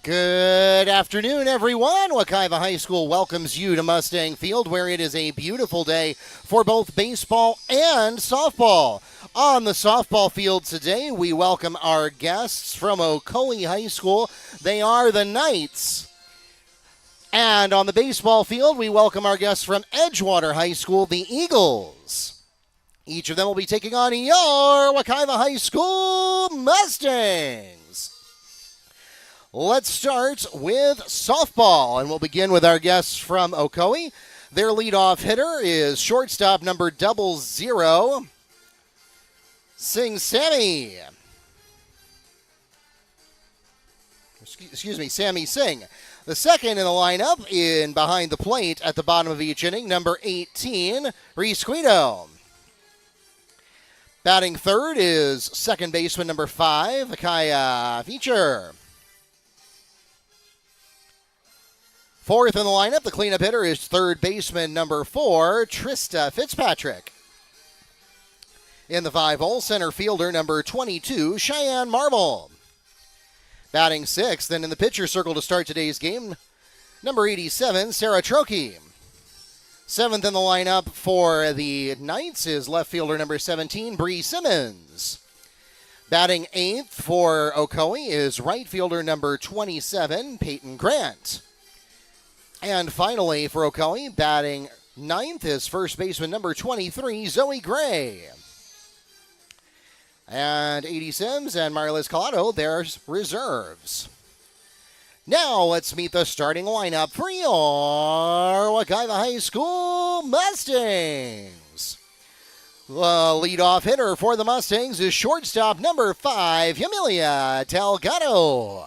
Good afternoon, everyone. Ocoee High School welcomes you to Mustang Field, where it is a beautiful day for both baseball and softball. On the softball field today, we welcome our guests from Ocoee High School. They are the Knights. And on the baseball field, we welcome our guests from Edgewater High School, the Eagles. Each of them will be taking on your Ocoee High School Mustangs. Let's start with softball, and we'll begin with our guests from Ocoee. Their leadoff hitter is shortstop number 00, Sammy Singh. The second in the lineup, in behind the plate at the bottom of each inning, number 18, Reese Guido. Batting third is second baseman number 5, Akaya Feature. Fourth in the lineup, the cleanup hitter is third baseman number 4, Trista Fitzpatrick. In the 5-hole, center fielder number 22, Cheyenne Marble. Batting sixth, then in the pitcher circle to start today's game, number 87, Sarah Trokey. Seventh in the lineup for the Knights is left fielder number 17, Bree Simmons. Batting eighth for Ocoee is right fielder number 27, Peyton Grant. And finally, for Ocoee, batting ninth is first baseman number 23, Zoe Gray. And 80 Sims and Marliz Collado, there's reserves. Now let's meet the starting lineup for your Ocoee High School Mustangs. The leadoff hitter for the Mustangs is shortstop number 5, Emilia Delgado.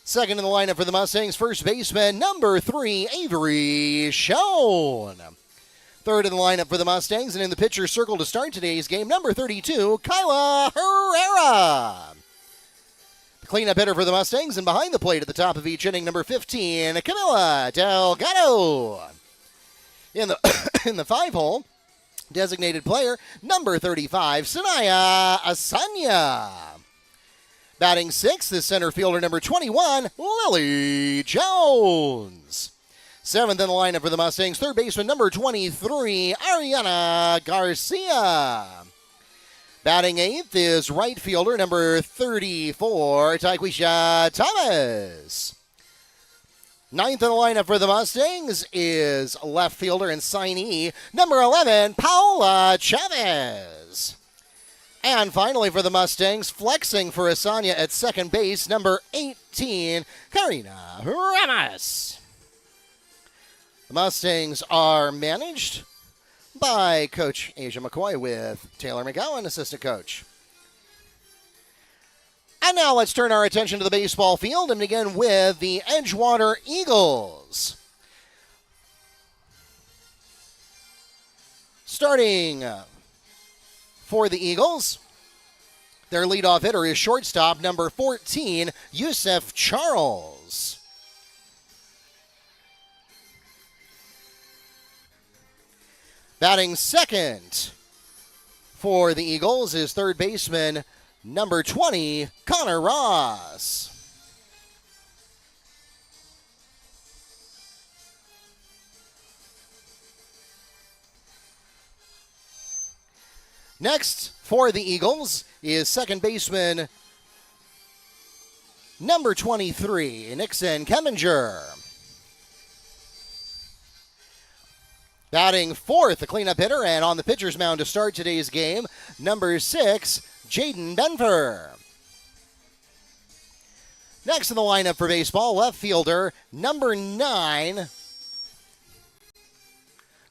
Second in the lineup for the Mustangs, first baseman, number 3, Avery Schoen. Third in the lineup for the Mustangs, and in the pitcher circle to start today's game, number 32, Kyla Herrera. The cleanup hitter for the Mustangs, and behind the plate at the top of each inning, number 15, Camila Delgado. In the 5-hole, designated player, number 35, Sanaya Asanya. Batting sixth is center fielder number 21, Lily Jones. Seventh in the lineup for the Mustangs, third baseman number 23, Ariana Garcia. Batting eighth is right fielder number 34, Taquisha Thomas. Ninth in the lineup for the Mustangs is left fielder and signee number 11, Paula Chavez. And finally for the Mustangs, flexing for Asanya at second base, number 18, Karina Ramos. The Mustangs are managed by Coach Asia McCoy with Taylor McGowan, assistant coach. And now let's turn our attention to the baseball field and begin with the Edgewater Eagles. Starting for the Eagles, their leadoff hitter is shortstop number 14, Yusef Charles. Batting second for the Eagles is third baseman number 20, Connor Ross. Next for the Eagles is second baseman number 23, Nixon Keminger. Batting fourth, the cleanup hitter, and on the pitcher's mound to start today's game, number 6, Jaden Benfer. Next in the lineup for baseball, left fielder, number 9,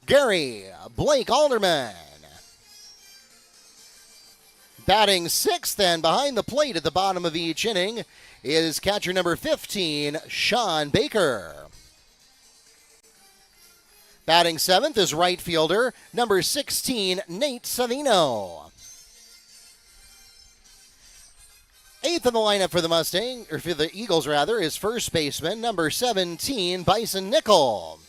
Gary Blake Alderman. Batting sixth and behind the plate at the bottom of each inning is catcher number 15, Sean Baker. Batting seventh is right fielder number 16, Nate Savino. Eighth in the lineup for the Eagles is first baseman number 17, Bison Nickel.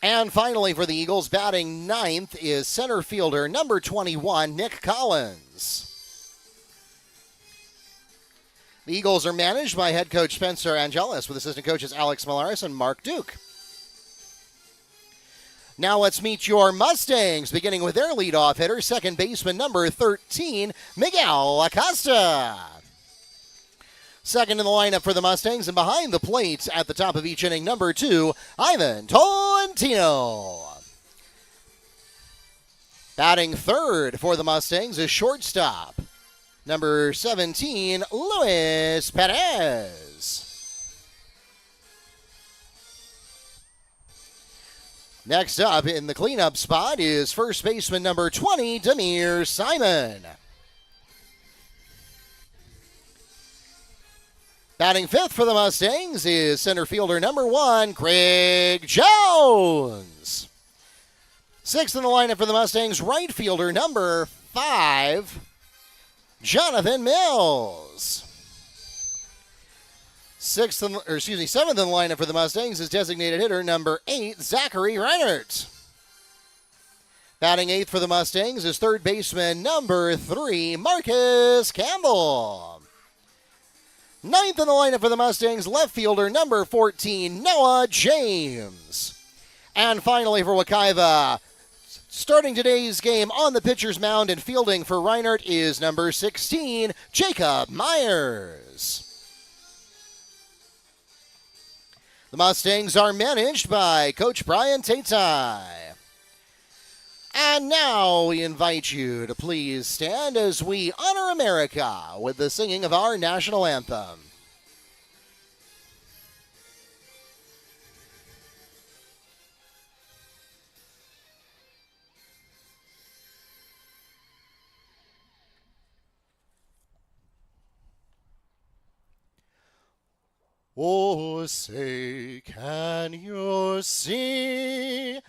And finally for the Eagles, batting ninth is center fielder number 21, Nick Collins. The Eagles are managed by head coach Spencer Angelis with assistant coaches Alex Malaris and Mark Duke. Now let's meet your Mustangs, beginning with their leadoff hitter, second baseman number 13, Miguel Acosta. Second in the lineup for the Mustangs, and behind the plate at the top of each inning, number 2, Ivan Tolentino. Batting third for the Mustangs is shortstop, number 17, Luis Perez. Next up in the cleanup spot is first baseman number 20, Demir Simon. Batting fifth for the Mustangs is center fielder number 1, Craig Jones. Sixth in the lineup for the Mustangs, right fielder number 5, Jonathan Mills. Seventh in the lineup for the Mustangs is designated hitter number 8, Zachary Reinert. Batting eighth for the Mustangs is third baseman number 3, Marcus Campbell. Ninth in the lineup for the Mustangs, left fielder number 14, Noah James. And finally for Wekiva, starting today's game on the pitcher's mound and fielding for Reinert is number 16, Jacob Myers. The Mustangs are managed by Coach Brian Tatai. And now we invite you to please stand as we honor America with the singing of our national anthem. Oh, say, can you see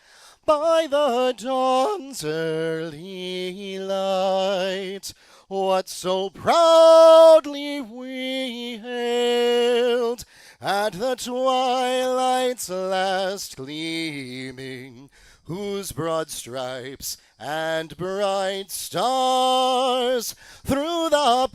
by the dawn's early light what so proudly we hailed at the twilight's last gleaming, whose broad stripes and bright stars through the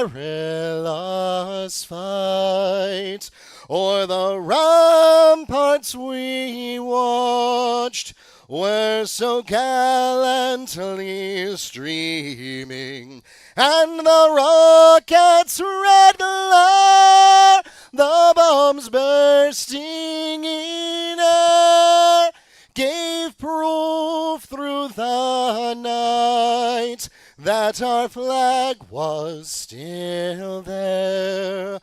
perilous fight o'er the ramparts we watched were so gallantly streaming, and the rocket's red glare, the bombs bursting in air, gave proof through the night that our flag was still there.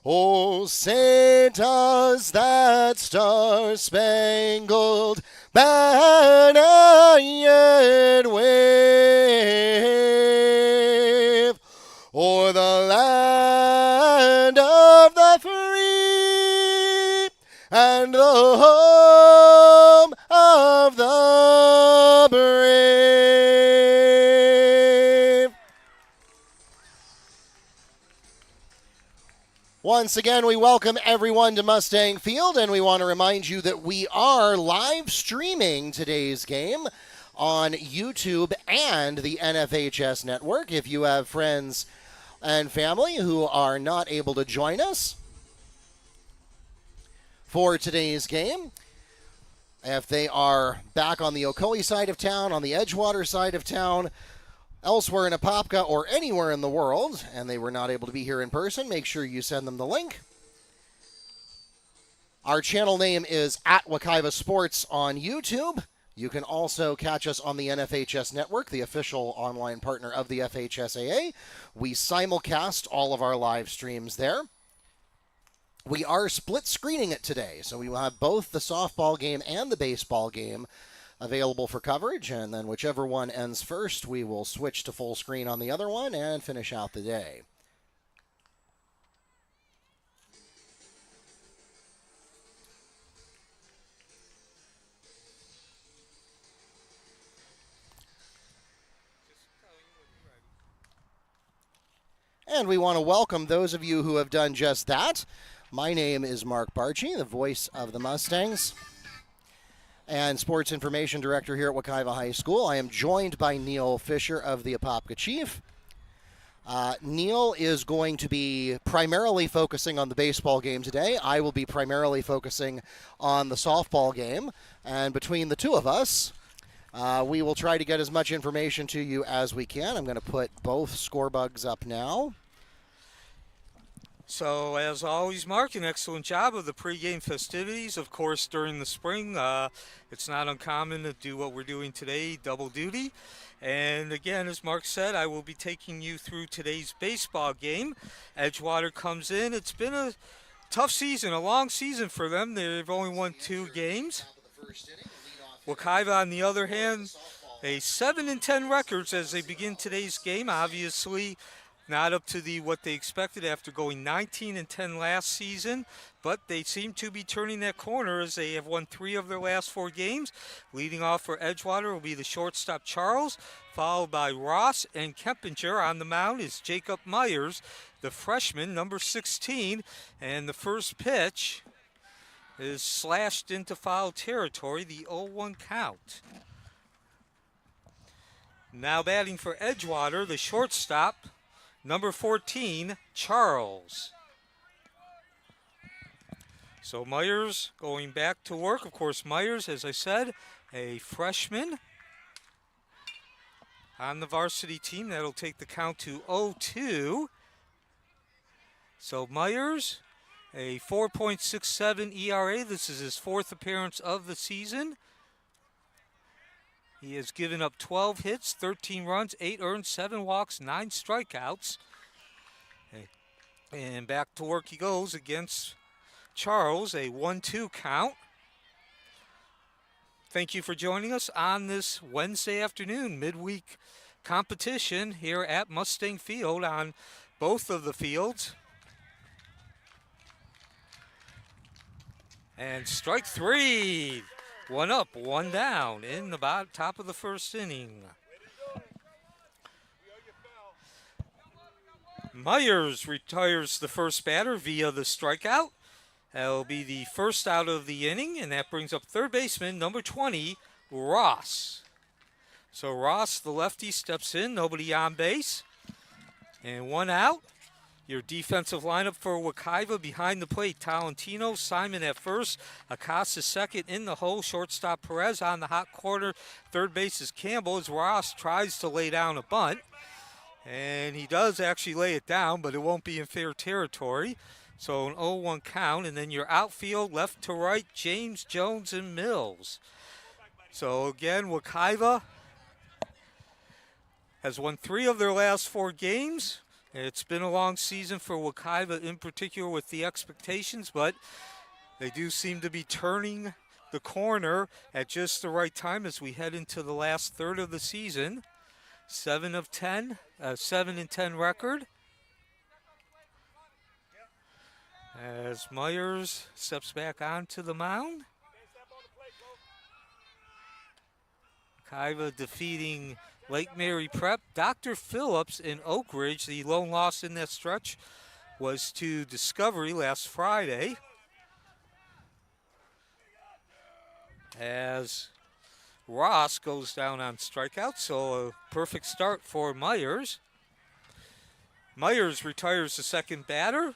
Oh, say does that star-spangled banner yet wave o'er the land of the free and the home of the brave. Once again, we welcome everyone to Mustang Field, and we want to remind you that we are live streaming today's game on YouTube and the NFHS network. If you have friends and family who are not able to join us for today's game, if they are back on the Ocoee side of town, on the Edgewater side of town, elsewhere in Apopka, or anywhere in the world, and they were not able to be here in person, make sure you send them the link. Our channel name is at Wekiva Sports on YouTube. You can also catch us on the NFHS network, the official online partner of the FHSAA. We simulcast all of our live streams there. We are split screening it today, so we will have both the softball game and the baseball game available for coverage, and then whichever one ends first, we will switch to full screen on the other one and finish out the day. And we want to welcome those of you who have done just that. My name is Mark Barchi, the voice of the Mustangs and Sports Information Director here at Wekiva High School. I am joined by Neil Fisher of the Apopka Chief. Neil is going to be primarily focusing on the baseball game today. I will be primarily focusing on the softball game. And between the two of us, we will try to get as much information to you as we can. I'm going to put both score bugs up now. So, as always, Mark, an excellent job of the pregame festivities. Of course, during the spring, it's not uncommon to do what we're doing today, double duty. And again, as Mark said, I will be taking you through today's baseball game. Edgewater comes in. It's been a tough season, a long season for them. They've only won 2 games. Ocoee, on the other hand, a 7-10 records as they begin today's game. Obviously, not up to what they expected after going 19-10 last season, but they seem to be turning that corner as they have won 3 of their last 4 games. Leading off for Edgewater will be the shortstop Charles, followed by Ross and Kempinger. On the mound is Jacob Myers, the freshman, number 16, and the first pitch is slashed into foul territory, the 0-1 count. Now batting for Edgewater, the shortstop, number 14, Charles. So Myers going back to work. Of course, Myers, as I said, a freshman on the varsity team. That'll take the count to 0-2. So Myers, a 4.67 ERA. This is his 4th appearance of the season. He has given up 12 hits, 13 runs, 8 earned, 7 walks, 9 strikeouts. And back to work he goes against Charles, a 1-2 count. Thank you for joining us on this Wednesday afternoon midweek competition here at Mustang Field on both of the fields. And strike 3. 1 up, 1 down in the top of the first inning. Myers retires the first batter via the strikeout. That'll be the first out of the inning, and that brings up third baseman, number 20, Ross. So Ross, the lefty, steps in, nobody on base, and 1 out. Your defensive lineup for Ocoee behind the plate, Talentino, Simon at first, Acosta second in the hole, shortstop Perez on the hot corner, third base is Campbell as Ross tries to lay down a bunt. And he does actually lay it down, but it won't be in fair territory. So an 0-1 count, and then your outfield left to right, James, Jones, and Mills. So again, Ocoee has won 3 of their last 4 games. It's been a long season for Ocoee in particular with the expectations, but they do seem to be turning the corner at just the right time as we head into the last third of the season. 7-10 record. As Myers steps back onto the mound. Ocoee defeating Lake Mary Prep. Dr. Phillips in Oak Ridge, the lone loss in that stretch was to Discovery last Friday. As Ross goes down on strikeout, so a perfect start for Myers. Myers retires the second batter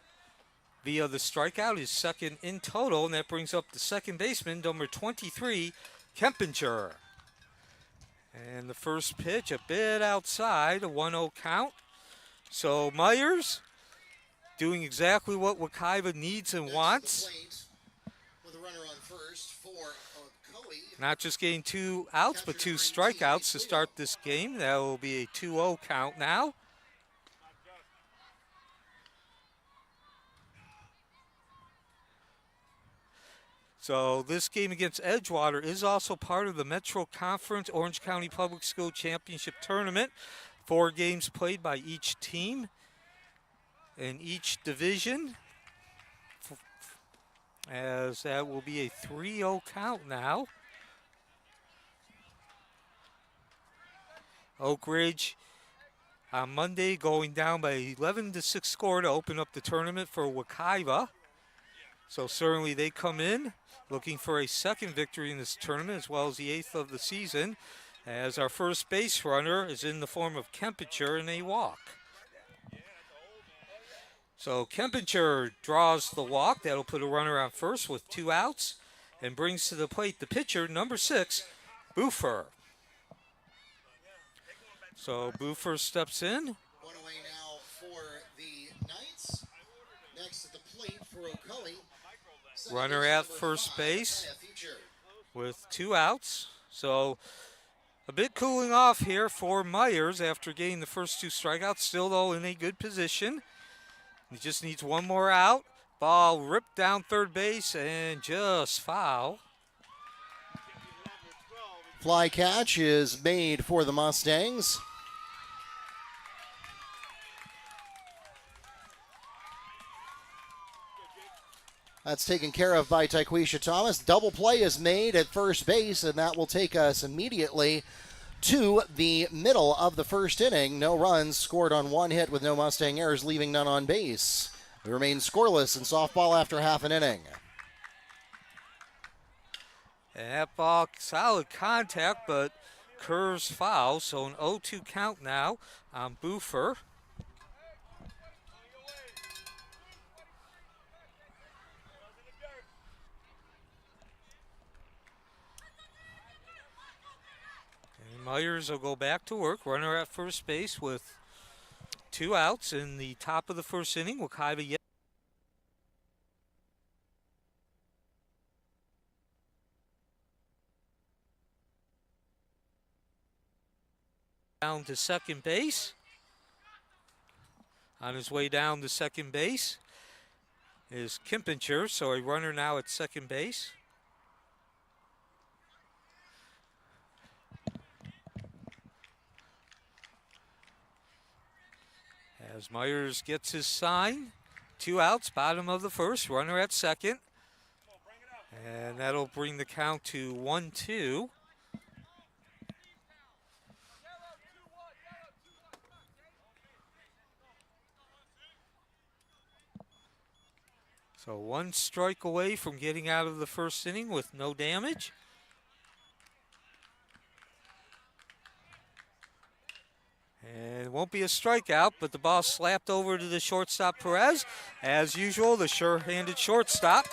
via the strikeout, his second in total, and that brings up the second baseman, number 23, Kempinger. And the first pitch, a bit outside, a 1-0 count. So Myers doing exactly what Ocoee needs and wants. With a runner on first for Ocoee. Not just getting 2 outs, but 2 strikeouts to start this game. That will be a 2-0 count now. So this game against Edgewater is also part of the Metro Conference Orange County Public School Championship Tournament. 4 games played by each team in each division. As that will be a 3-0 count now. Oak Ridge on Monday going down by 11-6 score to open up the tournament for Ocoee. So certainly they come in looking for a second victory in this tournament as well as the 8th of the season, as our first base runner is in the form of Kempinger in a walk. So Kempinger draws the walk. That'll put a runner on first with 2 outs and brings to the plate the pitcher, number 6, Boofer. So Boofer steps in. One away now for the Knights. Next at the plate for Ocoee. Runner at first base with 2 outs. So a bit cooling off here for Myers after getting the first 2 strikeouts. Still, though, in a good position. He just needs one more out. Ball ripped down third base and just foul. Fly catch is made for the Mustangs. That's taken care of by Tyquisha Thomas. Double play is made at first base, and that will take us immediately to the middle of the first inning. No runs scored on 1 hit with no Mustang errors, leaving none on base. We remain scoreless in softball after half an inning. And that ball, solid contact, but curves foul. So an 0-2 count now on Boofer. Myers will go back to work. Runner at first base with 2 outs in the top of the first inning. Ocoee yet down to second base. On his way down to second base is Kempinger, so a runner now at second base. As Myers gets his sign, 2 outs, bottom of the first, runner at second. And that'll bring the count to 1-2. So 1 strike away from getting out of the first inning with no damage. And it won't be a strikeout, but the ball slapped over to the shortstop, Perez. As usual, the sure-handed shortstop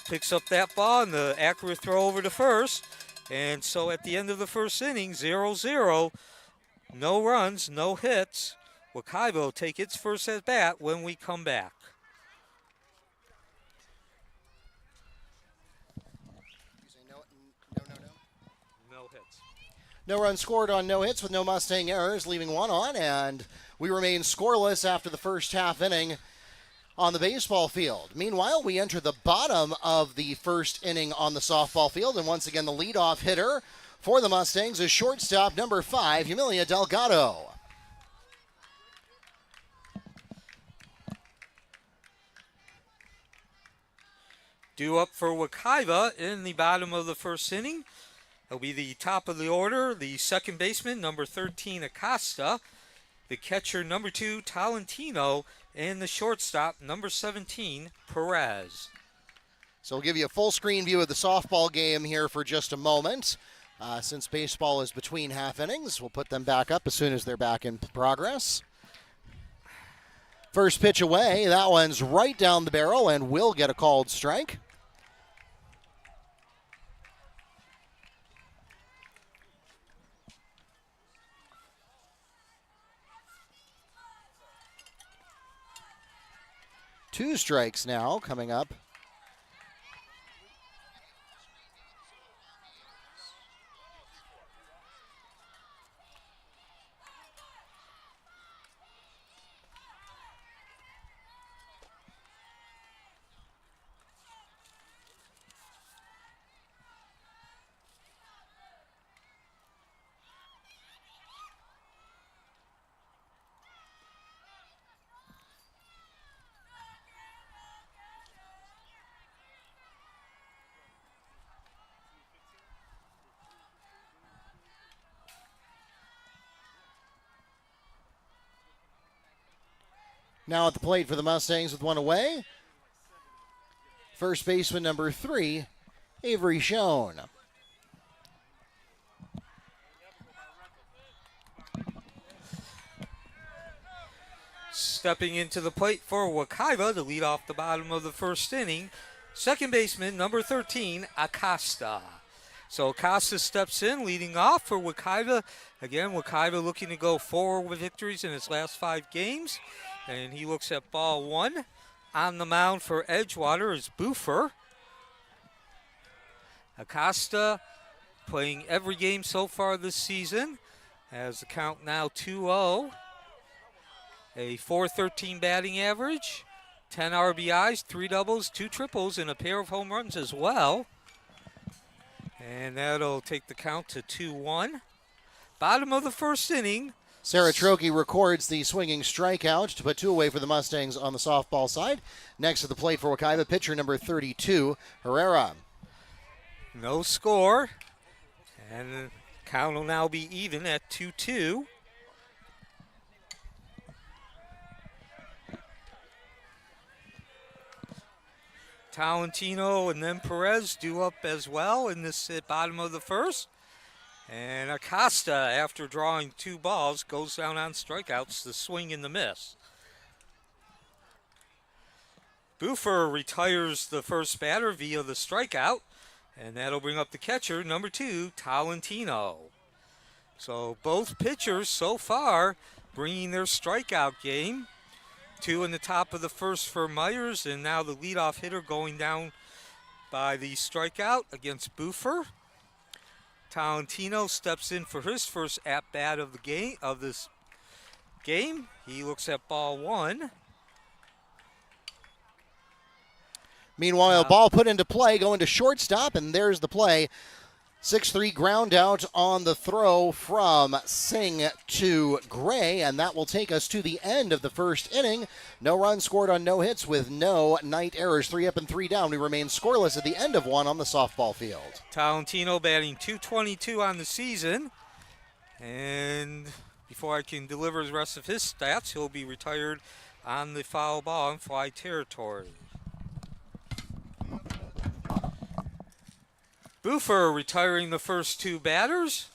picks up that ball and the accurate throw over to first. And so at the end of the first inning, 0-0, no runs, no hits. Ocoee will take its first at bat when we come back. No hits. No runs scored on no hits with no Mustang errors, leaving 1 on, and we remain scoreless after the first half inning on the baseball field. Meanwhile, we enter the bottom of the first inning on the softball field, and once again the leadoff hitter for the Mustangs is shortstop number 5, Emilia Delgado. Due up for Ocoee in the bottom of the first inning. It'll be the top of the order, the second baseman, number 13, Acosta, the catcher, number 2, Tolentino, and the shortstop, number 17, Perez. So we'll give you a full screen view of the softball game here for just a moment. Since baseball is between half innings, we'll put them back up as soon as they're back in progress. First pitch away, that one's right down the barrel and will get a called strike. Two strikes now coming up. Now at the plate for the Mustangs with 1 away. First baseman number 3, Avery Schoen. Stepping into the plate for Ocoee to lead off the bottom of the first inning, second baseman number 13, Acosta. So Acosta steps in, leading off for Ocoee. Again, Ocoee looking to go 4 with victories in his last 5 games. And he looks at ball 1. On the mound for Edgewater is Buffer. Acosta playing every game so far this season. Has the count now 2-0. A .413 batting average, 10 RBIs, 3 doubles, 2 triples, and a pair of home runs as well. And that'll take the count to 2-1. Bottom of the first inning. Sarah Trokey records the swinging strikeout to put 2 away for the Mustangs on the softball side. Next to the plate for Ocoee, pitcher number 32, Herrera. No score. And the count will now be even at 2-2. Talentino and then Perez due up as well in this bottom of the first. And Acosta, after drawing 2 balls, goes down on strikeouts, the swing and the miss. Buffer retires the first batter via the strikeout, and that'll bring up the catcher, number 2, Talentino. So both pitchers so far bringing their strikeout game. 2 in the top of the first for Myers, and now the leadoff hitter going down by the strikeout against Buffer. Talentino steps in for his first at-bat of this game. He looks at ball 1. Meanwhile, ball put into play, going to shortstop, and there's the play. 6-3 ground out on the throw from Singh to Gray, and that will take us to the end of the first inning. No runs scored on no hits with no night errors. 3 up and 3 down. We remain scoreless at the end of 1 on the softball field. Talentino batting .222 on the season. And before I can deliver the rest of his stats, he'll be retired on the foul ball in fly territory. Buffer retiring the first 2 batters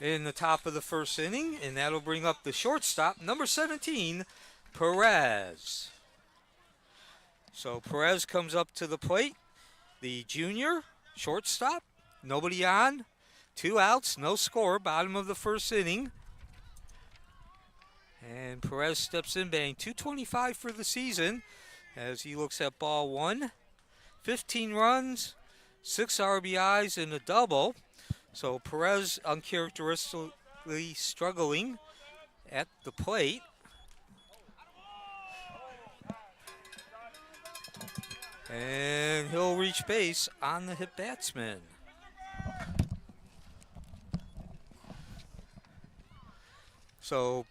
in the top of the first inning, and that'll bring up the shortstop, number 17, Perez. So Perez comes up to the plate, the junior shortstop, nobody on, 2 outs, no score, bottom of the first inning. And Perez steps in, batting .225 for the season as he looks at ball 1. 15 runs, 6 RBIs and a double. So Perez uncharacteristically struggling at the plate. And he'll reach base on the hit batsman. So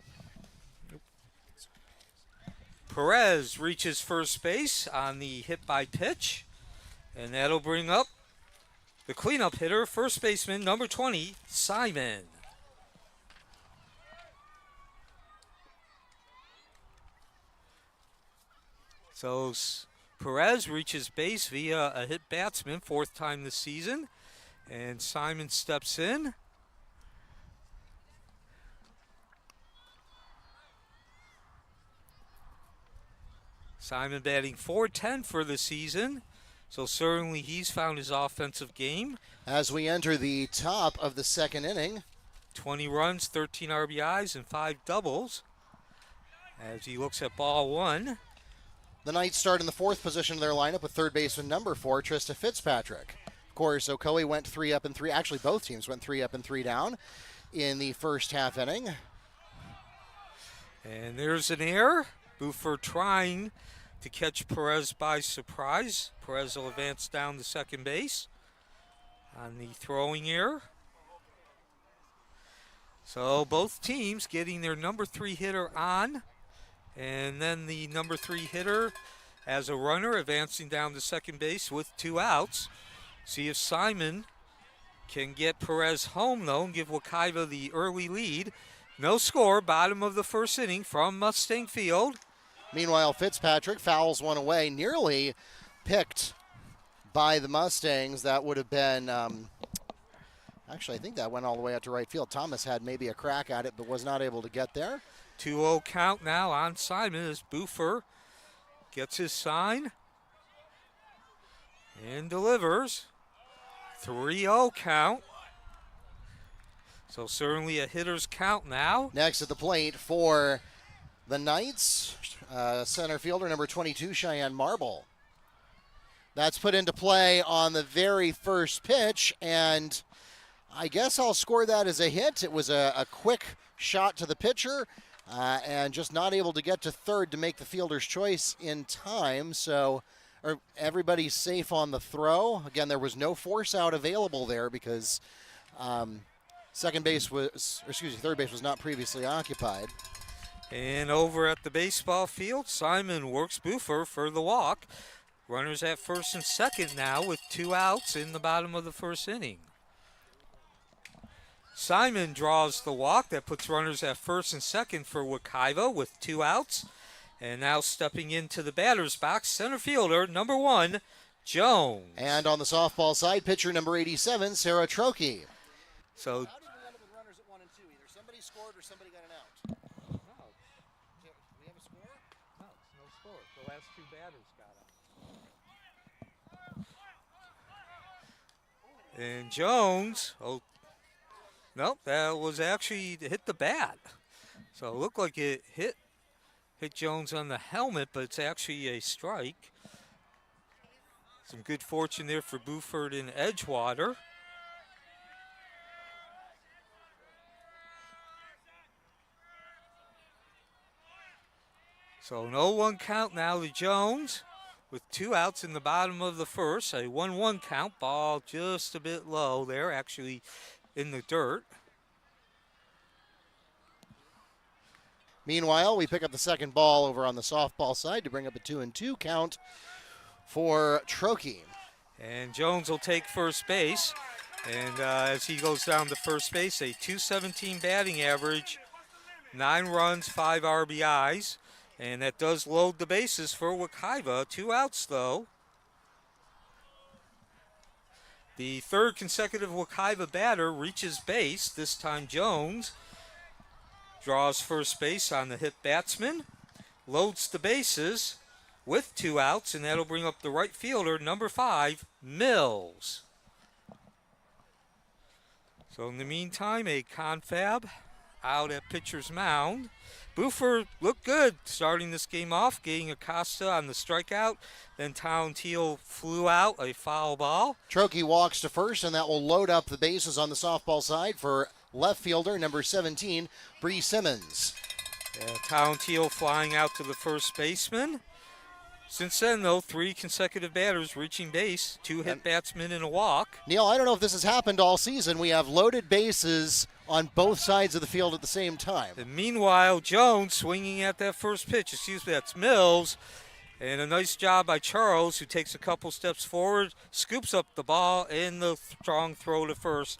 Perez reaches first base on the hit by pitch. And that'll bring up the cleanup hitter, first baseman, number 20, Simon. So Perez reaches base via a hit batsman, 4th time this season. And Simon steps in. Simon batting .410 for the season. So certainly he's found his offensive game. As we enter the top of the second inning. 20 runs, 13 RBIs, and 5 doubles. As he looks at ball 1. The Knights start in the 4th position of their lineup with third baseman number 4, Trista Fitzpatrick. Of course, Ocoee went 3 up and 3. Actually, both teams went 3 up and 3 down in the first half inning. And there's an error. Buffer trying to catch Perez by surprise. Perez will advance down to second base on the throwing error. So both teams getting their number 3 hitter on. And then the number 3 hitter as a runner advancing down to second base with 2 outs. See if Simon can get Perez home, though, and give Ocoee the early lead. No score, bottom of the first inning from Mustang Field. Meanwhile, Fitzpatrick fouls one away, nearly picked by the Mustangs. That would have been, actually, I think that went all the way out to right field. Thomas had maybe a crack at it, but was not able to get there. 2-0 count now on Simon as Boofer gets his sign and delivers. 3-0 count. So certainly a hitter's count now. Next at the plate for the Knights, center fielder number 22, Cheyenne Marble. That's put into play on the very first pitch, and I guess I'll score that as a hit. It was a quick shot to the pitcher, and just not able to get to third to make the fielder's choice in time. So everybody's safe on the throw. Again, there was no force out available there because third base was not previously occupied. And over at the baseball field, Simon works Boofer for the walk. Runners at first and second now with 2 outs in the bottom of the first inning. Simon draws the walk. That puts runners at first and second for Ocoee with 2 outs. And now stepping into the batter's box, center fielder number 1, Jones. And on the softball side, pitcher number 87, Sarah Trokey. So how did we end up with runners at 1 and 2? Either somebody scored or somebody got an out. No. Do we have a score? No, it's no score. The last 2 batters got out. And Jones, no, that was actually hit the bat. So it looked like it hit Jones on the helmet, but it's actually a strike. Some good fortune there for Buford and Edgewater. So an 0-1 count now to Jones with 2 outs in the bottom of the first. A 1-1 count, ball just a bit low there, actually in the dirt. Meanwhile, we pick up the second ball over on the softball side to bring up a 2-2 count for Trokey. And Jones will take first base. And as he goes down to first base, a .217 batting average, 9 runs, 5 RBIs. And that does load the bases for Ocoee. 2 outs, though. The third consecutive Ocoee batter reaches base. This time Jones draws first base on the hit batsman, loads the bases with 2 outs, and that'll bring up the right fielder, number 5, Mills. So in the meantime, a confab out at pitcher's mound. Buford looked good starting this game off, getting Acosta on the strikeout. Then Talentile flew out a foul ball. Trokey walks to first, and that will load up the bases on the softball side for left fielder number 17, Bree Simmons. Talentile flying out to the first baseman. Since then, though, 3 consecutive batters reaching base, 2 hit batsmen and a walk. Neil, I don't know if this has happened all season. We have loaded bases on both sides of the field at the same time. And meanwhile, Jones swinging at that first pitch. That's Mills. And a nice job by Charles, who takes a couple steps forward, scoops up the ball, and the strong throw to first.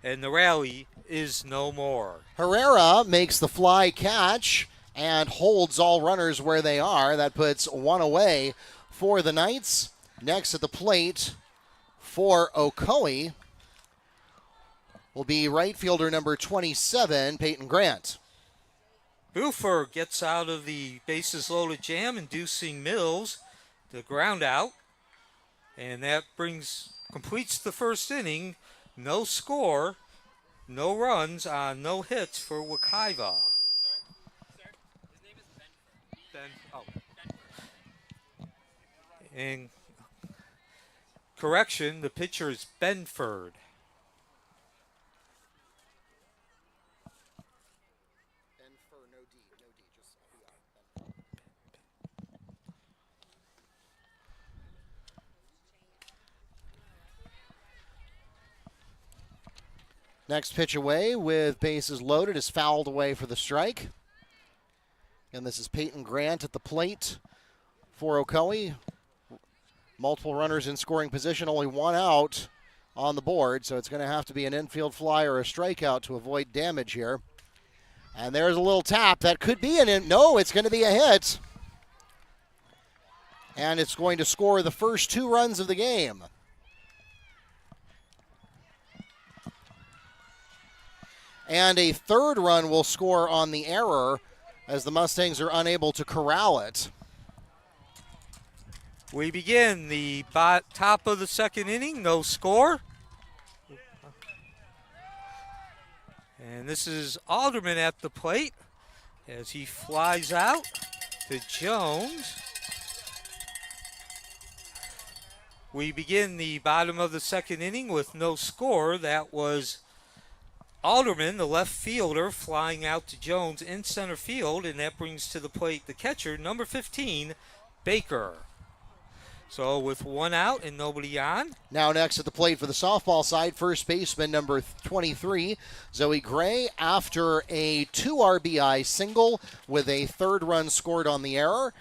And the rally is no more. Herrera makes the fly catch and holds all runners where they are. That puts 1 away for the Knights. Next at the plate for Ocoee will be right fielder number 27, Peyton Grant. Buford gets out of the bases loaded jam, inducing Mills the ground out. And that completes the first inning. No score, no runs on no hits for Ocoee. And correction, the pitcher is Benford. Next pitch away with bases loaded is fouled away for the strike. And this is Peyton Grant at the plate for Ocoee. Multiple runners in scoring position, only 1 out on the board, so it's going to have to be an infield fly or a strikeout to avoid damage here. And there's a little tap. That could be no, it's going to be a hit. And it's going to score the first 2 runs of the game. And a third run will score on the error as the Mustangs are unable to corral it. We begin the top of the second inning, no score. And this is Alderman at the plate as he flies out to Jones. We begin the bottom of the second inning with no score. That was Alderman, the left fielder, flying out to Jones in center field, and that brings to the plate the catcher, number 15, Baker. So with one out and nobody on. Now next at the plate for the softball side, first baseman number 23, Zoe Gray, after a 2 RBI single with a third run scored on the error.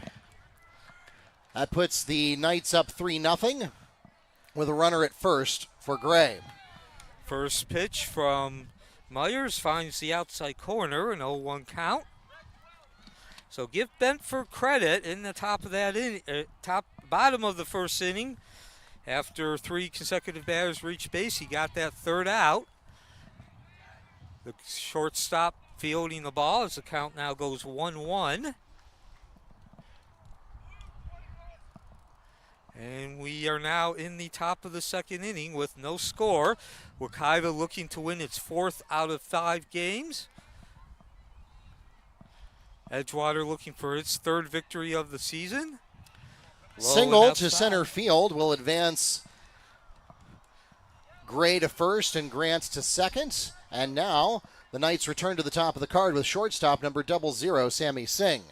That puts the Knights up 3-0 with a runner at first for Gray. First pitch from Myers finds the outside corner, an 0-1 count. So give Bentford credit in the top of that bottom of the first inning. After 3 consecutive batters reached base, he got that third out. The shortstop fielding the ball as the count now goes 1-1. And we are now in the top of the second inning with no score. Ocoee looking to win its 4th out of 5 games. Edgewater looking for its 3rd victory of the season. Single to center field will advance Gray to first and Grant to second. And now the Knights return to the top of the card with shortstop number 00, Sammy Singh.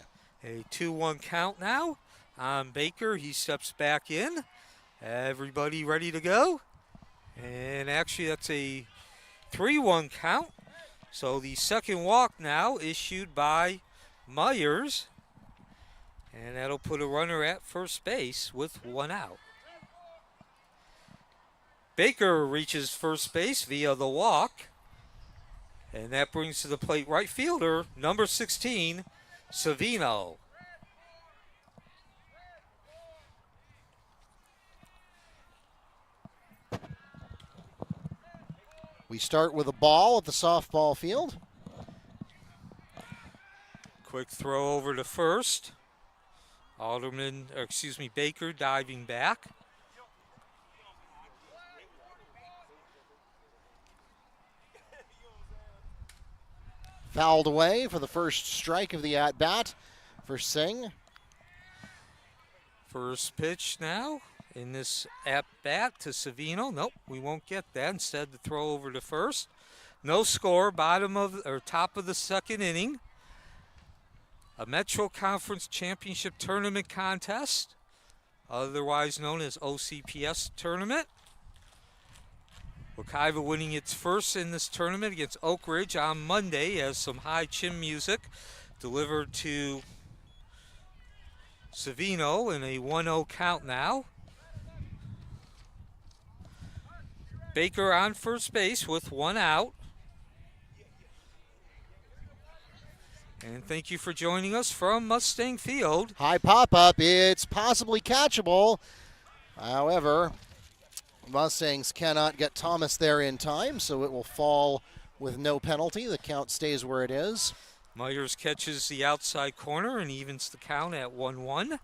A 2-1 count now on Baker. He steps back in. Everybody ready to go. And actually that's a 3-1 count. So the second walk now issued by Myers. And that'll put a runner at first base with 1 out. Baker reaches first base via the walk. And that brings to the plate right fielder, number 16, Savino. We start with a ball at the softball field. Quick throw over to first. Baker diving back. Fouled away for the first strike of the at-bat for Singh. First pitch now in this at-bat to Savino. Nope, we won't get that. Instead, the throw over to first. No score, top of the second inning. A Metro Conference Championship Tournament contest, otherwise known as OCPS Tournament. Ocoee winning its first in this tournament against Oak Ridge on Monday as some high chin music delivered to Savino in a 1-0 count now. Baker on first base with 1 out. And thank you for joining us from Mustang Field. High pop-up. It's possibly catchable. However, Mustangs cannot get Thomas there in time, so it will fall with no penalty. The count stays where it is. Myers catches the outside corner and evens the count at 1-1.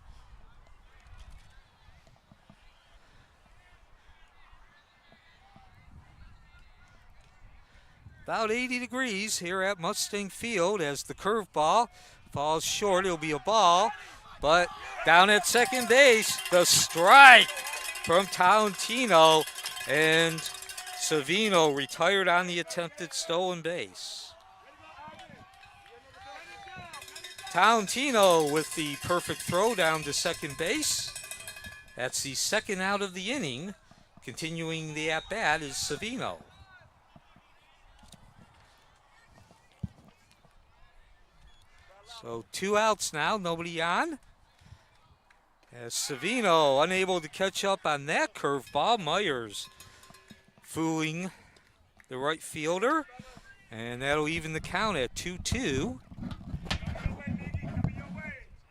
About 80 degrees here at Mustang Field as the curveball falls short. It'll be a ball, but down at second base, the strike from Talentino, and Savino retired on the attempted stolen base. Talentino with the perfect throw down to second base. That's the second out of the inning. Continuing the at-bat is Savino. So 2 outs now, nobody on. As Savino unable to catch up on that curveball. Myers fooling the right fielder. And that'll even the count at 2-2.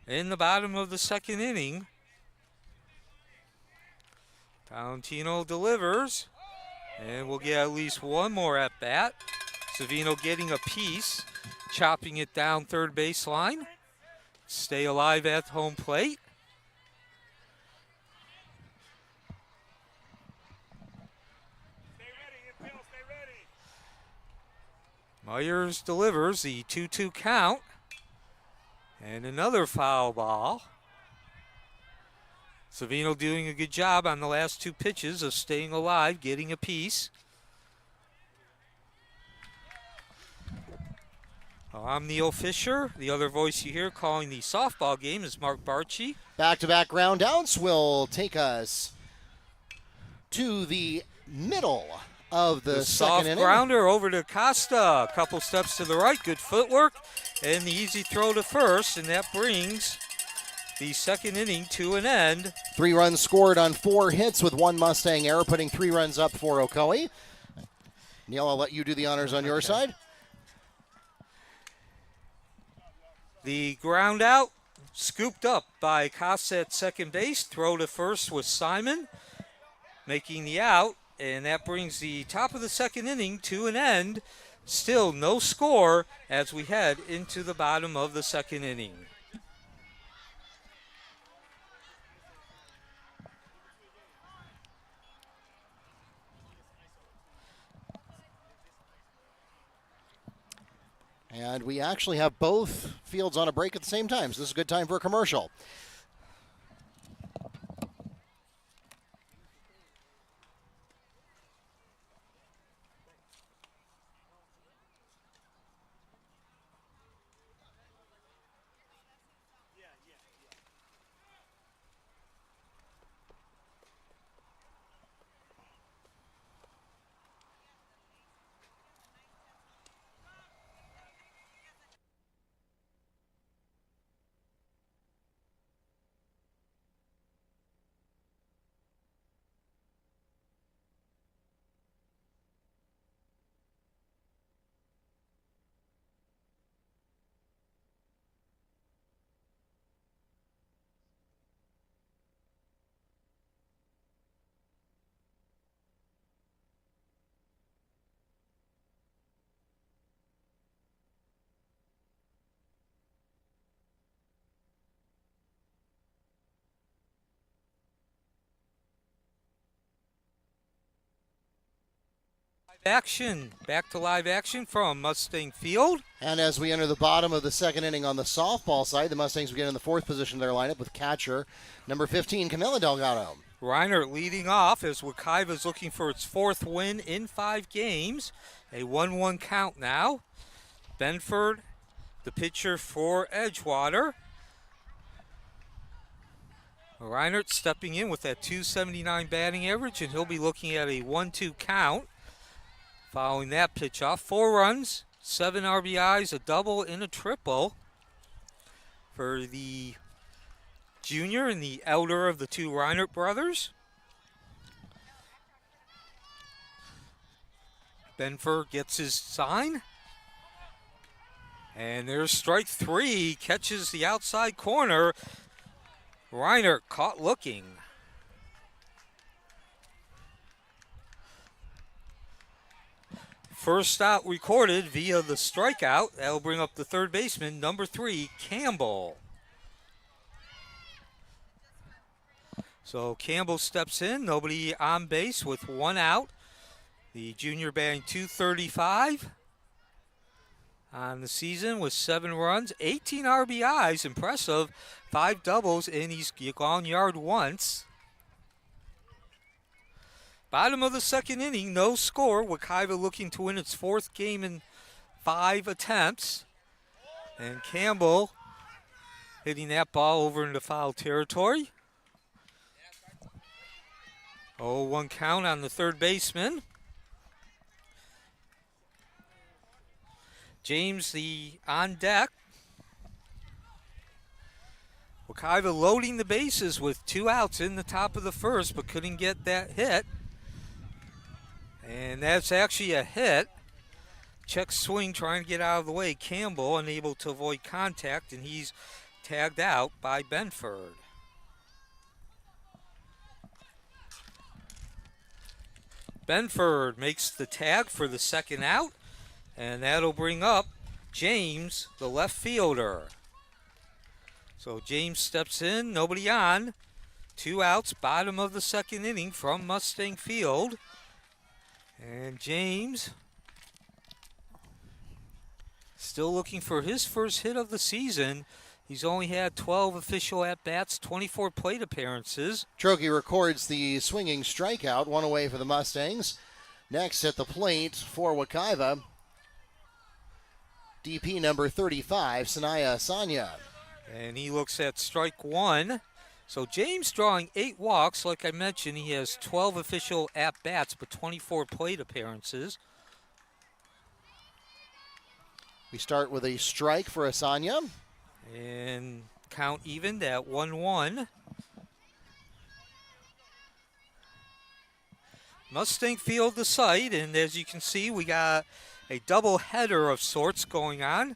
In the bottom of the second inning. Talentino delivers. And we'll get at least one more at bat. Savino getting a piece, chopping it down third baseline. Stay alive at home plate. Myers delivers the 2-2 count. And another foul ball. Savino doing a good job on the last two pitches of staying alive, getting a piece. I'm Neil Fisher. The other voice you hear calling the softball game is Mark Barchi. Back-to-back ground outs will take us to the middle of the second inning. Soft grounder over to Costa. A couple steps to the right. Good footwork. And the easy throw to first. And that brings the second inning to an end. 3 runs scored on 4 hits with 1 Mustang error, putting 3 runs up for Ocoee. Neil, I'll let you do the honors on your side. The ground out, scooped up by Costa at second base. Throw to first was Simon, making the out. And that brings the top of the second inning to an end. Still no score as we head into the bottom of the second inning. And we actually have both fields on a break at the same time, so this is a good time for a commercial. Action, back to live action from Mustang Field. And as we enter the bottom of the second inning on the softball side, the Mustangs begin in the 4th position of their lineup with catcher number 15, Camila Delgado. Reiner leading off as Ocoee is looking for its 4th win in 5 games. A 1-1 count now. Benford, the pitcher for Edgewater. Reinert stepping in with that .279 batting average, and he'll be looking at a 1-2 count. Following that pitch off, 4 runs, 7 RBIs, a double and a triple for the junior and the elder of the 2 Reinert brothers. Benford gets his sign. And there's strike 3, catches the outside corner. Reinert caught looking. First out recorded via the strikeout. That'll bring up the third baseman, number 3, Campbell. So Campbell steps in, nobody on base with 1 out. The junior batting .235 on the season with 7 runs, 18 RBIs, impressive, 5 doubles, and he's gone yard once. Bottom of the second inning, no score. Ocoee looking to win its 4th game in 5 attempts. And Campbell hitting that ball over into foul territory. 0-1 count on the third baseman. James on deck. Ocoee loading the bases with 2 outs in the top of the first, but couldn't get that hit. And that's actually a hit. Check swing trying to get out of the way. Campbell unable to avoid contact, and he's tagged out by Benford. Benford makes the tag for the second out And that'll bring up James, the left fielder. So James steps in, nobody on. 2 outs, bottom of the second inning from Mustang Field. And James still looking for his first hit of the season. He's only had 12 official at-bats, 24 plate appearances. Trokey records the swinging strikeout, 1 away for the Mustangs. Next at the plate for Wekiva, DP number 35, Sanaya Asanya. And he looks at strike 1. So James drawing 8 walks. Like I mentioned, he has 12 official at-bats, but 24 plate appearances. We start with a strike for Asanya. And count evened at 1-1. Mustang Field the site, and as you can see, we got a double header of sorts going on,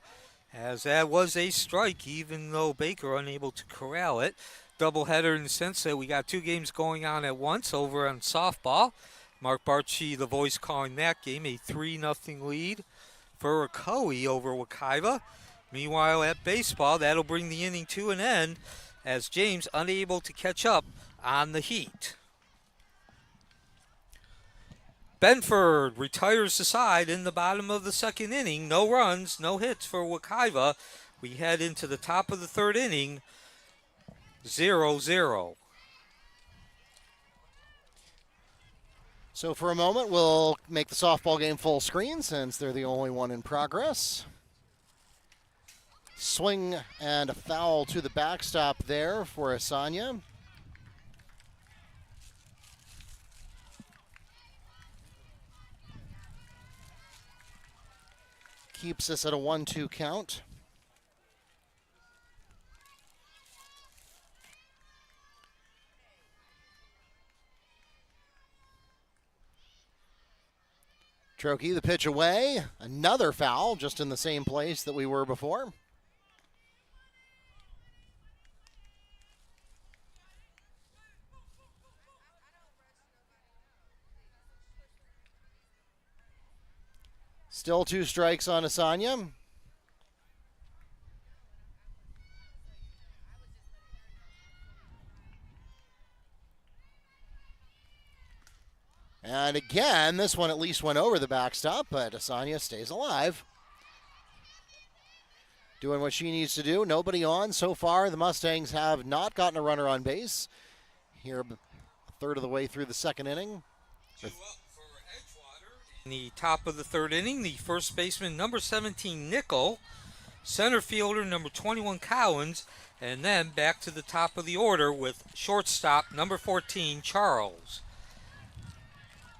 as that was a strike, even though Baker unable to corral it. Double header in the sense that we got 2 games going on at once over on softball. Mark Barchi, the voice calling that game, a 3-0 lead for Ocoee over Wekiva. Meanwhile, at baseball, that'll bring the inning to an end as James unable to catch up on the heat. Benford retires the side in the bottom of the second inning. No runs, no hits for Wekiva. We head into the top of the third inning, 0-0. So for a moment, we'll make the softball game full screen since they're the only one in progress. Swing and a foul to the backstop there for Asanya. Keeps us at a 1-2 count. Trokey, the pitch away. Another foul, just in the same place that we were before. Still 2 strikes on Asanya. And again, this one at least went over the backstop, but Asanya stays alive. Doing what she needs to do. Nobody on so far. The Mustangs have not gotten a runner on base. Here, a third of the way through the second inning. 2 up for Edgewater. In the top of the third inning, the first baseman, number 17, Nickel. Center fielder, number 21, Collins. And then back to the top of the order with shortstop, number 14, Charles.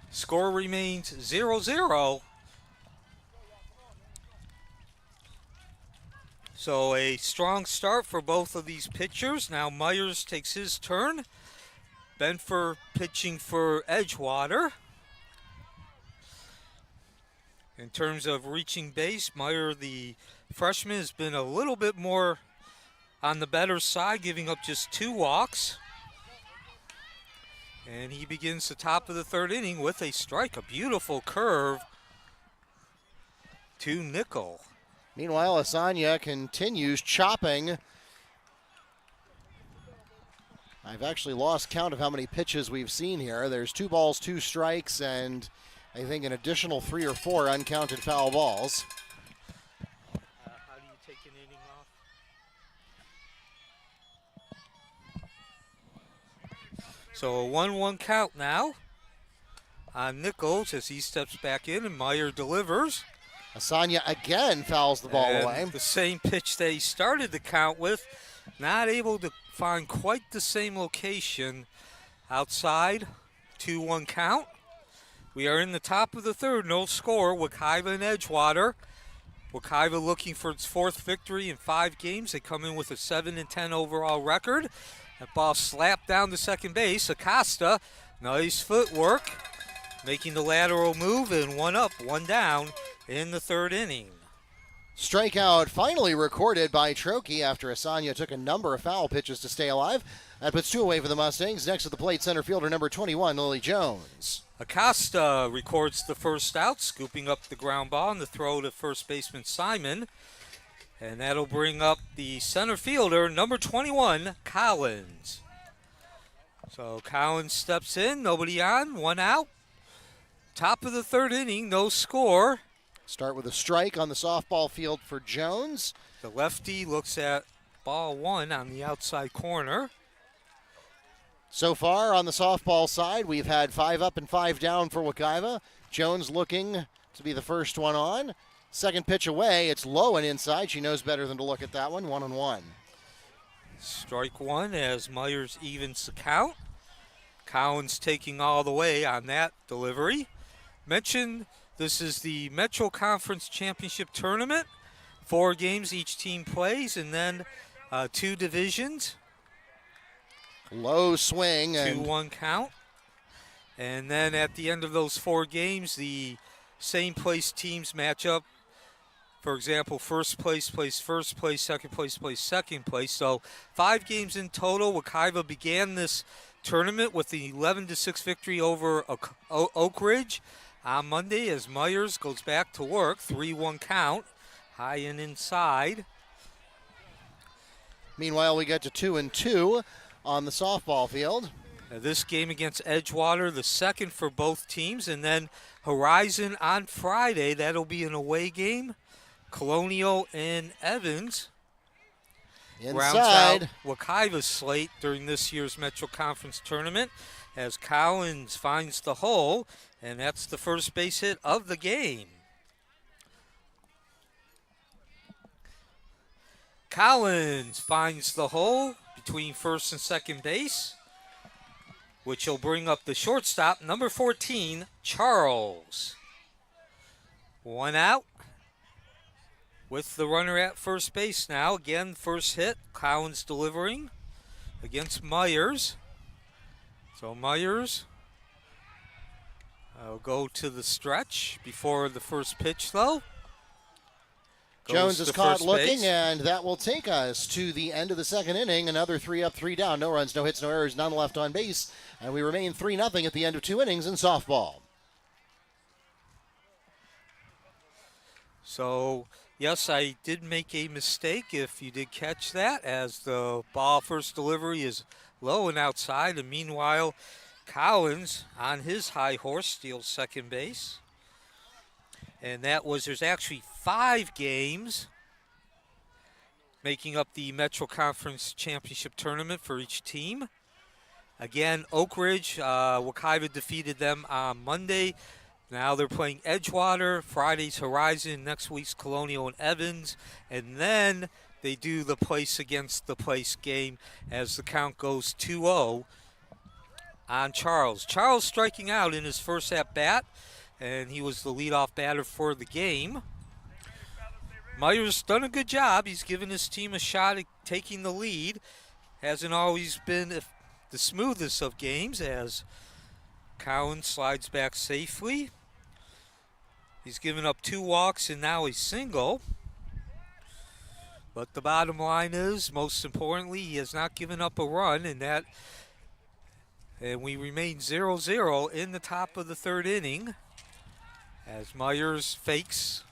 Score remains 0-0. So a strong start for both of these pitchers. Now Myers takes his turn. Benford pitching for Edgewater. In terms of reaching base, Meyer, the freshman, has been a little bit more on the better side, giving up just 2 walks. And he begins the top of the third inning with a strike, a beautiful curve to Nickel. Meanwhile, Asanya continues chopping. I've actually lost count of how many pitches we've seen here. There's 2 balls, 2 strikes, and I think an additional 3 or 4 uncounted foul balls. How do you take an inning off? So a 1-1 count now on Nichols as he steps back in and Meyer delivers. Asanya again fouls the ball away. The same pitch that he started the count with, not able to find quite the same location outside. 2-1 count. We are in the top of the third, no score. Wekiva and Edgewater. Wekiva looking for its 4th victory in 5 games. They come in with a 7-10 overall record. That ball slapped down to second base. Acosta, nice footwork, making the lateral move, and 1 up, 1 down in the third inning. Strikeout finally recorded by Trokey after Asanya took a number of foul pitches to stay alive. That puts 2 away for the Mustangs. Next at the plate, center fielder number 21, Lily Jones. Acosta records the first out, scooping up the ground ball and the throw to first baseman Simon. And that'll bring up the center fielder, number 21, Collins. So Collins steps in, nobody on, one out. Top of the third inning, no score. Start with a strike on the softball field for Jones. The lefty looks at ball one on the outside corner. So far on the softball side, we've had 5 up and 5 down for Wekiva. Jones looking to be the first one on. Second pitch away, it's low and inside. She knows better than to look at that one. 1-1. Strike one as Myers evens the count. Collins taking all the way on that delivery. Mentioned this is the Metro Conference Championship Tournament. 4 games each team plays, and then 2 divisions. Low swing. 2-1 count. And then at the end of those 4 games, the same place teams match up. For example, first place plays first place, second place plays second place. So 5 games in total. Wekiva began this tournament with the 11-6 victory over Oak Ridge on Monday as Myers goes back to work. 3-1 count, high and inside. Meanwhile, we get to 2-2 on the softball field. This game against Edgewater, the second for both teams. And then Horizon on Friday, that'll be an away game. Colonial and Evans rounds out Wekiva's slate during this year's Metro Conference Tournament as Collins finds the hole, and that's the first base hit of the game. Collins finds the hole between first and second base, which will bring up the shortstop, number 14, Charles. One out. With the runner at first base now. Again, first hit, Collins delivering against Myers. So Myers will go to the stretch before the first pitch, though. Jones is caught looking, and that will take us to the end of the second inning. Another 3 up, 3 down. No runs, no hits, no errors, none left on base. And we remain 3-0 at the end of 2 innings in softball. So, yes, I did make a mistake, if you did catch that, as the ball first delivery is low and outside. And meanwhile, Collins, on his high horse, steals second base. And there's actually 5 games making up the Metro Conference Championship Tournament for each team. Again, Oak Ridge, Wekiva defeated them on Monday. Now they're playing Edgewater, Friday's Horizon, next week's Colonial and Evans, and then they do the place against the place game as the count goes 2-0 on Charles. Charles striking out in his first at-bat, and he was the leadoff batter for the game. Myers done a good job. He's given his team a shot at taking the lead. Hasn't always been the smoothest of games as Collins slides back safely. He's given up 2 walks and now a single. But the bottom line is, most importantly, he has not given up a run, and we remain 0-0 in the top of the third inning as Myers fakes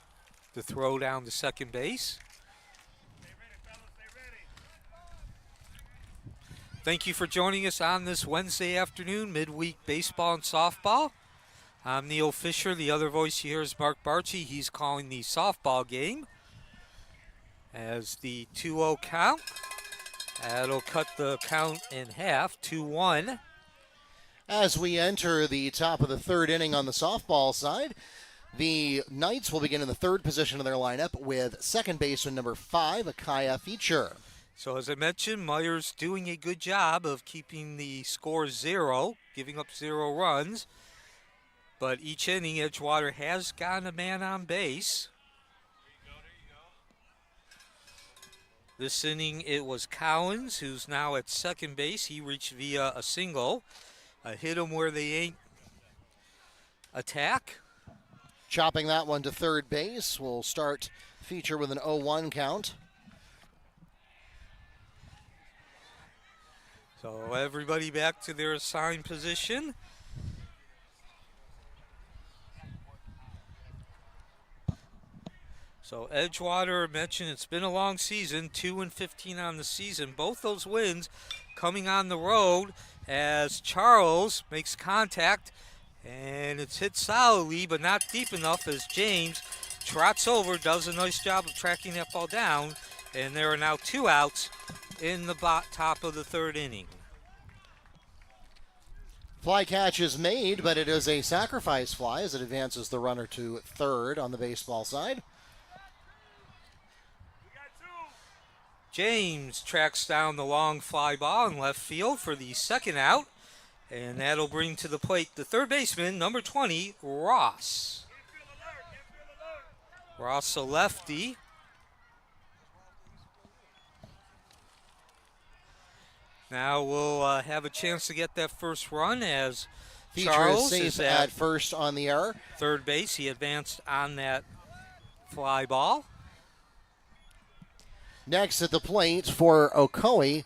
the throw down to second base. Thank you for joining us on this Wednesday afternoon, midweek baseball and softball. I'm Neil Fisher. The other voice you hear is Mark Barchi. He's calling the softball game. As the 2-0 count, that'll cut the count in half, 2-1. As we enter the top of the third inning on the softball side, the Knights will begin in the third position of their lineup with second baseman number 5, Akaya Feature. So as I mentioned, Myers doing a good job of keeping the score 0, giving up 0 runs. But each inning, Edgewater has gotten a man on base. This inning, it was Collins, who's now at second base. He reached via a single. Hit him where they ain't attack. Chopping that one to third base. We'll start Feature with an 0-1 count. So everybody back to their assigned position. So Edgewater mentioned it's been a long season, 2-15 on the season. Both those wins coming on the road as Charles makes contact, and it's hit solidly but not deep enough as James trots over, does a nice job of tracking that ball down, and there are now 2 outs in the top of the 3rd inning. Fly catch is made, but it is a sacrifice fly as it advances the runner to 3rd on the baseball side. James tracks down the long fly ball in left field for the 2nd out, and that'll bring to the plate the 3rd baseman, number 20, Ross. Ross, a lefty. Now we'll have a chance to get that first run as Feature Charles is safe at first on the error. 3rd base. He advanced on that fly ball. Next at the plate for Ocoee,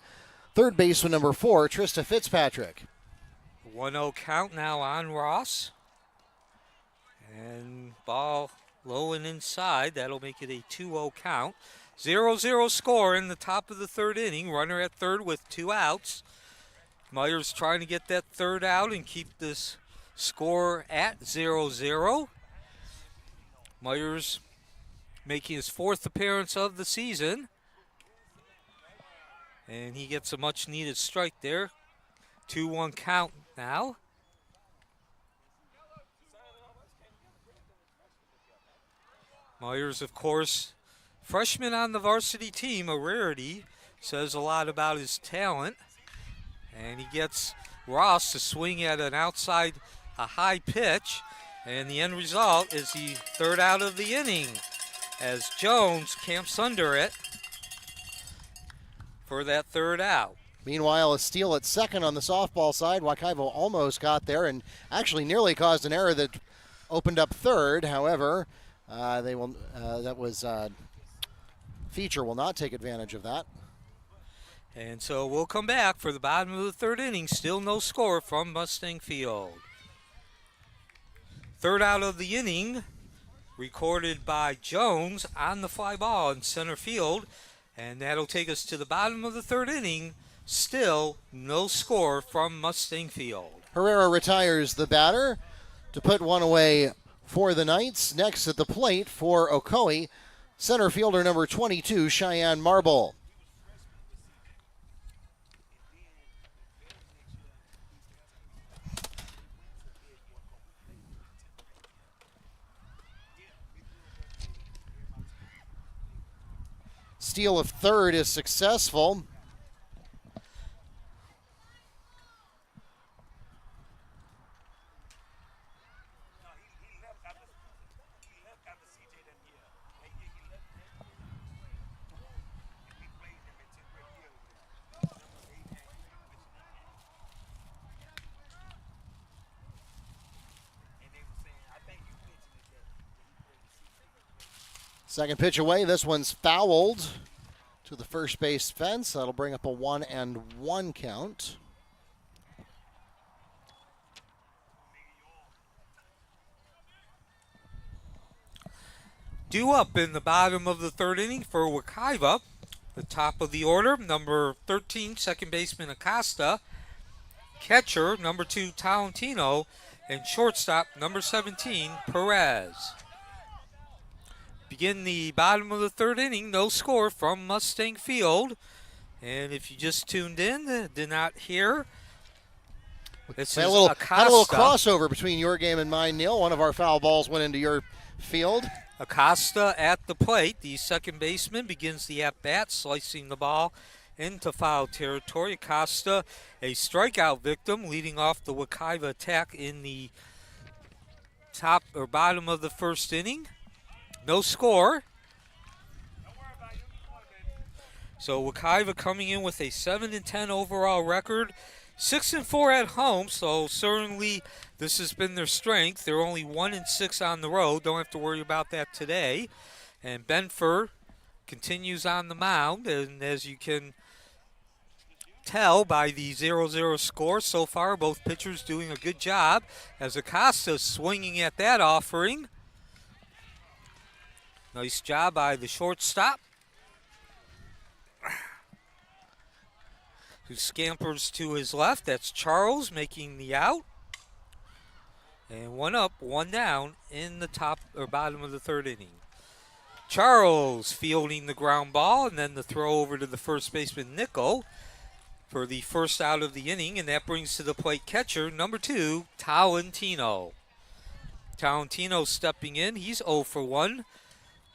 3rd baseman number 4, Trista Fitzpatrick. 1-0 count now on Ross. And ball low and inside. That'll make it a 2-0 count. 0-0 score in the top of the 3rd inning. Runner at 3rd with 2 outs. Myers trying to get that 3rd out and keep this score at 0-0. Myers making his 4th appearance of the season. And he gets a much needed strike there. 2-1 count now. Myers, of course, freshman on the varsity team, a rarity. Says a lot about his talent. And he gets Ross to swing at an outside, a high pitch. And the end result is the 3rd out of the inning as Jones camps under it for that 3rd out. Meanwhile, a steal at 2nd on the softball side. Wakaivo almost got there and actually nearly caused an error that opened up 3rd. However, Feature will not take advantage of that. And so we'll come back for the bottom of the 3rd inning. Still no score from Mustang Field. 3rd out of the inning, recorded by Jones on the fly ball in center field. And that'll take us to the bottom of the 3rd inning. Still no score from Mustang Field. Herrera retires the batter to put one away for the Knights. Next at the plate for Ocoee, center fielder number 22, Cheyenne Marble. Steal of 3rd is successful. Second pitch away. This one's fouled to the first base fence. That'll bring up a 1-1 count. Due up in the bottom of the 3rd inning for Wekiva. The top of the order, number 13, second baseman Acosta. Catcher, number 2, Talentino. And shortstop, number 17, Perez. Begin the bottom of the 3rd inning, no score from Mustang Field. And if you just tuned in, did not hear, this is Acosta. Had a little crossover between your game and mine, Neil. One of our foul balls went into your field. Acosta at the plate. The second baseman begins the at-bat, slicing the ball into foul territory. Acosta, a strikeout victim, leading off the Wekiva attack in the top or bottom of the 1st inning. No score. So Wekiva coming in with a 7-10 overall record, 6-4 at home. So certainly this has been their strength. They're only 1-6 on the road. Don't have to worry about that today. And Benford continues on the mound, and as you can tell by the 0-0 score so far, both pitchers doing a good job. As Acosta swinging at that offering. Nice job by the shortstop, who scampers to his left. That's Charles making the out. And 1 up, 1 down in the top or bottom of the 3rd inning. Charles fielding the ground ball, and then the throw over to the first baseman, Nickel, for the first out of the inning, and that brings to the plate catcher, number 2, Talentino. Talentino stepping in. He's 0 for 1,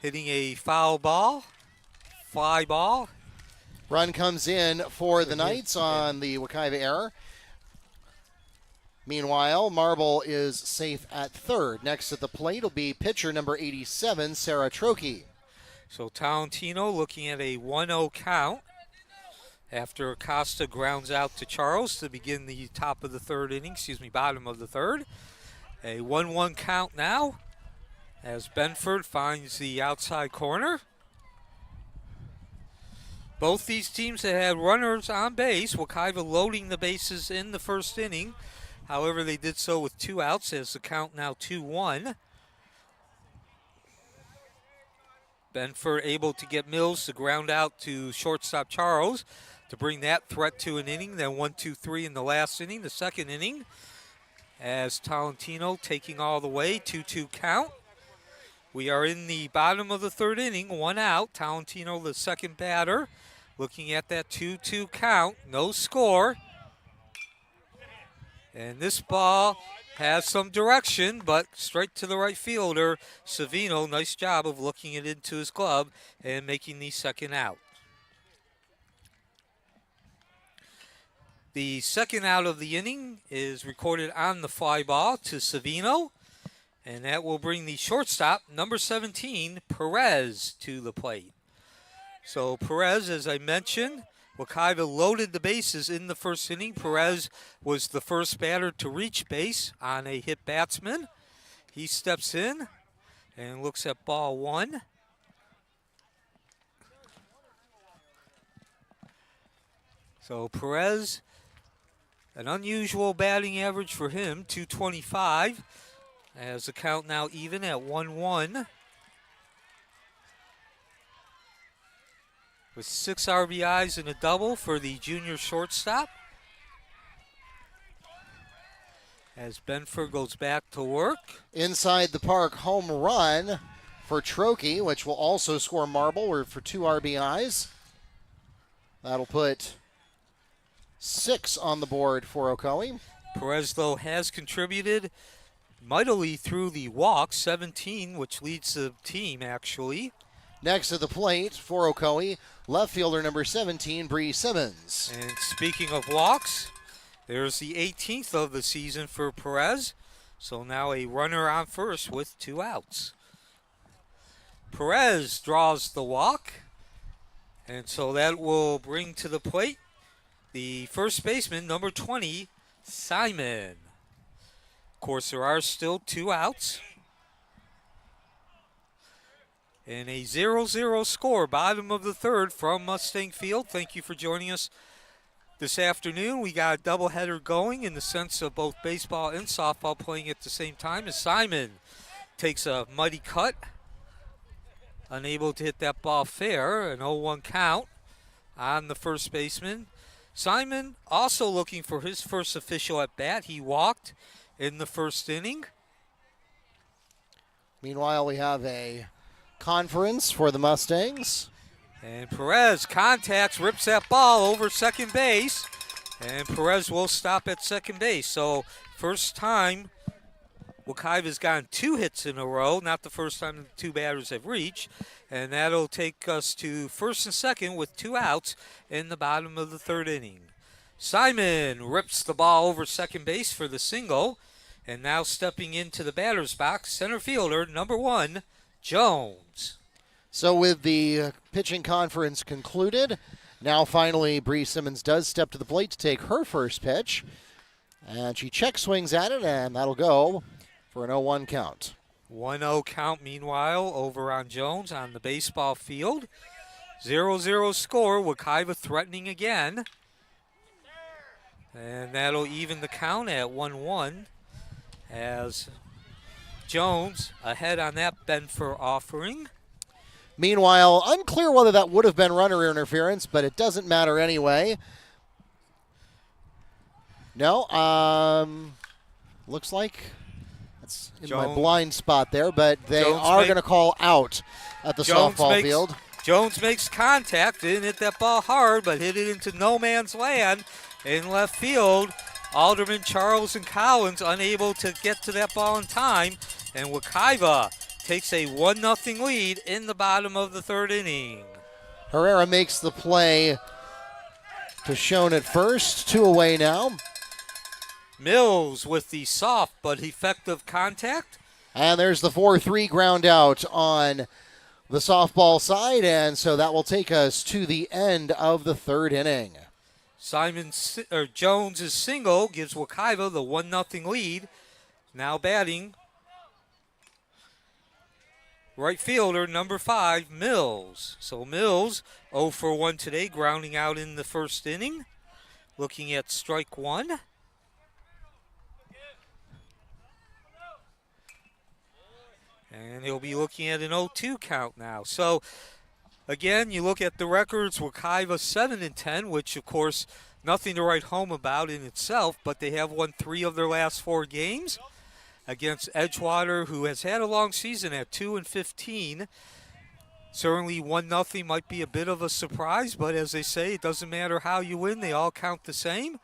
hitting a foul ball, fly ball. Run comes in for the Knights on the Ocoee error. Meanwhile, Marble is safe at 3rd. Next at the plate will be pitcher number 87, Sarah Trokey. So Talentino looking at a 1-0 count after Acosta grounds out to Charles to begin the top of the 3rd inning, bottom of the 3rd. A 1-1 count now as Benford finds the outside corner. Both these teams have had runners on base. Wekiva loading the bases in the 1st inning. However, they did so with 2 outs as the count now 2-1. Benford able to get Mills to ground out to shortstop Charles to bring that threat to an inning. Then 1-2-3 in the last inning, the 2nd inning, as Talentino taking all the way, 2-2 count. We are in the bottom of the 3rd inning, 1 out. Talentino, the second batter, looking at that 2-2 count, no score. And this ball has some direction, but straight to the right fielder, Savino. Nice job of looking it into his glove and making the 2nd out. The 2nd out of the inning is recorded on the fly ball to Savino, and that will bring the shortstop, number 17, Perez, to the plate. So Perez, as I mentioned, Wekiva loaded the bases in the 1st inning. Perez was the first batter to reach base on a hit batsman. He steps in and looks at ball 1. So Perez, an unusual batting average for him, 225, as the count now even at 1-1. With 6 RBIs and a double for the junior shortstop. As Benford goes back to work. Inside the park home run for Trokey, which will also score Marble for 2 RBIs. That'll put 6 on the board for Ocoee. Perez, though, has contributed mightily through the walks, 17, which leads the team, actually. Next to the plate for Ocoee, left fielder number 17, Bree Simmons. And speaking of walks, there's the 18th of the season for Perez. So now a runner on first with 2 outs. Perez draws the walk, and so that will bring to the plate the first baseman, number 20, Simon. Of course, there are still 2 outs. And a 0-0 score, bottom of the 3rd from Mustang Field. Thank you for joining us this afternoon. We got a doubleheader going in the sense of both baseball and softball playing at the same time as Simon takes a mighty cut. Unable to hit that ball fair, an 0-1 count on the first baseman. Simon also looking for his first official at bat. He walked in the 1st inning. Meanwhile, we have a conference for the Mustangs. And Perez contacts, rips that ball over second base. And Perez will stop at second base. So first time Wekiva's gotten 2 hits in a row. Not the first time the 2 batters have reached. And that'll take us to 1st and 2nd with 2 outs in the bottom of the 3rd inning. Simon rips the ball over second base for the single. And now stepping into the batter's box, center fielder, number 1, Jones. So with the pitching conference concluded, now finally Bree Simmons does step to the plate to take her first pitch. And she check swings at it, and that'll go for an 0-1 count. 1-0 count, meanwhile, over on Jones on the baseball field. 0-0 score, Wekiva threatening again. And that'll even the count at 1-1 as Jones ahead on that Benford offering. Meanwhile, unclear whether that would have been runner interference, but it doesn't matter anyway. No, looks like it's in my blind spot there, but they are going to call out at the softball field. Jones makes contact, didn't hit that ball hard, but hit it into no man's land in left field. Alderman, Charles, and Collins unable to get to that ball in time, and Ocoee takes a 1-0 lead in the bottom of the third inning. Herrera makes the play to Schoen at first, 2 away now. Mills with the soft but effective contact. And there's the 4-3 ground out on the softball side, and so that will take us to the end of the third inning. Jones' single gives Ocoee the 1-0 lead. Now batting, right fielder number 5, Mills. So Mills 0 for 1 today, grounding out in the first inning. Looking at strike 1. And he'll be looking at an 0-2 count now. So, again, you look at the records, Ocoee 7-10, which, of course, nothing to write home about in itself, but they have won 3 of their last 4 games against Edgewater, who has had a long season at 2-15. Certainly 1-0 might be a bit of a surprise, but as they say, it doesn't matter how you win, they all count the same.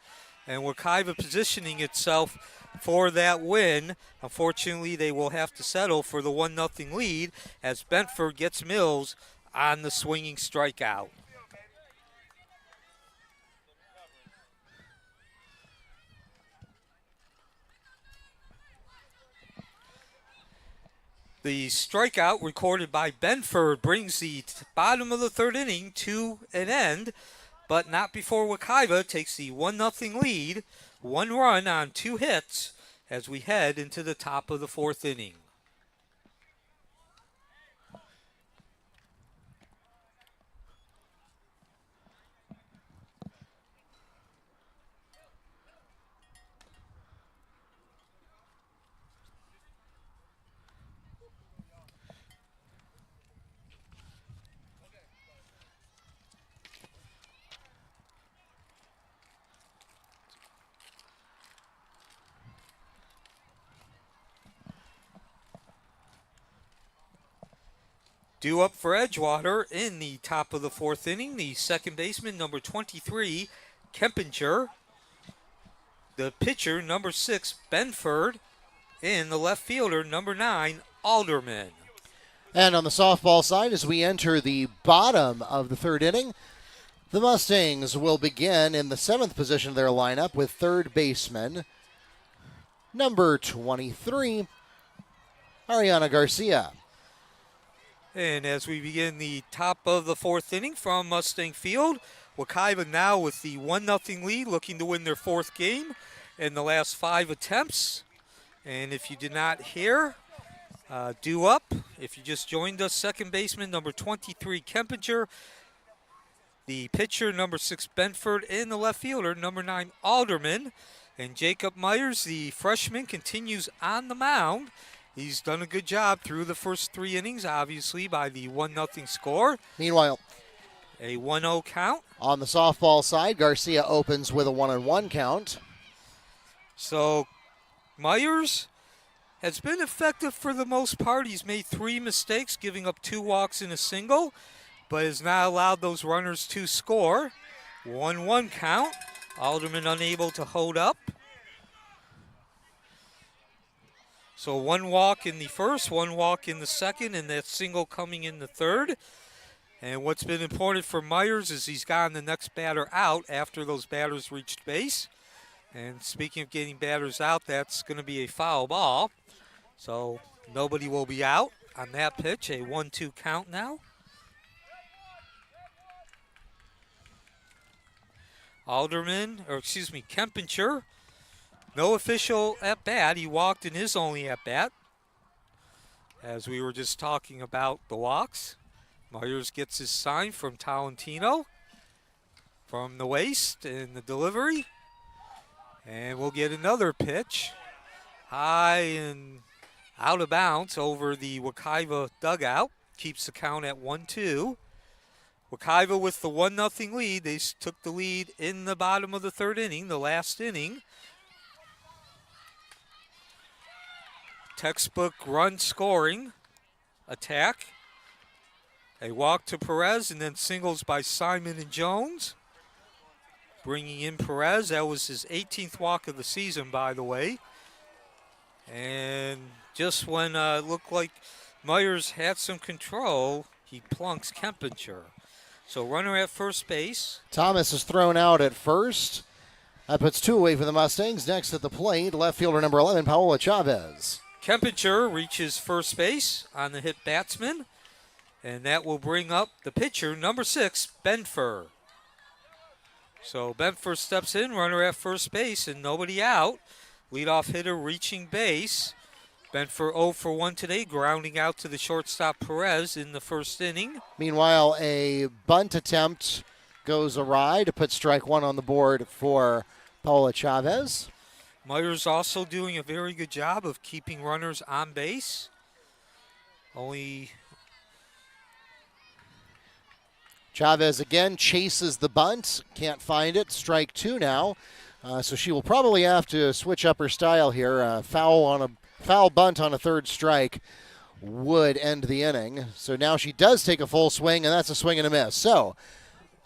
And Ocoee positioning itself for that win. Unfortunately, they will have to settle for the 1-0 lead as Benford gets Mills on the swinging strikeout. The strikeout recorded by Benford brings the bottom of the third inning to an end, but not before Ocoee takes the 1-0 lead, 1 run on 2 hits as we head into the top of the fourth inning. Due up for Edgewater in the top of the fourth inning, the second baseman, number 23, Kempinger. The pitcher, number 6, Benford. And the left fielder, number 9, Alderman. And on the softball side, as we enter the bottom of the third inning, the Mustangs will begin in the 7th position of their lineup with third baseman, number 23, Ariana Garcia. And as we begin the top of the fourth inning from Mustang Field, Ocoee now with the 1-0 lead, looking to win their 4th game in the last 5 attempts. And if you did not hear, due up, if you just joined us, second baseman number 23, Kempinger, the pitcher number 6, Benford, and the left fielder number 9, Alderman. And Jacob Myers, the freshman, continues on the mound. He's done a good job through the first 3 innings, obviously, by the 1-0 score. Meanwhile, a 1-0 count. On the softball side, Garcia opens with a 1-1 count. So Myers has been effective for the most part. He's made 3 mistakes, giving up 2 walks and a single, but has not allowed those runners to score. 1-1 count. Alderman unable to hold up. So 1 walk in the first, 1 walk in the second, and that single coming in the third. And what's been important for Myers is he's gotten the next batter out after those batters reached base. And speaking of getting batters out, that's going to be a foul ball. So nobody will be out on that pitch. A 1-2 count now. Kempinger. No official at bat. He walked in his only at bat. As we were just talking about the walks, Myers gets his sign from Tolentino from the waist in the delivery. And we'll get another pitch. High and out of bounds over the Ocoee dugout. keeps the count at 1-2. Ocoee with the 1-0 lead. They took the lead in the bottom of the third inning, the last inning. Textbook run scoring attack. A walk to Perez and then singles by Simon and Jones. Bringing in Perez. That was his 18th walk of the season, by the way. And just when it looked like Myers had some control, he plunks Kempinger. So runner at first base. Thomas is thrown out at first. That puts two away for the Mustangs. Next at the plate, left fielder number 11, Paola Chavez. Kempinger reaches first base on the hit batsman. And that will bring up the pitcher, number 6, Benfer. So Benfer steps in, runner at first base, and nobody out. Leadoff hitter reaching base. Benfer 0 for 1 today, grounding out to the shortstop Perez in the first inning. Meanwhile, a bunt attempt goes awry to put strike one on the board for Paola Chavez. Myers also doing a very good job of keeping runners on base. Chavez again chases the bunt. Can't find it. Strike two now. So she will probably have to switch up her style here. Foul bunt on a third strike would end the inning. So now she does take a full swing, and that's a swing and a miss. So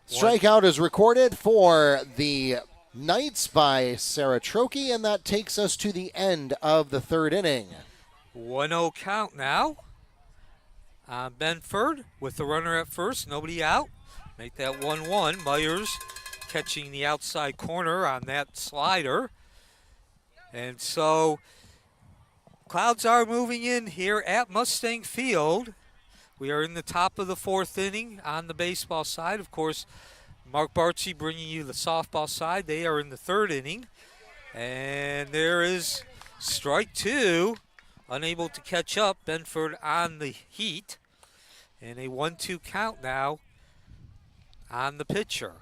strikeout is recorded for the Knights by Sarah Trokey, and that takes us to the end of the third inning. 1-0 count now. Benford with the runner at first, nobody out. Make that 1-1. Myers catching the outside corner on that slider. And so clouds are moving in here at Mustang Field. We are in the top of the fourth inning on the baseball side. Of course, Mark Bartsey bringing you the softball side. They are in the third inning. And there is strike two. Unable to catch up. Benford on the heat. And a 1-2 count now on the pitcher.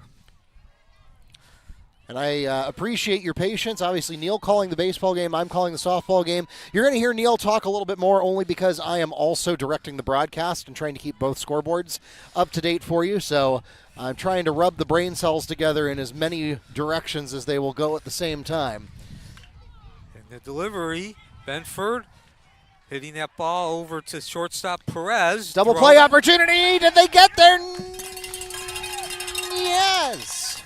And I appreciate your patience. Obviously, Neil calling the baseball game. I'm calling the softball game. You're going to hear Neil talk a little bit more only because I am also directing the broadcast and trying to keep both scoreboards up to date for you. So I'm trying to rub the brain cells together in as many directions as they will go at the same time. And the delivery, Benford hitting that ball over to shortstop Perez. Double play opportunity. Did they get there? Yes.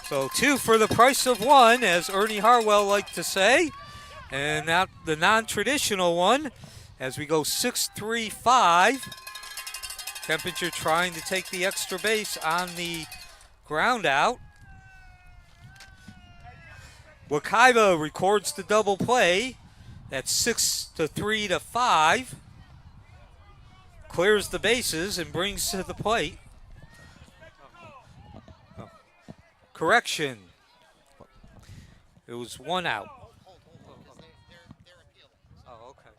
So 2 for the price of 1, as Ernie Harwell liked to say. And now the non-traditional one as we go 6-3-5. Temperature trying to take the extra base on the ground out. Ocoee records the double play. That's 6-3-5. Clears the bases and brings to the plate. Correction. It was 1 out. Oh, okay.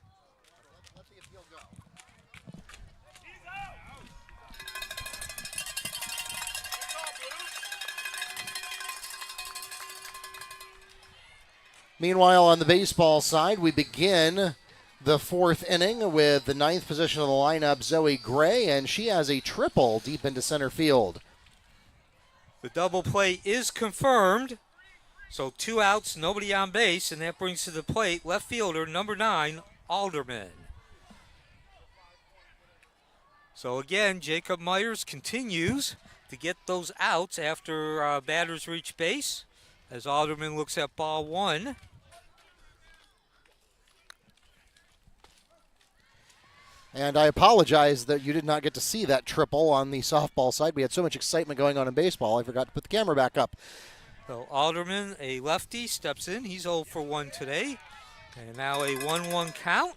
Let the appeal go. Meanwhile, on the baseball side, we begin the fourth inning with the ninth position of the lineup, Zoe Gray, and she has a triple deep into center field. The double play is confirmed. So 2 outs, nobody on base, and that brings to the plate left fielder number 9, Alderman. So again, Jacob Myers continues to get those outs after batters reach base as Alderman looks at ball 1. And I apologize that you did not get to see that triple on the softball side. We had so much excitement going on in baseball, I forgot to put the camera back up. So Alderman, a lefty, steps in. He's 0 for 1 today. And now a 1-1 count.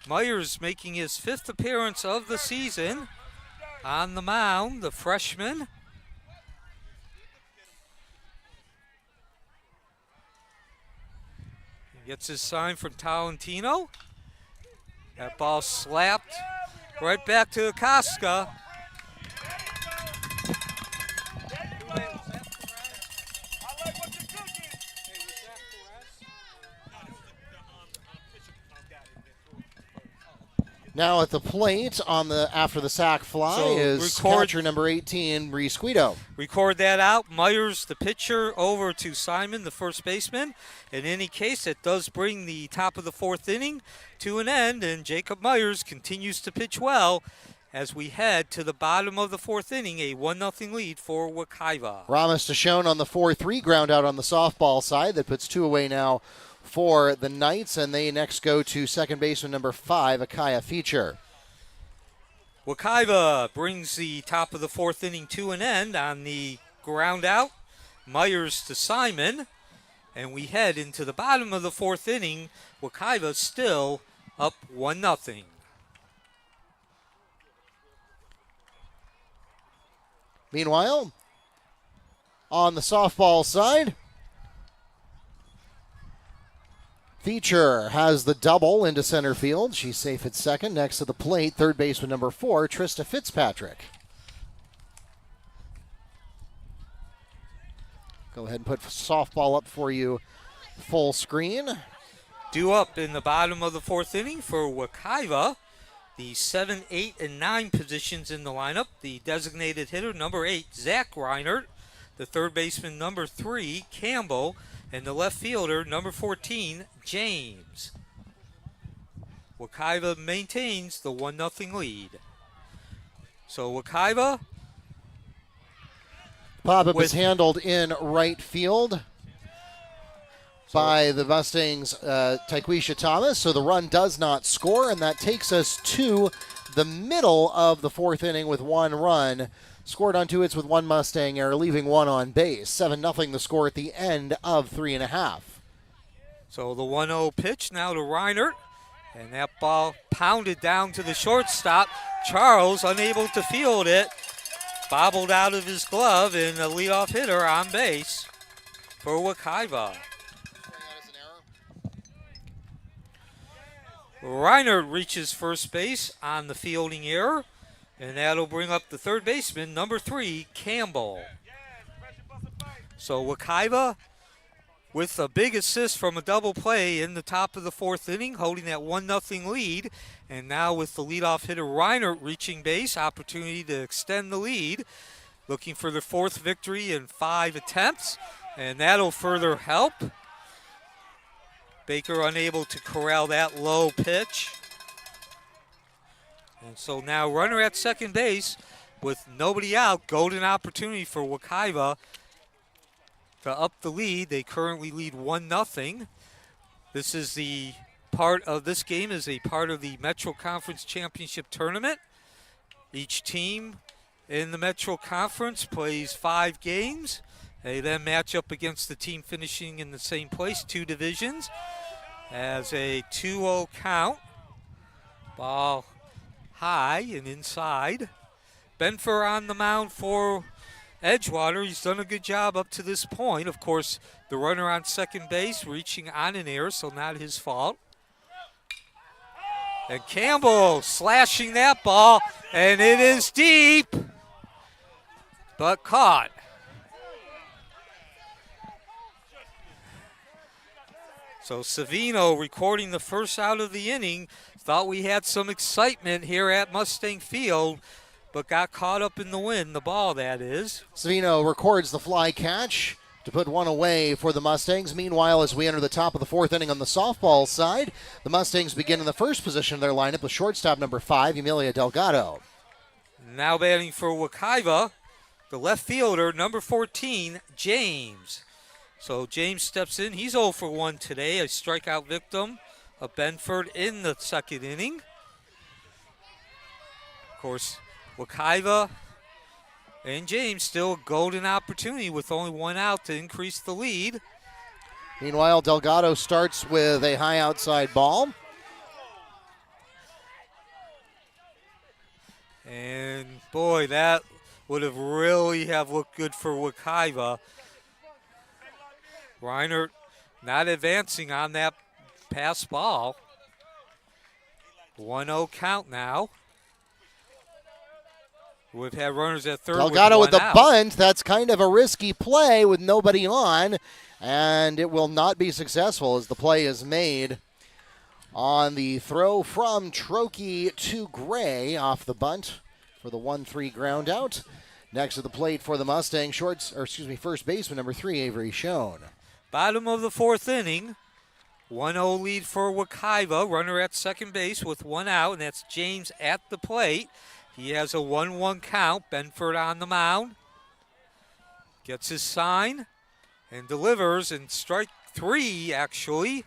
Myers making his 5th appearance of the season on the mound, the freshman. He gets his sign from Talentino. That ball slapped right back to Acosta. Now at the plate after the sac fly is catcher number 18, Reese Guido. Record that out. Myers, the pitcher, over to Simon, the first baseman. In any case, it does bring the top of the fourth inning to an end, and Jacob Myers continues to pitch well as we head to the bottom of the fourth inning, a 1-0 lead for Ocoee. Ramos Tashone on the 4-3 ground out on the softball side. That puts 2 away now for the Knights, and they next go to second baseman number 5, Akaya Feature. Ocoee brings the top of the fourth inning to an end on the ground out. Myers to Simon, and we head into the bottom of the fourth inning. Ocoee still up 1-0. Meanwhile, on the softball side, Feature has the double into center field. She's safe at second. Next to the plate, third baseman number 4, Trista Fitzpatrick. Go ahead and put softball up for you full screen. Due up in the bottom of the fourth inning for Ocoee. The 7, 8, and 9 positions in the lineup. The designated hitter, number 8, Zach Reinert. The third baseman, number 3, Campbell. And the left fielder, number 14, James. Ocoee maintains the 1-0 lead. So Ocoee. Pop-up is handled in right field by the Mustangs' Taquisha Thomas. So the run does not score, and that takes us to the middle of the fourth inning with 1 run. Scored on 2 hits with 1 Mustang error, leaving 1 on base. 7-0 the score at the end of 3.5. So the 1-0 pitch now to Reinert. And that ball pounded down to the shortstop. Charles unable to field it. Bobbled out of his glove, and a leadoff hitter on base for Ocoee. Reinert reaches first base on the fielding error. And that'll bring up the third baseman, number 3, Campbell. So Ocoee with a big assist from a double play in the top of the fourth inning, holding that 1-0 lead. And now with the leadoff hitter Reinert reaching base, opportunity to extend the lead. Looking for their 4th victory in 5 attempts. And that'll further help. Baker unable to corral that low pitch. And so now runner at second base with nobody out. Golden opportunity for Ocoee to up the lead. They currently lead 1-0. This is the part of this game is a part of the Metro Conference Championship Tournament. Each team in the Metro Conference plays 5 games. They then match up against the team finishing in the same place, 2 divisions. As a 2-0 count. Ball high and inside. Benfer on the mound for Edgewater. He's done a good job up to this point. Of course, the runner on second base reaching on an error, so not his fault. And Campbell slashing that ball, and it is deep, but caught. So Savino recording the first out of the inning. Thought we had some excitement here at Mustang Field, but got caught up in the wind, the ball that is. Savino records the fly catch to put 1 away for the Mustangs. Meanwhile, as we enter the top of the fourth inning on the softball side, the Mustangs begin in the first position of their lineup with shortstop number 5, Emilia Delgado. Now batting for Ocoee, the left fielder, number 14, James. So James steps in. He's 0 for 1 today, a strikeout victim of Benford in the second inning. Of course, Ocoee and James still a golden opportunity with only 1 out to increase the lead. Meanwhile, Delgado starts with a high outside ball. And boy, that would have really have looked good for Ocoee. Reinert not advancing on that pass ball. 1-0 count now. We've had runners at third. Delgado with the out. bunt. That's kind of a risky play with nobody on, and it will not be successful as the play is made On the throw from Trokey to Gray off the bunt for the 1-3 ground out. Next to the plate for the Mustangs, first baseman number 3, Avery Schoen. Bottom of the fourth inning. 1-0 lead for Ocoee. Runner at second base with one out, and that's James at the plate. He has a 1-1 count. Benford on the mound. Gets his sign and delivers, and strike 3 actually,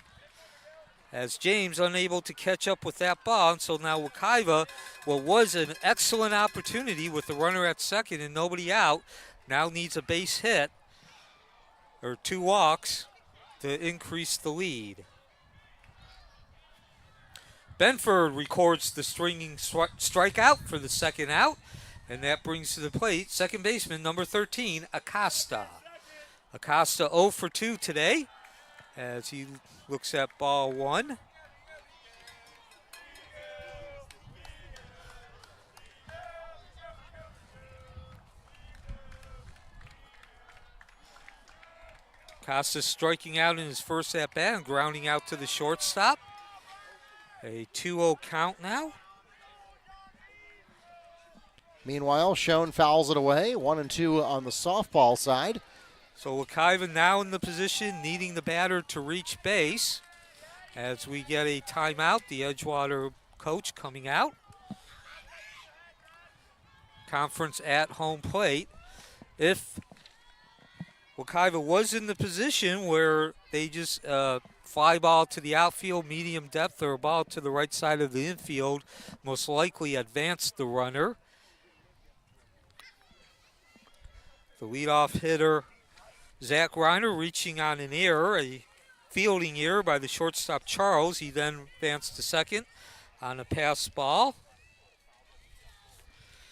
as James unable to catch up with that ball. And so now Ocoee, what was an excellent opportunity with the runner at second and nobody out, now needs a base hit or 2 walks to increase the lead. Benford records the swinging strikeout for the second out, and that brings to the plate second baseman number 13, Acosta. Acosta 0 for 2 today as he looks at ball 1. Acosta striking out in his first at-bat and grounding out to the shortstop. A 2-0 count now. Meanwhile, Schoen fouls it away. 1-2 on the softball side. So Ocoee now in the position needing the batter to reach base as we get a timeout. The Edgewater coach coming out. Conference at home plate. If Ocoee was in the position where they just fly ball to the outfield, medium depth, or a ball to the right side of the infield, most likely advance the runner. The leadoff hitter, Zach Reiner, reaching on an error, a fielding error by the shortstop Charles. He then advanced to second on a pass ball.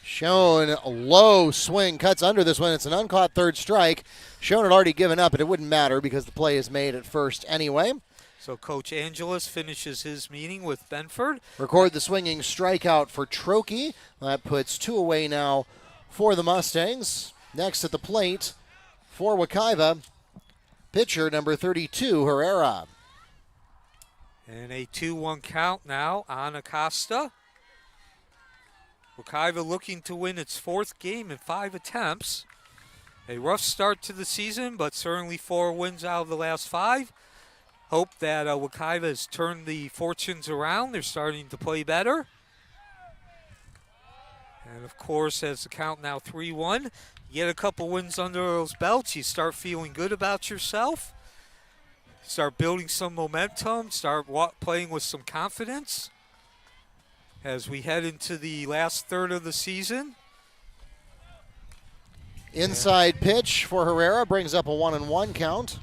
Schoen, a low swing, cuts under this one. It's an uncaught third strike. Schoen had already given up, and it wouldn't matter because the play is made at first anyway. So Coach Angelis finishes his meeting with Benford. Record the swinging strikeout for Trokey. That puts 2 away now for the Mustangs. Next at the plate for Ocoee, pitcher number 32, Herrera. And a 2-1 count now on Acosta. Ocoee looking to win its 4th game in 5 attempts. A rough start to the season, but certainly 4 wins out of the last 5. Hope that Ocoee has turned the fortunes around. They're starting to play better. And of course, as the count now 3-1, you get a couple wins under those belts, you start feeling good about yourself. Start building some momentum, start playing with some confidence as we head into the last third of the season. Inside pitch for Herrera brings up a 1-1 count.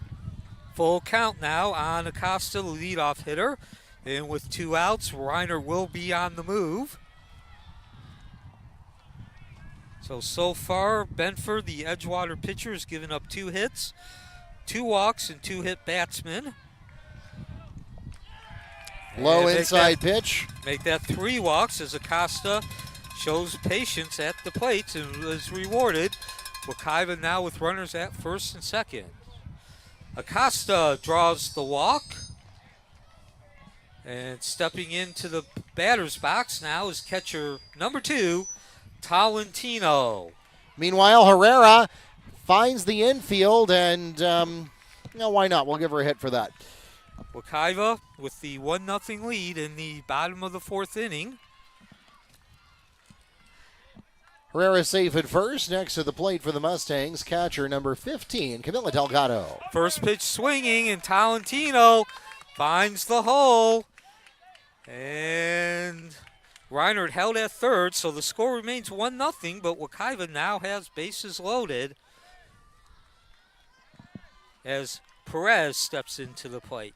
Full count now on Acosta, the leadoff hitter. And with 2 outs, Reiner will be on the move. So far, Benford, the Edgewater pitcher, has given up 2 hits, 2 walks, and 2 hit batsmen. Low inside pitch. Make that 3 walks as Acosta shows patience at the plate and is rewarded. Ocoee now with runners at first and second. Acosta draws the walk. And stepping into the batter's box now is catcher number 2, Tolentino. Meanwhile, Herrera finds the infield, and why not? We'll give her a hit for that. Ocoee with the 1-0 lead in the bottom of the 4th inning. Herrera safe at first. Next to the plate for the Mustangs, catcher number 15, Camila Delgado. First pitch swinging, and Tolentino finds the hole. And Reinhardt held at third, so the score remains 1-0, but Ocoee now has bases loaded as Perez steps into the plate.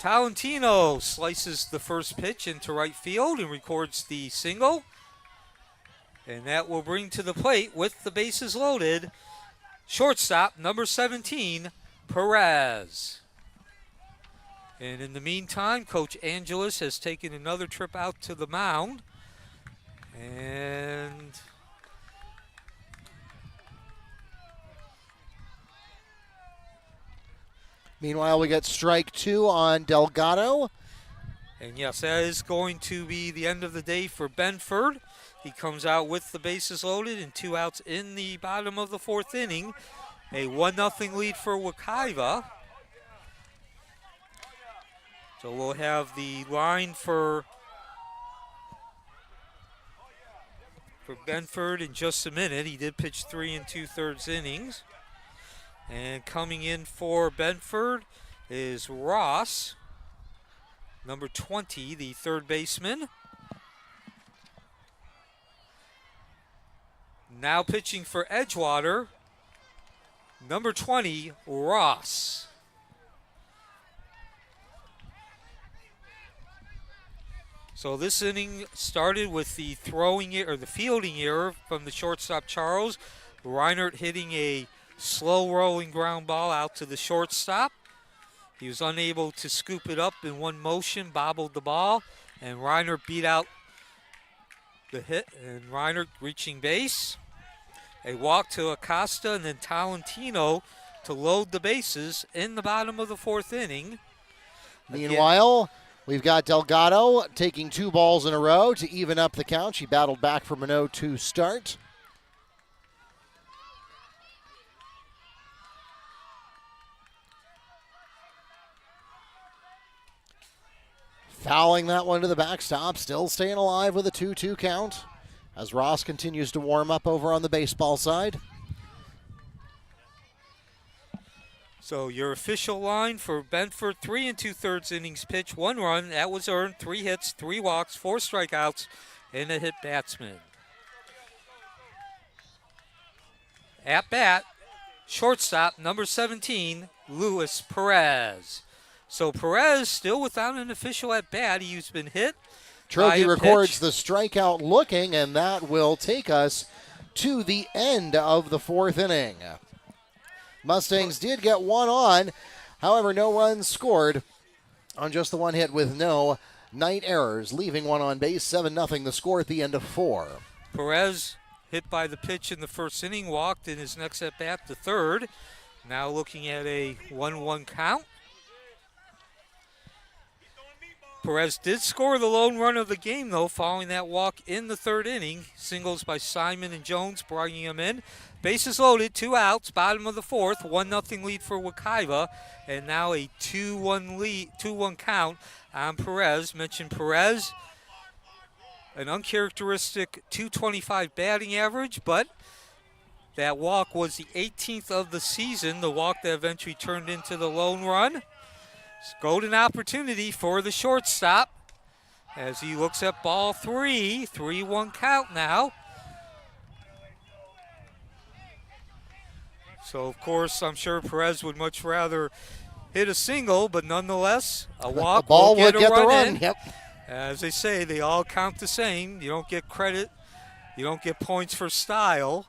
Tolentino slices the first pitch into right field and records the single. And that will bring to the plate with the bases loaded, shortstop number 17, Perez. And in the meantime, Coach Angelis has taken another trip out to the mound. And meanwhile, we got strike 2 on Delgado. And yes, that is going to be the end of the day for Benford. He comes out with the bases loaded and 2 outs in the bottom of the 4th inning. A 1-0 lead for Wekiva. So we'll have the line for Benford in just a minute. He did pitch 3 2/3 innings. And coming in for Benford is Ross, number 20, the third baseman. Now pitching for Edgewater, number 20, Ross. So this inning started with the fielding error from the shortstop Charles. Reinert hitting a slow rolling ground ball out to the shortstop. He was unable to scoop it up in one motion, bobbled the ball, and Reinert beat out the hit, and Reinert reaching base. A walk to Acosta and then Talentino to load the bases in the bottom of the 4th inning. Meanwhile, we've got Delgado taking 2 balls in a row to even up the count. She battled back from an 0-2 start. Fouling that one to the backstop, still staying alive with a 2-2 count as Ross continues to warm up over on the baseball side. So your official line for Benford, 3 2/3 innings pitch, 1 run, that was earned, 3 hits, 3 walks, 4 strikeouts, and a hit batsman. At bat, shortstop, number 17, Luis Perez. So Perez still without an official at bat. He's been hit. Trokey records the strikeout looking, and that will take us to the end of the 4th inning. Mustangs did get 1 on. However, no runs scored on just the 1 hit with no night errors, leaving 1 on base. 7-0 the score at the end of 4. Perez hit by the pitch in the 1st inning, walked in his next at bat, the 3rd. Now looking at a 1-1 count. Perez did score the lone run of the game, though, following that walk in the 3rd inning. Singles by Simon and Jones bringing him in. Bases loaded, 2 outs, bottom of the 4th, 1-0 lead for Wekiva, and now a 2-1 count on Perez. Mentioned Perez, an uncharacteristic .225 batting average, but that walk was the 18th of the season, the walk that eventually turned into the lone run. Golden opportunity for the shortstop as he looks at ball 3, 3-1 count now. So, of course, I'm sure Perez would much rather hit a single, but nonetheless, a walk the ball will would get the run. In. Yep. As they say, they all count the same. You don't get credit. You don't get points for style.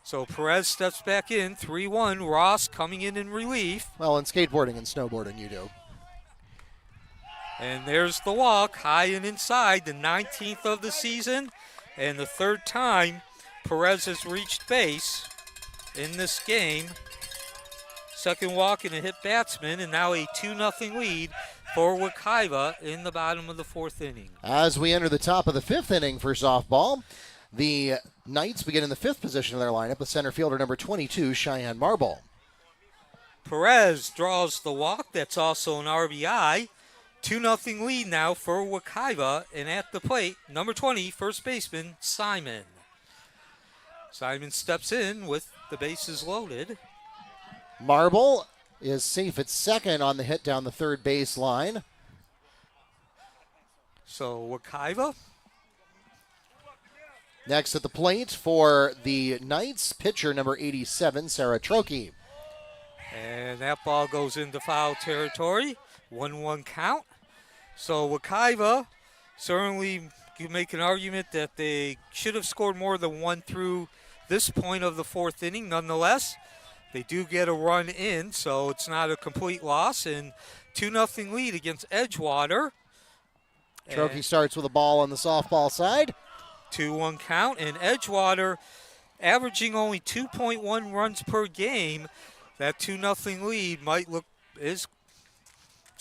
So Perez steps back in, 3-1. Ross coming in relief. Well, in skateboarding and snowboarding, you do. And there's the walk, high and inside, the 19th of the season, and the 3rd time Perez has reached base in this game. 2nd walk and a hit batsman, and now a 2-0 lead for Wekiva in the bottom of the 4th inning. As we enter the top of the 5th inning for softball, the Knights begin in the 5th position of their lineup with center fielder number 22, Cheyenne Marble. Perez draws the walk. That's also an RBI. 2-0 lead now for Wekiva, and at the plate, number 20, first baseman, Simon. Simon steps in with the bases loaded. Marble is safe at 2nd on the hit down the 3rd base line. So Wekiva. Next at the plate for the Knights, pitcher number 87, Sarah Trokey. And that ball goes into foul territory. 1-1 count. So Wekiva, certainly you make an argument that they should have scored more than 1 through this point of the 4th inning. Nonetheless, they do get a run in, so it's not a complete loss. And 2-0 lead against Edgewater. Trokey starts with a ball on the softball side. 2-1 count, and Edgewater averaging only 2.1 runs per game. That 2-0 lead is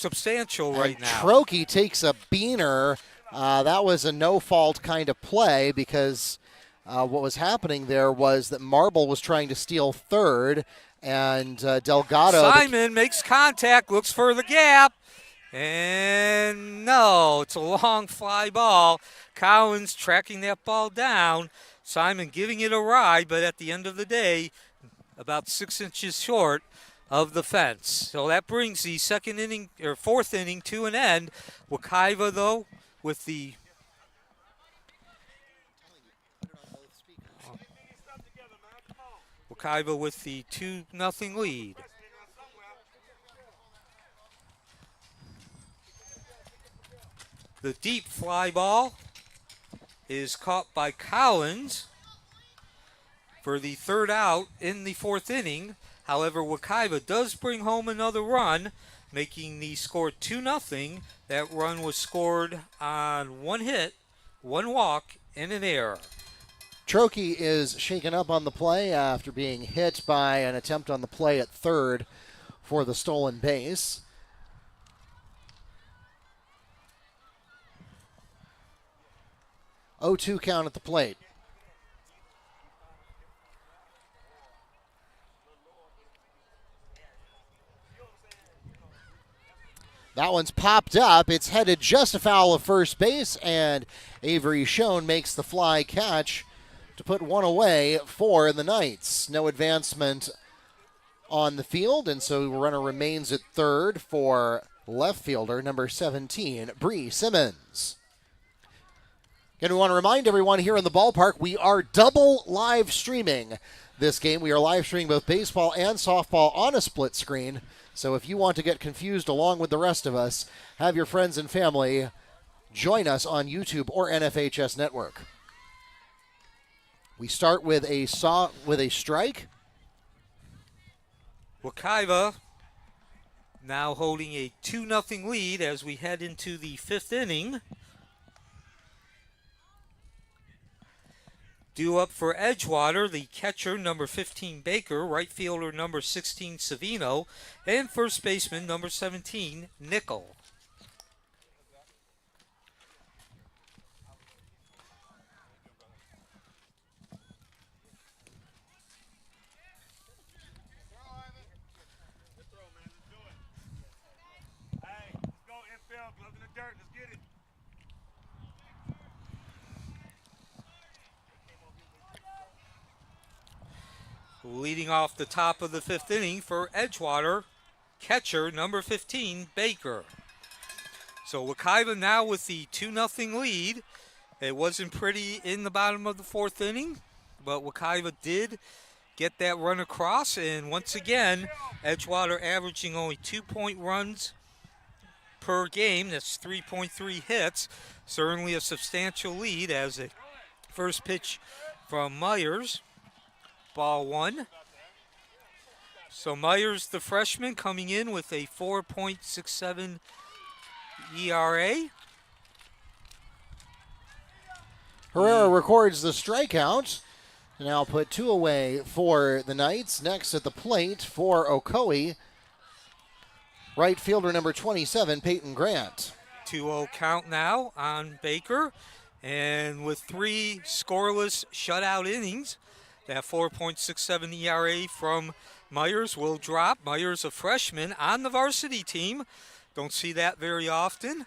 substantial right now. Trokey takes a beaner. That was a no-fault kind of play because what was happening there was that Marble was trying to steal third, and Delgado. Simon makes contact, looks for the gap, and no, it's a long fly ball. Collins tracking that ball down. Simon giving it a ride, but at the end of the day, about 6 inches short of the fence. So that brings the fourth inning to an end. Wekiva, though, with the Wekiva with the 2-0 lead. The deep fly ball is caught by Collins for the third out in the fourth inning. However, Wekiva does bring home another run, making the score 2-0. That run was scored on one hit, one walk, and an error. Trokey is shaken up on the play after being hit by an attempt on the play at third for the stolen base. Oh, 2 count at the plate. That one's popped up. It's headed just afoul of first base, and Avery Schoen makes the fly catch to put one away for the Knights. No advancement on the field, and so the runner remains at third for left fielder number 17, Bree Simmons. Again, we want to remind everyone here in the ballpark, we are double live streaming this game. We are live streaming both baseball and softball on a split screen. So if you want to get confused along with the rest of us, have your friends and family join us on YouTube or NFHS Network. We start with a strike. Wekiva now holding a 2-0 lead as we head into the fifth inning. Due up for Edgewater, the catcher, number 15, Baker, right fielder, number 16, Savino, and first baseman, number 17, Nickel. Leading off the top of the fifth inning for Edgewater, catcher number 15, Baker. So Wekiva now with the 2-0 lead. It wasn't pretty in the bottom of the fourth inning, but Wekiva did get that run across, and once again, Edgewater averaging only 2-point runs per game. That's 3.3 hits. Certainly a substantial lead as a first pitch from Myers. Ball one. So Myers, the freshman, coming in with a 4.67 ERA. Herrera records the strikeout. Now put 2 away for the Knights. Next at the plate for Ocoee, right fielder number 27, Peyton Grant. 2-0 count now on Baker. And with 3 scoreless shutout innings, that 4.67 ERA from Myers will drop. Myers, a freshman on the varsity team. Don't see that very often.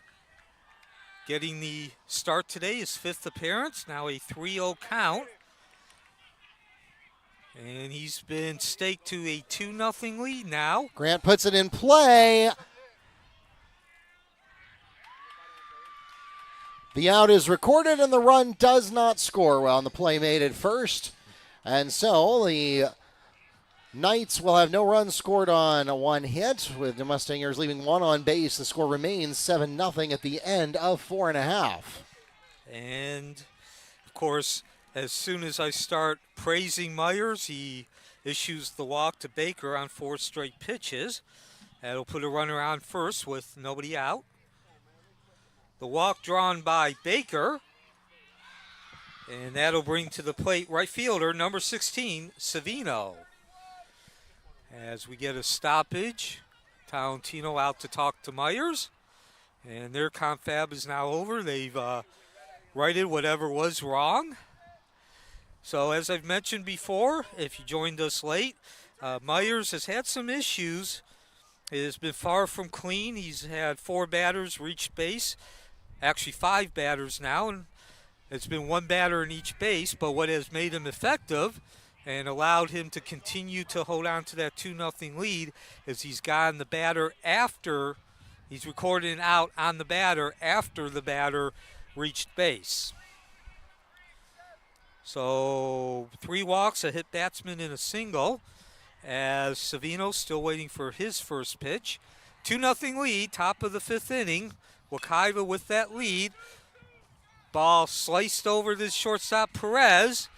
Getting the start today, his 5th appearance. Now a 3-0 count. And he's been staked to a 2-0 lead now. Grant puts it in play. The out is recorded and the run does not score. Well, and the play made at first. And so the Knights will have no runs scored on 1 hit, with the Mustangers leaving 1 on base. The score remains 7-0 at the end of 4.5. And, of course, as soon as I start praising Myers, he issues the walk to Baker on 4 straight pitches. That'll put a runner on first with nobody out. The walk drawn by Baker. And that'll bring to the plate right fielder, number 16, Savino. As we get a stoppage Talentino out to talk to Myers. And their confab is now over. They've righted whatever was wrong. So as I've mentioned before, if you joined us late, Myers has had some issues. It has been far from clean. He's had 4 batters reach base. Actually 5 batters now, and it's been 1 batter in each base. But what has made him effective and allowed him to continue to hold on to that 2-0 lead is he's gotten the batter after, he's recorded an out on the batter after the batter reached base. So 3 walks, a hit batsman, and a single, as Savino still waiting for his first pitch. 2-0 lead, top of the 5th inning. Ocoee with that lead. Ball sliced over this shortstop Perez,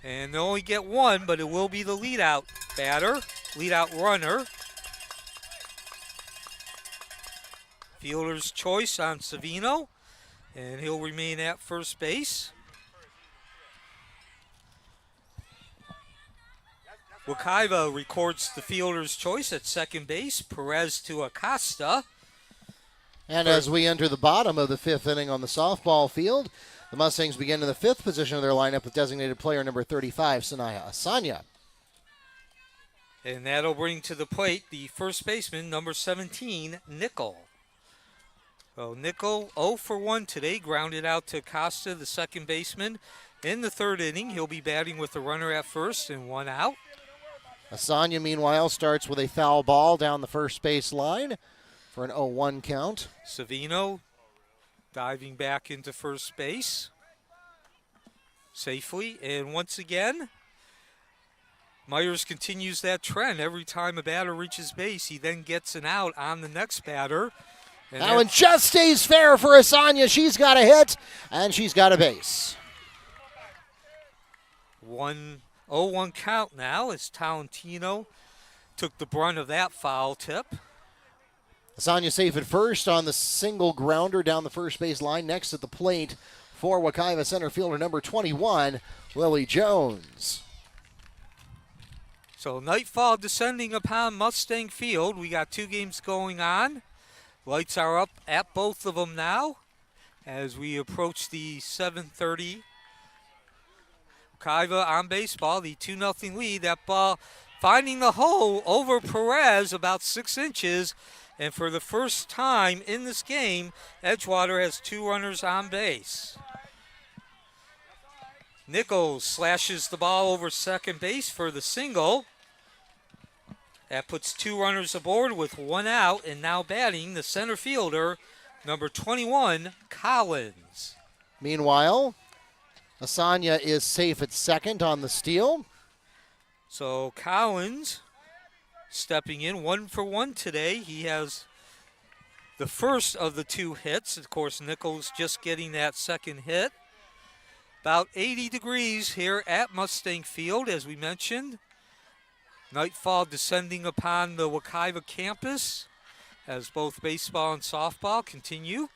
and they'll only get 1, but it will be the lead-out batter, lead-out runner. Fielder's choice on Savino, and he'll remain at first base. Ocoee records the fielder's choice at second base, Perez to Acosta. And as we enter the bottom of the 5th inning on the softball field, the Mustangs begin in the 5th position of their lineup with designated player number 35, Sanaya Asanya. And that'll bring to the plate the first baseman, number 17, Nickel. So Nickel 0 for 1 today, grounded out to Acosta, the second baseman. In the 3rd inning, he'll be batting with a runner at first and 1 out. Asanya, meanwhile, starts with a foul ball down the first base line for an 0-1 count. Savino diving back into first base safely. And once again, Myers continues that trend. Every time a batter reaches base, he then gets an out on the next batter. And that one just stays fair for Asanya. She's got a hit, and she's got a base. 0-1 count now as Talentino took the brunt of that foul tip. Asanya safe at first on the single grounder down the first base line. Next at the plate for Ocoee center fielder number 21, Lily Jones. So nightfall descending upon Mustang Field. We got 2 games going on. Lights are up at both of them now as we approach the 7:30. Ocoee on baseball, the 2-0 lead. That ball finding the hole over Perez about 6 inches. And for the first time in this game, Edgewater has 2 runners on base. Nichols slashes the ball over second base for the single. That puts 2 runners aboard with 1 out, and now batting the center fielder, number 21, Collins. Meanwhile, Asanya is safe at second on the steal. So Collins stepping in 1 for 1 today. He has the first of the 2 hits. Of course, Nichols just getting that second hit. About 80 degrees here at Mustang Field, as we mentioned. Nightfall descending upon the Ocoee campus as both baseball and softball continue.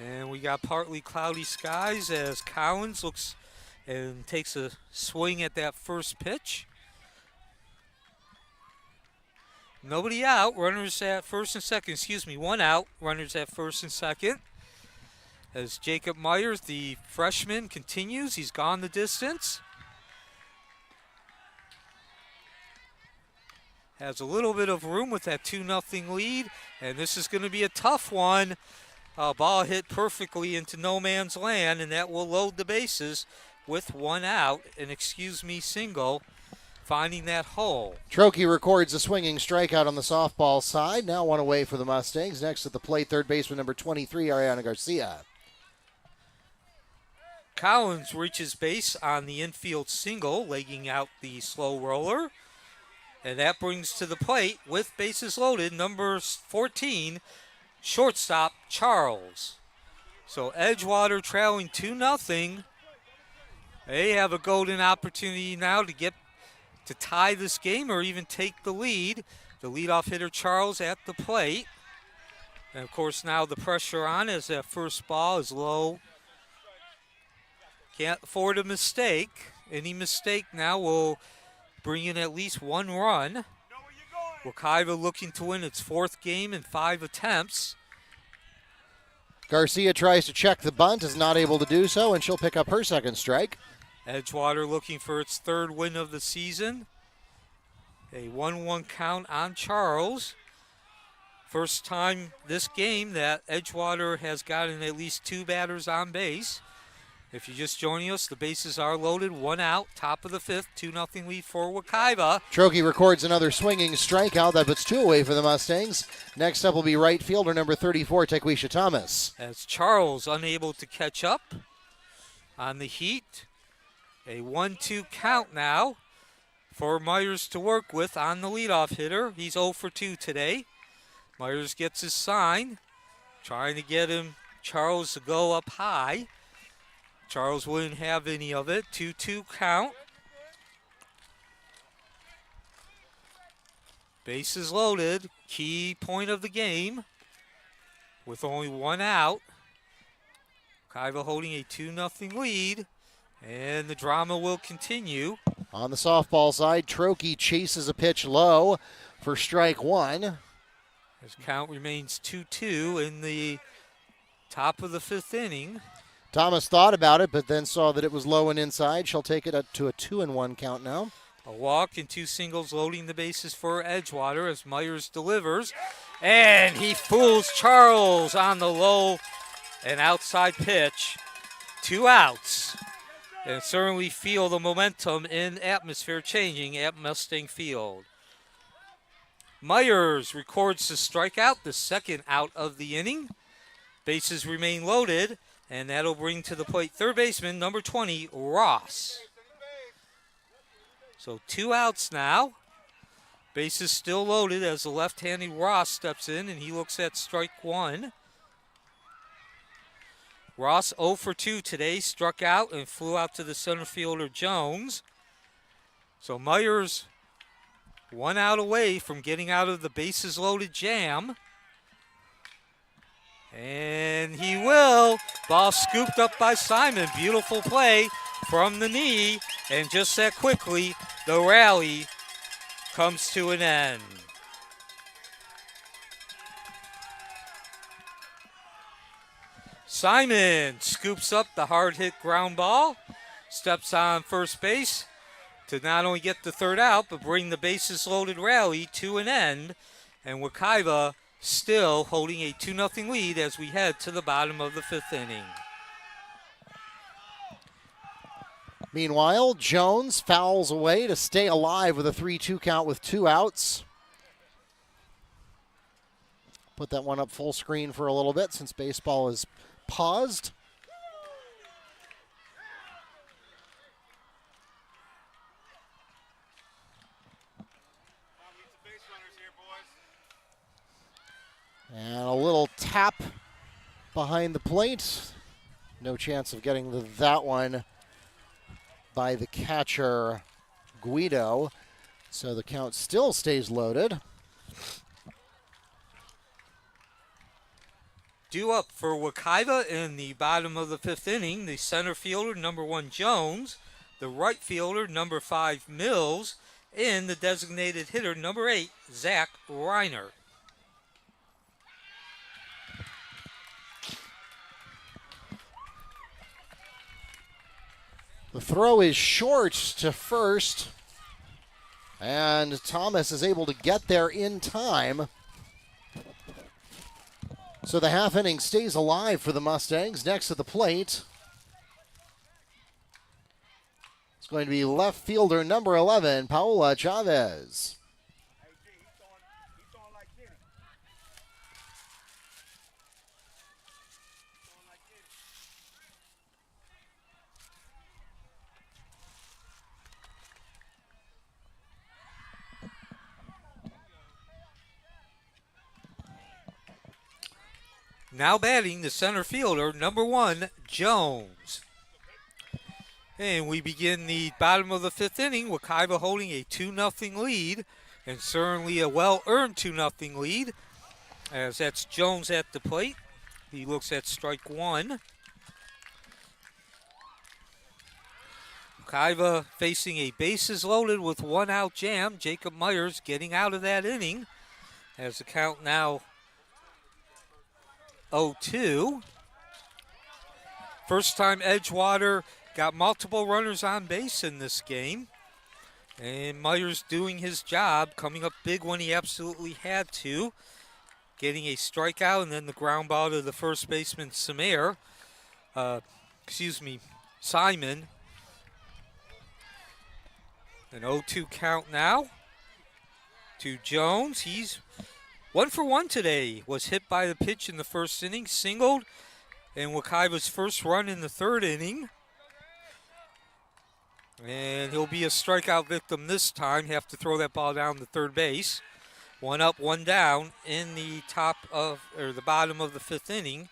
And we got partly cloudy skies as Collins looks and takes a swing at that first pitch. Nobody out, runners at first and second, 1 out, runners at first and second. As Jacob Myers, the freshman, continues, he's gone the distance. Has a little bit of room with that 2-0 lead, and this is going to be a tough one. Ball hit perfectly into no man's land, and that will load the bases with 1 out, an single, finding that hole. Trokey records a swinging strikeout on the softball side. Now 1 away for the Mustangs. Next at the plate, third baseman number 23, Ariana Garcia. Collins reaches base on the infield single, legging out the slow roller. And that brings to the plate, with bases loaded, number 14, shortstop Charles. So Edgewater trailing 2-0. They have a golden opportunity now to tie this game or even take the lead. The leadoff hitter Charles at the plate. And of course now the pressure on as that first ball is low Can't afford a mistake. Any mistake now will bring in at least one run. Ocoee looking to win its 4th game in 5 attempts. Garcia tries to check the bunt, is not able to do so, and she'll pick up her 2nd strike. Edgewater looking for its 3rd win of the season. A 1-1 count on Charles. First time this game that Edgewater has gotten at least 2 batters on base. If you're just joining us, the bases are loaded. 1 out, top of the 5th, 2-0 lead for Ocoee. Trokey records another swinging strikeout. That puts 2 away for the Mustangs. Next up will be right fielder number 34, Tequisha Thomas. As Charles unable to catch up on the heat. A 1-2 count now for Myers to work with on the leadoff hitter. He's 0 for 2 today. Myers gets his sign, trying to get Charles to go up high. Charles wouldn't have any of it. 2-2 count. Bases loaded. Key point of the game with only 1 out. Ocoee holding a 2-0 lead, and the drama will continue. On the softball side, Trokey chases a pitch low for strike 1. His count remains 2-2 in the top of the 5th inning. Thomas thought about it, but then saw that it was low and inside. She'll take it up to a 2-1 count now. A walk and 2 singles loading the bases for Edgewater as Myers delivers. And he fools Charles on the low and outside pitch. 2 outs. And certainly feel the momentum in atmosphere changing at Mustang Field. Myers records the strikeout, the 2nd out of the inning. Bases remain loaded, and that'll bring to the plate 3rd baseman, number 20, Ross. So 2 outs now. Bases still loaded as the left-handed Ross steps in, and he looks at strike 1. Ross 0 for 2 today, struck out and flew out to the center fielder Jones. So Myers 1 out away from getting out of the bases loaded jam. And he will. Ball scooped up by Simon. Beautiful play from the knee. And just that quickly, the rally comes to an end. Simon scoops up the hard hit ground ball. Steps on first base to not only get the 3rd out, but bring the bases loaded rally to an end. And Ocoee still holding a 2-0 lead as we head to the bottom of the 5th inning. Meanwhile, Jones fouls away to stay alive with a 3-2 count with 2 outs. Put that one up full screen for a little bit since baseball is paused. And a little tap behind the plate. No chance of getting that one by the catcher, Guido. So the count still stays loaded. Due up for Ocoee in the bottom of the 5th inning, the center fielder, number 1, Jones, the right fielder, number 5, Mills, and the designated hitter, number 8, Zach Reiner. The throw is short to first, and Thomas is able to get there in time. So the half inning stays alive for the Mustangs. Next to the plate, it's going to be left fielder number 11, Paola Chavez. Now batting the center fielder, number 1, Jones. And we begin the bottom of the 5th inning, Ocoee holding a 2-0 lead, and certainly a well-earned 2-0 lead, as that's Jones at the plate. He looks at strike 1. Ocoee facing a bases loaded with 1 out jam. Jacob Myers getting out of that inning as the count now 0-2. First time Edgewater got multiple runners on base in this game. And Myers doing his job, coming up big when he absolutely had to. Getting a strikeout and then the ground ball to the first baseman, Simon. An 0-2 count now to Jones. He's 1 for 1 today. Was hit by the pitch in the first inning, singled, and Ocoee's first run in the third inning. And he'll be a strikeout victim this time. Have to throw that ball down to third base. 1 up, 1 down in the bottom of the 5th inning.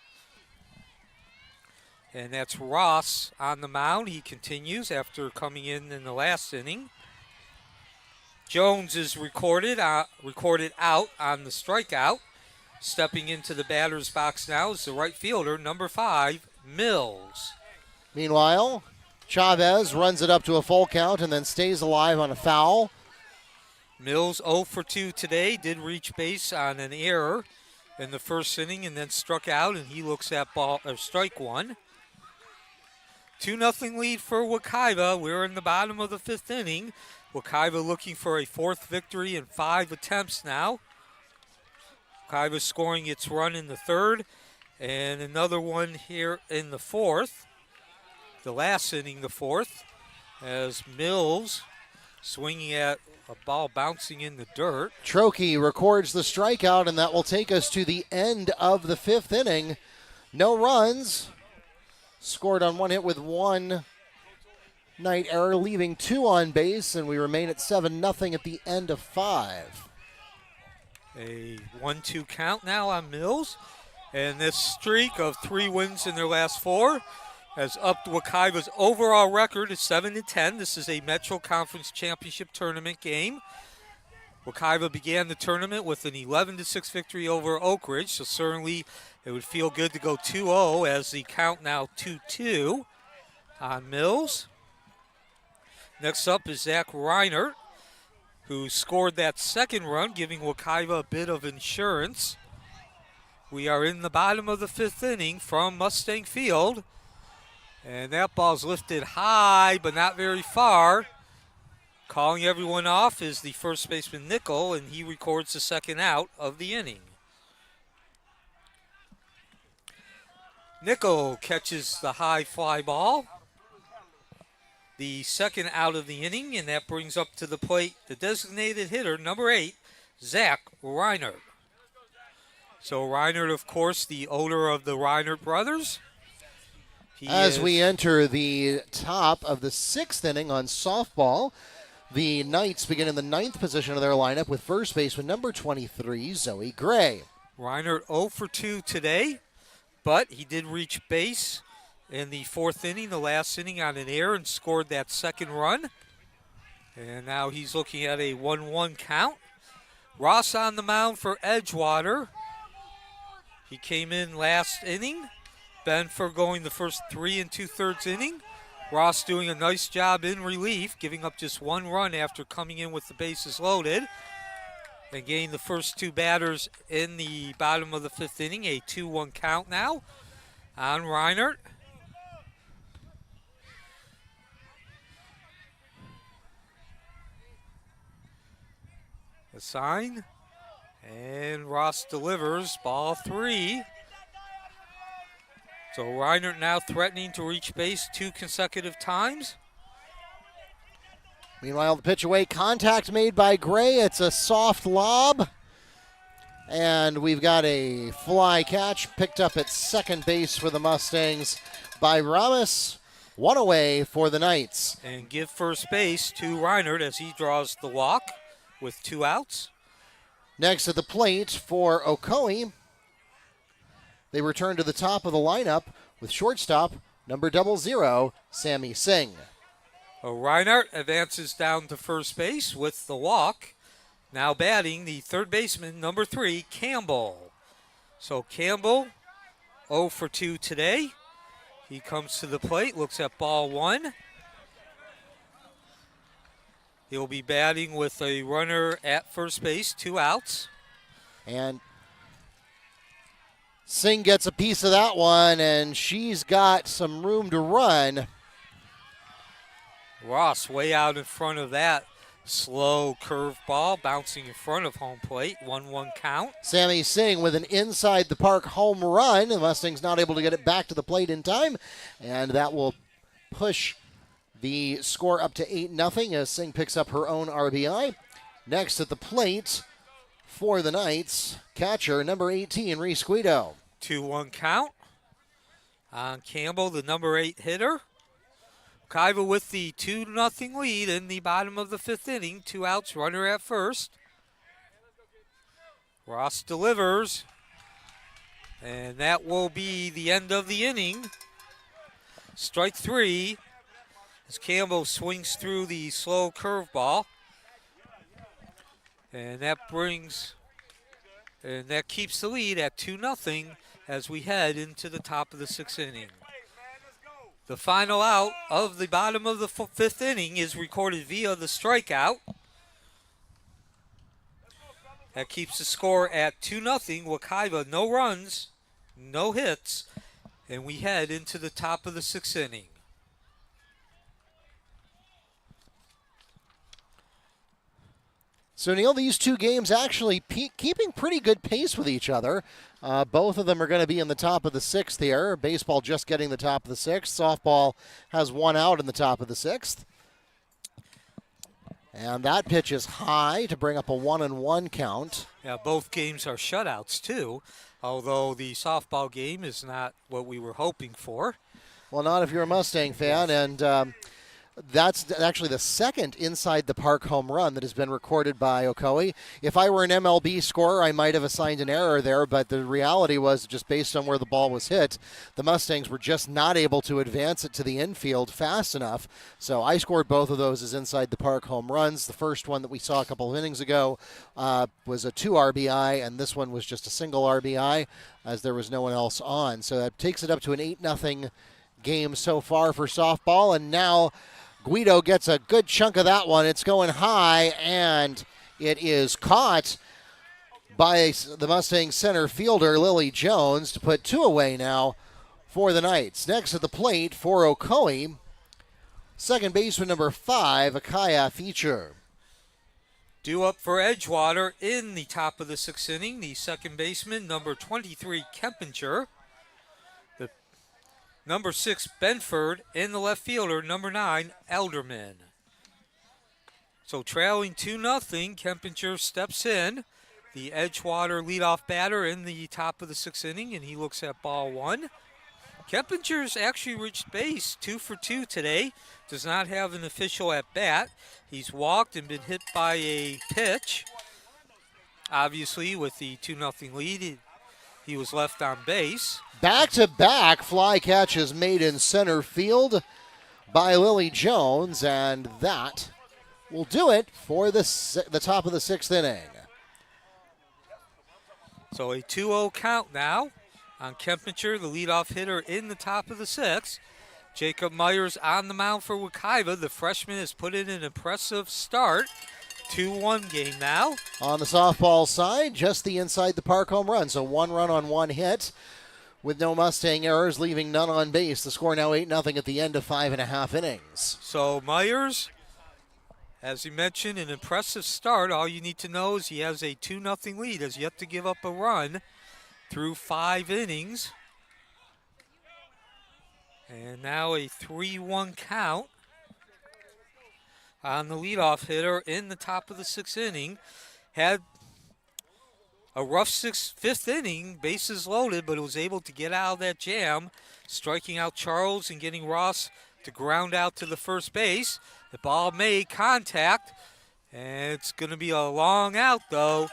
And that's Ross on the mound. He continues after coming in the last inning. Jones is recorded out on the strikeout. Stepping into the batter's box now is the right fielder, number 5, Mills. Meanwhile, Chavez runs it up to a full count and then stays alive on a foul. Mills 0 for 2 today, did reach base on an error in the first inning and then struck out, and he looks at strike 1. 2-0 lead for Ocoee. We're in the bottom of the 5th inning. Ocoee looking for a 4th victory in 5 attempts now. Ocoee scoring its run in the 3rd and another one here in the 4th. The last inning, the 4th, as Mills swinging at a ball bouncing in the dirt. Trokey records the strikeout, and that will take us to the end of the 5th inning. No runs. Scored on 1 hit with 1 night error, leaving 2 on base, and we remain at 7-0 at the end of 5. A 1-2 count now on Mills, and this streak of 3 wins in their last 4 has upped Ocoee's overall record to 7-10. This is a Metro Conference Championship Tournament game. Ocoee began the tournament with an 11-6 victory over Oak Ridge, so certainly it would feel good to go 2-0 as the count now 2-2 on Mills. Next up is Zach Reinert, who scored that 2nd run, giving Ocoee a bit of insurance. We are in the bottom of the 5th inning from Mustang Field, and that ball's lifted high but not very far. Calling everyone off is the first baseman, Nickel, and he records the 2nd out of the inning. Nickel catches the high fly ball. The 2nd out of the inning, and that brings up to the plate the designated hitter, number 8, Zach Reinert. So Reinert, of course, the older of the Reinert brothers. As we enter the top of the 6th inning on softball, the Knights begin in the 9th position of their lineup with first baseman number 23, Zoe Gray. Reinert 0 for 2 today, but he did reach base in the 4th inning, the last inning, on an error and scored that 2nd run. And now he's looking at a 1-1 count. Ross on the mound for Edgewater. He came in last inning. Benford going the first 3 2/3 inning. Ross doing a nice job in relief, giving up just 1 run after coming in with the bases loaded. And getting the first 2 batters in the bottom of the 5th inning. A 2-1 count now on Reinert. The sign. And Ross delivers ball 3. So Reinert now threatening to reach base 2 consecutive times. Meanwhile, the pitch away, contact made by Gray. It's a soft lob. And we've got a fly catch picked up at second base for the Mustangs by Ramos. 1 away for the Knights. And give first base to Reinert as he draws the walk with 2 outs. Next at the plate for Ocoee, they return to the top of the lineup with shortstop number 00, Sammy Singh. Reinert advances down to first base with the walk. Now batting the third baseman, number 3, Campbell. So Campbell, 0 for 2 today. He comes to the plate, looks at ball 1. He'll be batting with a runner at first base, 2 outs. And Singh gets a piece of that one, and she's got some room to run. Ross way out in front of that slow curve ball, bouncing in front of home plate. 1-1 count. Sammy Singh with an inside the park home run. The Mustangs not able to get it back to the plate in time, and that will push the score up to 8-0 as Singh picks up her own RBI. Next at the plate for the Knights, catcher number 18, Reese Guido. 2-1 count on Campbell, the number 8 hitter. Ocoee with the 2-0 lead in the bottom of the 5th inning. 2 outs, runner at first. Ross delivers, and that will be the end of the inning. Strike 3 as Campbell swings through the slow curveball. And that keeps the lead at 2-0 as we head into the top of the 6th inning. The final out of the bottom of the 5th inning is recorded via the strikeout. That keeps the score at 2-0. Ocoee, no runs, no hits, and we head into the top of the 6th inning. So, Neil, these two games actually keeping pretty good pace with each other. Both of them are going to be in the top of the 6th here. Baseball just getting the top of the 6th. Softball has 1 out in the top of the 6th. And that pitch is high to bring up a 1-1 count. Yeah, both games are shutouts, too, although the softball game is not what we were hoping for. Well, not if you're a Mustang fan, and that's actually the second inside the park home run that has been recorded by Ocoee. If I were an MLB scorer, I might have assigned an error there, but the reality was just based on where the ball was hit, the Mustangs were just not able to advance it to the infield fast enough. So I scored both of those as inside the park home runs. The first one that we saw a couple of innings ago was a 2 RBI, and this one was just a single RBI as there was no one else on. So that takes it up to an 8-0 game so far for softball, and now Guido gets a good chunk of that one. It's going high, and it is caught by the Mustang center fielder, Lily Jones, to put 2 away now for the Knights. Next at the plate for Ocoee, second baseman number 5, Akaya Feature. Due up for Edgewater in the top of the 6th inning, the second baseman, number 23, Kempinger. Number 6, Benford, in the left fielder, number 9, Elderman. So trailing 2-0, Kempinger steps in. The Edgewater leadoff batter in the top of the 6th inning, and he looks at ball 1. Kempinger's actually reached base 2 for 2 today. Does not have an official at bat. He's walked and been hit by a pitch. Obviously, with the 2-0 lead, he was left on base. Back-to-back fly catches made in center field by Lily Jones, and that will do it for the top of the 6th inning. So a 2-0 count now on Kempinger, the leadoff hitter in the top of the 6th. Jacob Myers on the mound for Ocoee. The freshman has put in an impressive start. 2-1 game now. On the softball side, just the inside the park home run. So 1 run on 1 hit with no Mustang errors, leaving none on base. The score now 8-0 at the end of 5.5 innings. So Myers, as you mentioned, an impressive start. All you need to know is he has a 2-0 lead, has yet to give up a run through 5 innings. And now a 3-1 count on the leadoff hitter in the top of the 6th inning. Had a rough 5th inning, bases loaded, but was able to get out of that jam, striking out Charles and getting Ross to ground out to the first base. The ball made contact, and it's going to be a long out, though.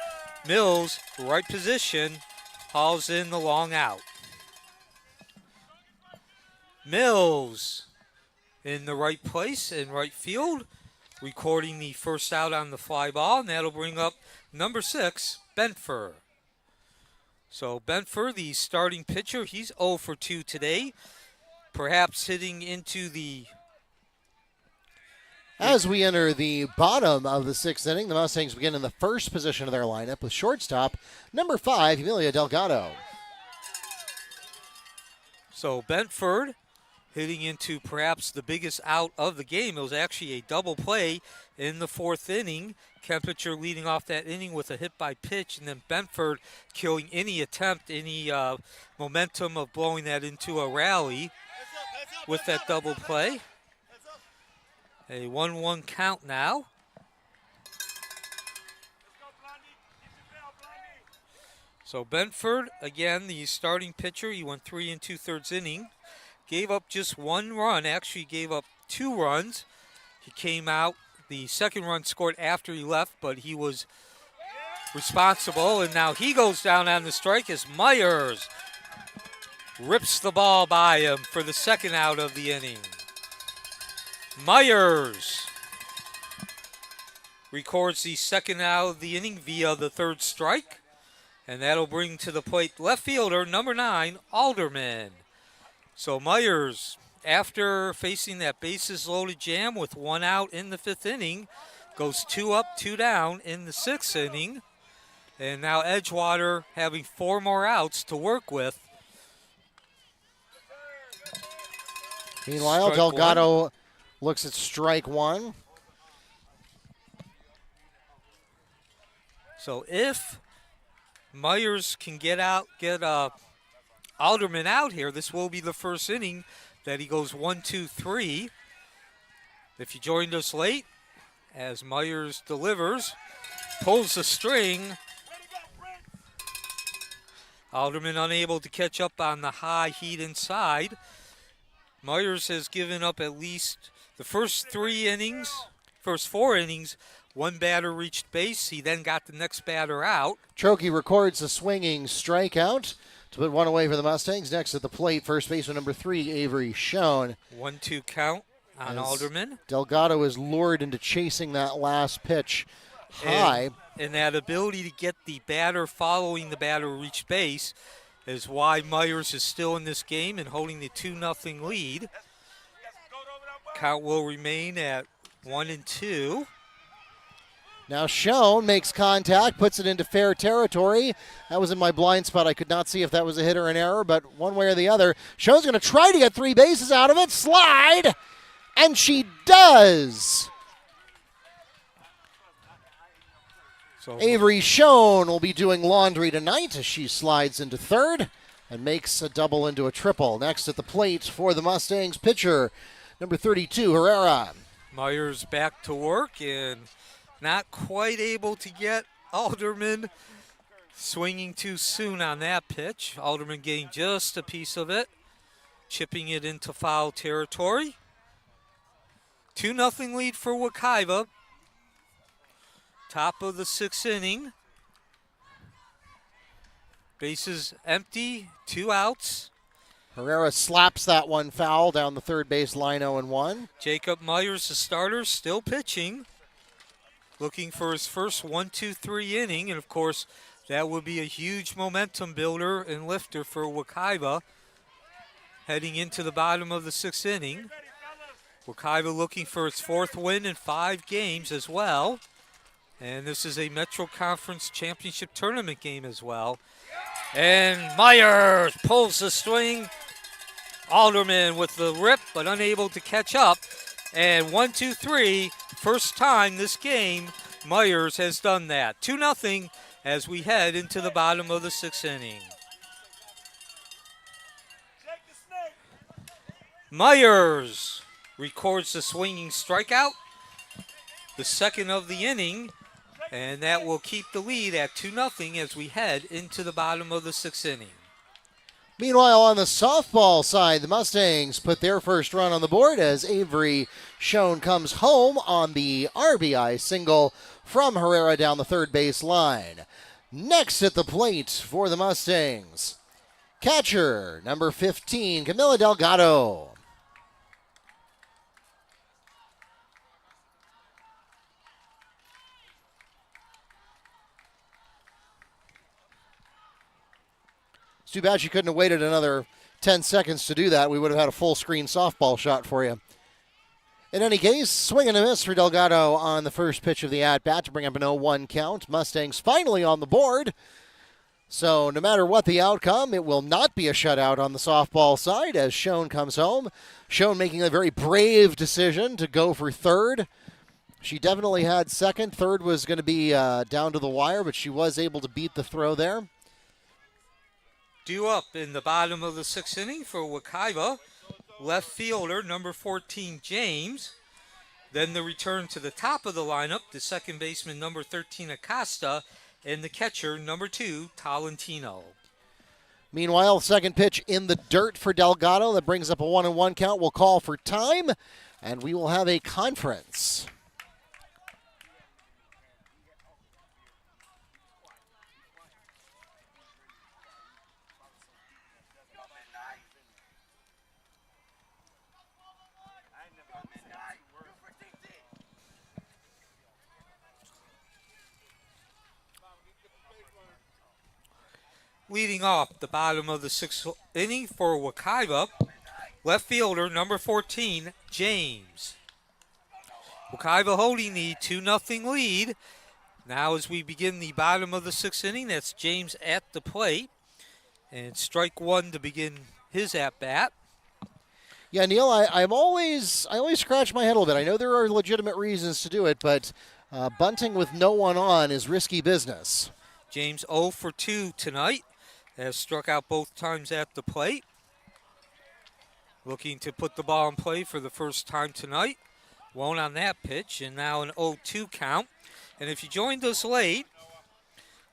Mills, right position, hauls in the long out. Mills in the right place in right field, recording the first out on the fly ball, and that'll bring up number 6, Benford. So Benford, the starting pitcher, he's 0 for 2 today, perhaps hitting into the As we enter the bottom of the sixth inning, the Mustangs begin in the first position of their lineup with shortstop number 5, Emilia Delgado. So Benford hitting into perhaps the biggest out of the game. It was actually a double play in the fourth inning. Kempicher leading off that inning with a hit by pitch, and then Benford killing any attempt, any momentum of blowing that into a rally with that double play. A 1-1 count now. So Benford, again, the starting pitcher, he went 3 2/3 inning. Gave up just 1 run, actually gave up 2 runs. He came out, the second run scored after he left, but he was responsible, and now he goes down on the strike as Myers rips the ball by him for the second out of the inning. Myers records the second out of the inning via the third strike, and that'll bring to the plate left fielder number 9, Alderman. So Myers, after facing that bases loaded jam with 1 out in the 5th inning, goes 2 up, 2 down in the 6th inning. And now Edgewater having 4 more outs to work with. Meanwhile, Strike Delgado 1. looks at strike 1. So if Myers can get Alderman out here, this will be the first inning that he goes 1, 2, 3. If you joined us late, as Myers delivers, pulls the string. Alderman unable to catch up on the high heat inside. Myers has given up at least the first 4 innings, 1 batter reached base. He then got the next batter out. Trokey records a swinging strikeout to put 1 away for the Mustangs. Next at the plate, first baseman number 3, Avery Schoen. 1-2 count on Alderman. Delgado is lured into chasing that last pitch high. And that ability to get the batter following the batter reach base is why Myers is still in this game and holding the 2-0 lead. Count will remain at 1-2. Now Schoen makes contact, puts it into fair territory. That was in my blind spot. I could not see if that was a hit or an error, but one way or the other. Schoen's going to try to get 3 bases out of it. Slide! And she does! So Avery Schoen will be doing laundry tonight as she slides into third and makes a double into a triple. Next at the plate for the Mustangs pitcher, number 32, Herrera. Myers back to work and not quite able to get Alderman swinging too soon on that pitch. Alderman getting just a piece of it, chipping it into foul territory. 2-0 lead for Ocoee. Top of the 6th inning. Bases empty, 2 outs. Herrera slaps that one foul down the third base line, 0-1. Jacob Myers, the starter, still pitching. Looking for his first 1-2-3 inning, and of course, that would be a huge momentum builder and lifter for Ocoee heading into the bottom of the 6th inning. Ocoee looking for its 4th win in 5 games as well. And this is a Metro Conference Championship Tournament game as well. And Myers pulls the string. Alderman with the rip, but unable to catch up. And 1-2-3, first time this game, Myers has done that. 2-0 as we head into the bottom of the 6th inning. Myers records the swinging strikeout, the second of the inning, and that will keep the lead at 2-0 as we head into the bottom of the 6th inning. Meanwhile, on the softball side, the Mustangs put their first run on the board as Avery Schoen comes home on the RBI single from Herrera down the third base line. Next at the plate for the Mustangs, catcher number 15, Camila Delgado. It's too bad she couldn't have waited another 10 seconds to do that. We would have had a full screen softball shot for you. In any case, swing and a miss for Delgado on the first pitch of the at-bat to bring up an 0-1 count. Mustangs finally on the board. So no matter what the outcome, it will not be a shutout on the softball side as Schoen comes home. Schoen making a very brave decision to go for third. She definitely had second. Third was going to be down to the wire, but she was able to beat the throw there. Due up in the bottom of the sixth inning for Ocoee, left fielder number 14, James. Then the return to the top of the lineup, the second baseman number 13, Acosta, and the catcher number 2, Tolentino. Meanwhile, second pitch in the dirt for Delgado. That brings up a 1-1 count. We'll call for time, and we will have a conference. Leading off the bottom of the sixth inning for Ocoee, left fielder number 14, James. Ocoee holding the 2-0 lead. Now as we begin the bottom of the sixth inning, that's James at the plate. And strike one to begin his at-bat. Yeah, Neil, I always scratch my head a little bit. I know there are legitimate reasons to do it, but bunting with no one on is risky business. James 0 for 2 tonight. Has struck out both times at the plate. Looking to put the ball in play for the first time tonight. Won't on that pitch, and now an 0-2 count. And if you joined us late,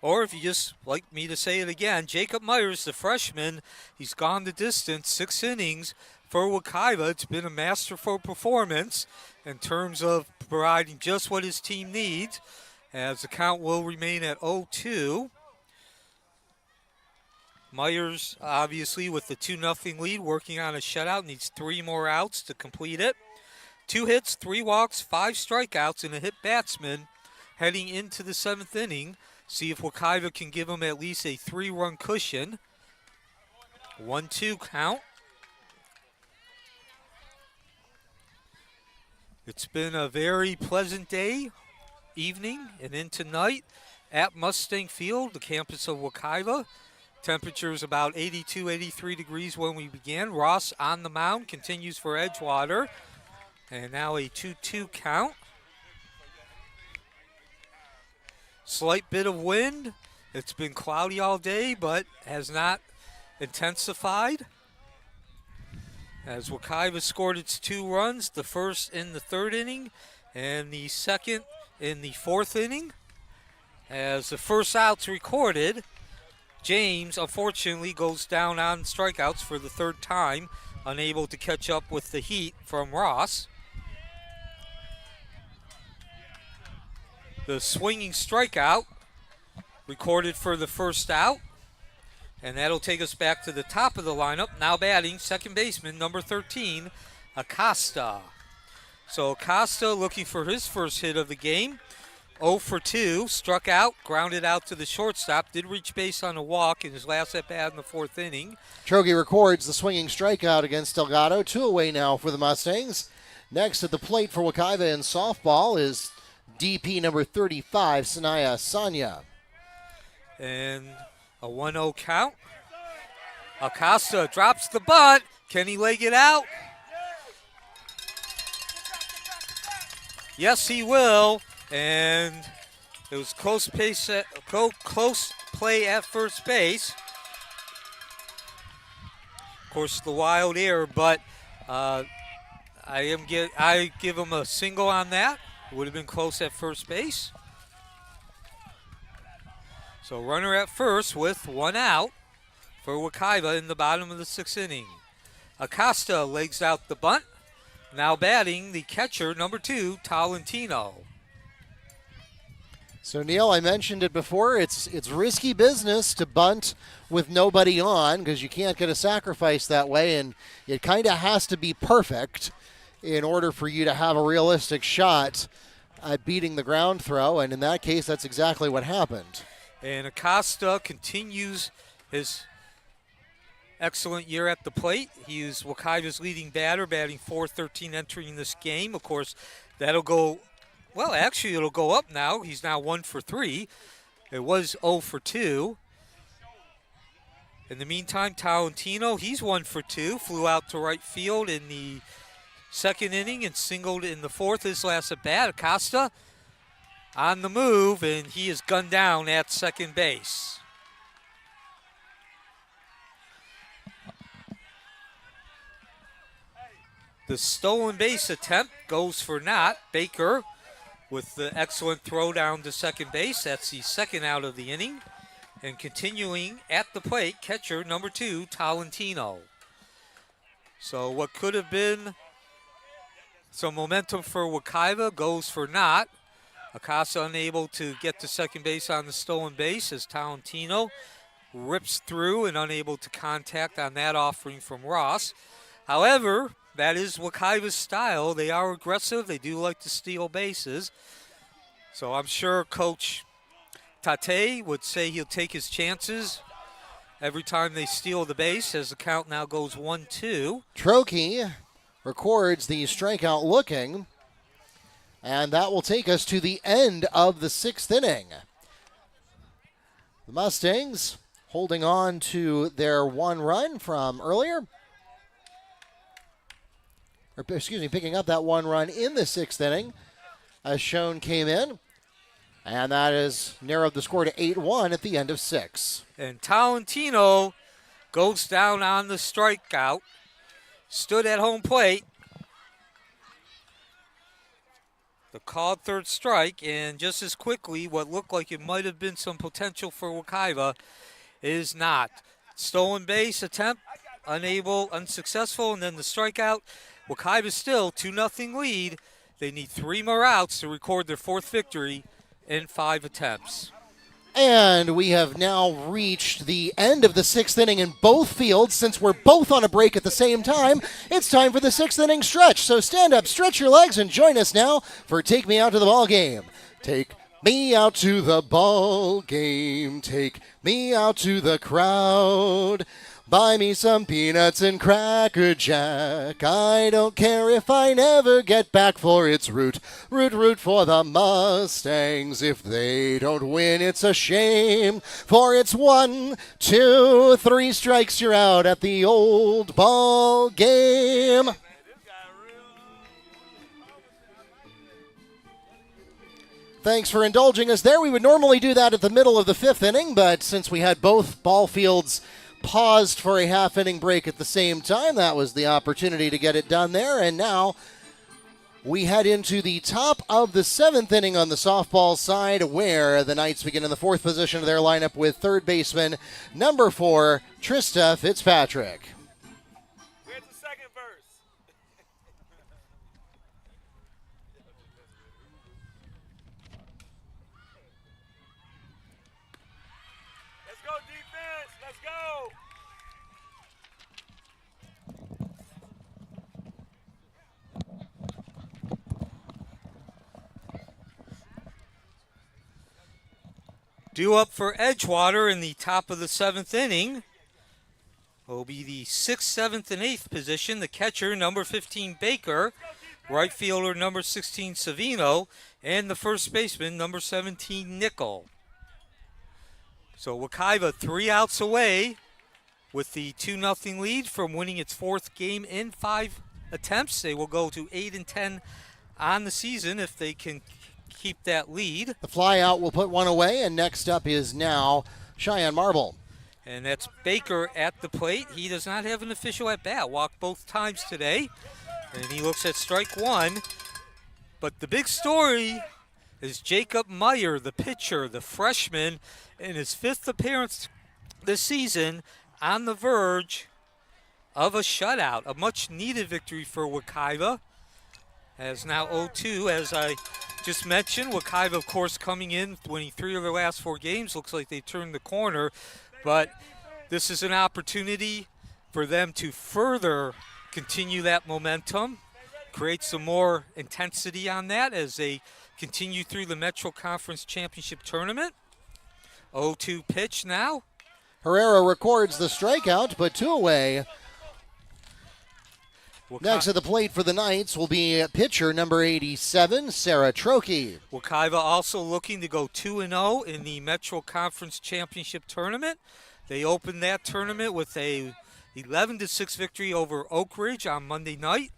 or if you just like me to say it again, Jacob Myers, the freshman, he's gone the distance, 6 innings for Ocoee. It's been a masterful performance in terms of providing just what his team needs, as the count will remain at 0-2. Myers, obviously, with the 2-0 lead, working on a shutout, needs 3 more outs to complete it. 2 hits, 3 walks, 5 strikeouts, and a hit batsman heading into the 7th inning. See if Ocoee can give him at least a 3-run cushion. 1-2 count. It's been a very pleasant day, evening, and into night at Mustang Field, the campus of Ocoee. Temperatures about 82, 83 degrees when we began. Ross on the mound, continues for Edgewater. And now a 2-2 count. Slight bit of wind. It's been cloudy all day, but has not intensified. As Ocoee scored its 2 runs, the first in the 3rd inning and the second in the 4th inning. As the first out's recorded, James, unfortunately, goes down on strikeouts for the 3rd time, unable to catch up with the heat from Ross. The swinging strikeout recorded for the first out, and that'll take us back to the top of the lineup. Now batting, second baseman, number 13, Acosta. So Acosta looking for his first hit of the game. 0 for 2, struck out, grounded out to the shortstop, did reach base on a walk in his last at-bat in the 4th inning. Trogi records the swinging strikeout against Delgado. 2 away now for the Mustangs. Next at the plate for Ocoee in softball is DP number 35, Sanaya Sanya. And a 1-0 count. Acosta drops the bunt. Can he leg it out? Yes, he will. And it was close play at first base. Of course, the wild error, but I give him a single on that. It would have been close at first base. So runner at first with 1 out for Ocoee in the bottom of the 6th inning. Acosta legs out the bunt. Now batting, the catcher, number 2, Tolentino. So, Neil, I mentioned it before. It's risky business to bunt with nobody on because you can't get a sacrifice that way, and it kind of has to be perfect in order for you to have a realistic shot at beating the ground throw, and in that case, that's exactly what happened. And Acosta continues his excellent year at the plate. He is Ocoee's leading batter, batting .413 entering this game. Of course, that'll go, well, actually, it'll go up now. He's now 1 for 3. It was 0 for 2. In the meantime, Talentino, he's 1 for 2. Flew out to right field in the second inning and singled in the fourth. His last at bat. Acosta on the move, and he is gunned down at second base. The stolen base attempt goes for naught. Baker with the excellent throw down to second base. That's the second out of the inning. And continuing at the plate, catcher number 2, Talentino. So what could have been some momentum for Ocoee goes for naught. Acosta unable to get to second base on the stolen base as Talentino rips through and unable to contact on that offering from Ross. However, that is Ocoee's style. They are aggressive. They do like to steal bases. So I'm sure Coach Tate would say he'll take his chances every time they steal the base, as the count now goes 1-2. Trokey records the strikeout looking, and that will take us to the end of the 6th inning. The Mustangs holding on to their one run from earlier. Picking up that one run in the 6th inning, as Schoen came in. And that has narrowed the score to 8-1 at the end of 6. And Talentino goes down on the strikeout, stood at home plate. The called third strike, and just as quickly, what looked like it might have been some potential for Ocoee is not. Stolen base attempt, unsuccessful, and then the strikeout. Ocoee still 2-0 lead. They need 3 more outs to record their 4th victory in 5 attempts. And we have now reached the end of the 6th inning in both fields. Since we're both on a break at the same time, it's time for the 6th inning stretch. So stand up, stretch your legs, and join us now for Take Me Out to the Ball Game. Take me out to the ball game. Take me out to the crowd. Buy me some peanuts and Cracker Jack. I don't care if I never get back, for it's root for the Mustangs. If they don't win, it's a shame, for it's 1, 2, 3 strikes, you're out at the old ball game. Thanks for indulging us there. We would normally do that at the middle of the 5th inning, but since we had both ball fields paused for a half-inning break at the same time, that was the opportunity to get it done there. And now we head into the top of the 7th inning on the softball side, where the Knights begin in the 4th position of their lineup with third baseman number 4, Trista Fitzpatrick. Where's the second verse? Let's go, defense. Let's go. Due up for Edgewater in the top of the 7th inning will be the 6th, 7th, and 8th position. The catcher, number 15, Baker. Right fielder, number 16, Savino. And the first baseman, number 17, Nickel. So Ocoee 3 outs away with the 2-0 lead from winning its 4th game in 5 attempts. They will go to 8-10 on the season if they can keep that lead. The fly out will put one away, and next up is now Cheyenne Marble. And that's Baker at the plate. He does not have an official at bat. Walked both times today. And he looks at strike 1. But the big story is Jacob Meyer, the pitcher, the freshman, in his 5th appearance this season, on the verge of a shutout. A much needed victory for Ocoee. As now 0-2, as I just mentioned. Ocoee, of course, coming in, winning 3 of their last 4 games. Looks like they turned the corner. But this is an opportunity for them to further continue that momentum, create some more intensity on that as they continue through the Metro Conference Championship Tournament. 0-2 pitch now. Herrera records the strikeout, but 2 away. Next at the plate for the Knights will be pitcher number 87, Sarah Trokey. Ocoee also looking to go 2-0 in the Metro Conference Championship Tournament. They opened that tournament with a 11-6 victory over Oak Ridge on Monday night.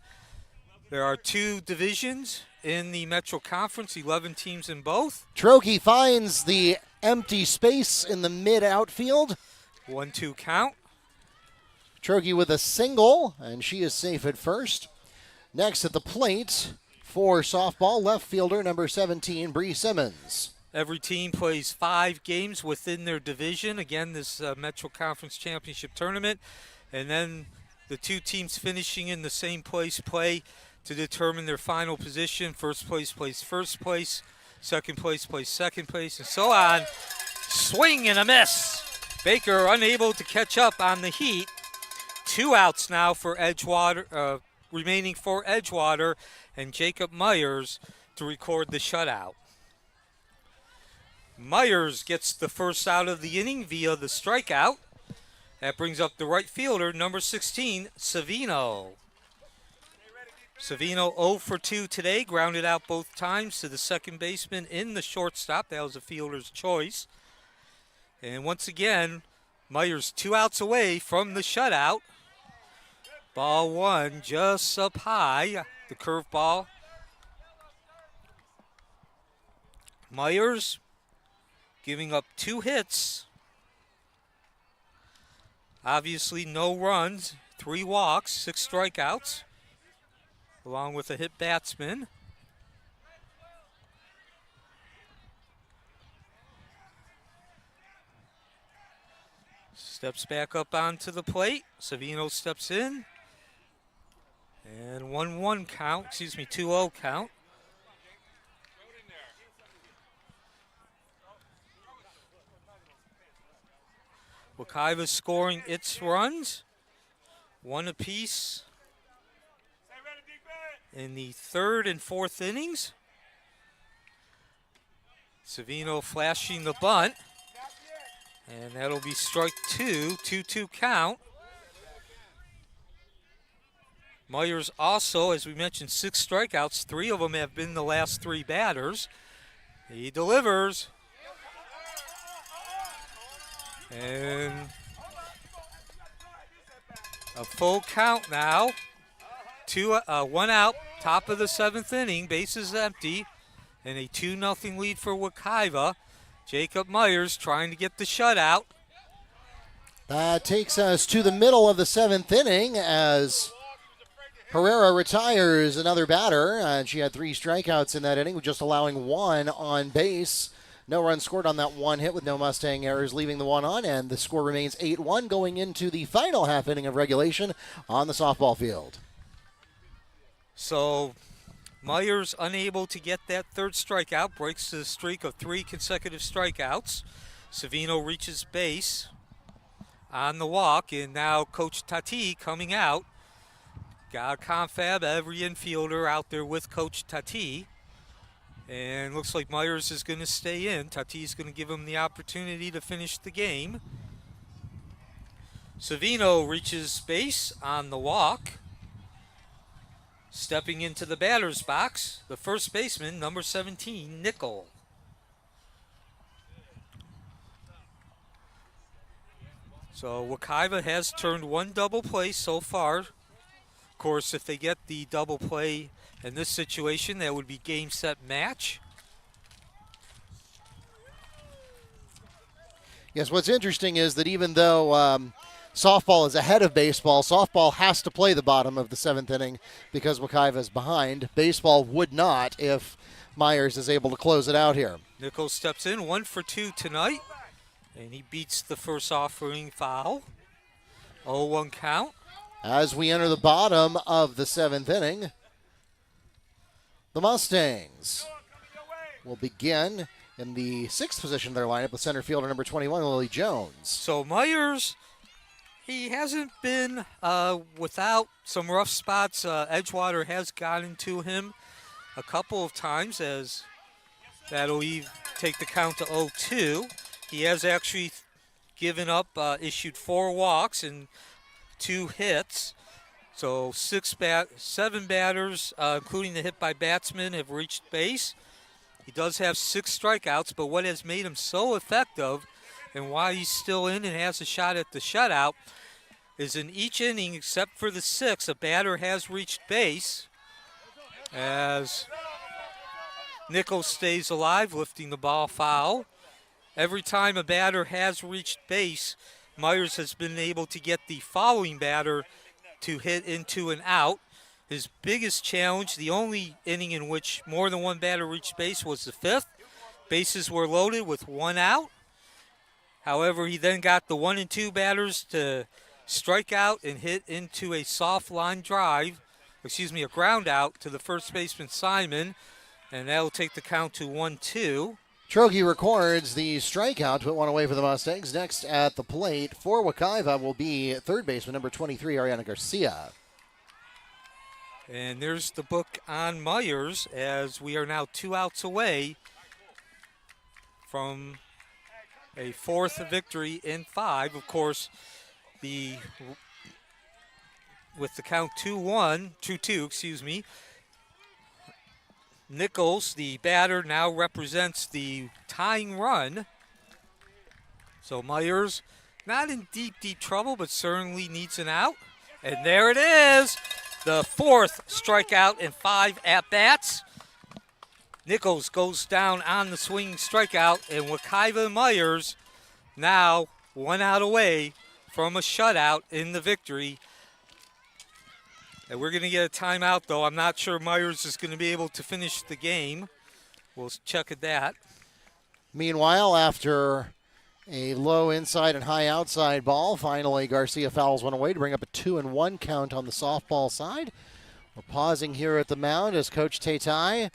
There are 2 divisions in the Metro Conference, 11 teams in both. Trokey finds the empty space in the mid-outfield. 1-2 count. Trokey with a single, and she is safe at first. Next at the plate for softball, left fielder number 17, Bree Simmons. Every team plays 5 games within their division. Again, this Metro Conference Championship Tournament. And then the 2 teams finishing in the same place play to determine their final position. First place plays first place. Second place plays second place, and so on. Swing and a miss. Baker unable to catch up on the heat. 2 outs now for Edgewater, remaining for Edgewater, and Jacob Myers to record the shutout. Myers gets the first out of the inning via the strikeout. That brings up the right fielder, number 16, Savino. Savino 0 for 2 today, grounded out both times to the second baseman in the shortstop. That was a fielder's choice. And once again, Myers 2 outs away from the shutout. Ball 1 just up high, the curveball. Myers giving up 2 hits. Obviously no runs, 3 walks, 6 strikeouts, along with a hit batsman. Steps back up onto the plate. Savino steps in. And 1-1 count, 2-0 count. Ocoee scoring its runs, 1 apiece in the 3rd and 4th innings. Savino flashing the bunt, and that'll be strike 2, 2-2 count. Myers also, as we mentioned, 6 strikeouts. 3 of them have been the last 3 batters. He delivers. And a full count now. 1 out, top of the 7th inning, bases empty, and a 2-0 lead for Ocoee. Jacob Myers trying to get the shutout. That takes us to the middle of the 7th inning as Herrera retires another batter, and she had 3 strikeouts in that inning, just allowing 1 on base. No runs scored on that 1 hit with no Mustang errors, leaving the 1 on, and the score remains 8-1 going into the final half inning of regulation on the softball field. So Myers unable to get that 3rd strikeout, breaks the streak of 3 consecutive strikeouts. Savino reaches base on the walk, and now Coach Tati coming out. Got a confab, every infielder out there with Coach Tati. And looks like Myers is going to stay in. Tati's going to give him the opportunity to finish the game. Savino reaches base on the walk. Stepping into the batter's box, the first baseman, number 17, Nickel. So Ocoee has turned 1 double play so far. Of course, if they get the double play in this situation, that would be game, set, match. Yes, what's interesting is that even though softball is ahead of baseball, softball has to play the bottom of the 7th inning because Ocoee is behind. Baseball would not if Myers is able to close it out here. Nichols steps in, 1 for 2 tonight, and he beats the first offering foul. 0-1 count. As we enter the bottom of the 7th inning, the Mustangs will begin in the 6th position of their lineup with center fielder number 21, Lily Jones. So Myers, he hasn't been without some rough spots. Edgewater has gotten to him a couple of times, as that'll take the count to 0-2. He has actually issued 4 walks and 2 hits. So 7 batters, including the hit by batsman, have reached base. He does have 6 strikeouts, but what has made him so effective and why he's still in and has a shot at the shutout is in each inning, except for the 6th, a batter has reached base as Nichols stays alive, lifting the ball foul. Every time a batter has reached base, Myers has been able to get the following batter to hit into an out. His biggest challenge, the only inning in which more than one batter reached base, was the 5th. Bases were loaded with 1 out. However, he then got the 1 and 2 batters to strike out and hit into a soft line drive, a ground out to the first baseman Simon, and that will take the count to 1-2. Troggy records the strikeout, put one away for the Mustangs. Next at the plate for Ocoee will be third baseman number 23, Ariana Garcia. And there's the book on Myers, as we are now 2 outs away from a 4th victory in 5. Of course, with the count 2-2, Nichols, the batter, now represents the tying run. So Myers not in deep trouble, but certainly needs an out. And there it is, the 4th strikeout in 5 at-bats. Nichols goes down on the swinging strikeout, and Ocoee and Myers now 1 out away from a shutout in the victory. And we're going to get a timeout, though. I'm not sure Myers is going to be able to finish the game. We'll check at that. Meanwhile, after a low inside and high outside ball, finally Garcia fouls one away to bring up a 2-1 count on the softball side. We're pausing here at the mound as Coach Taitai.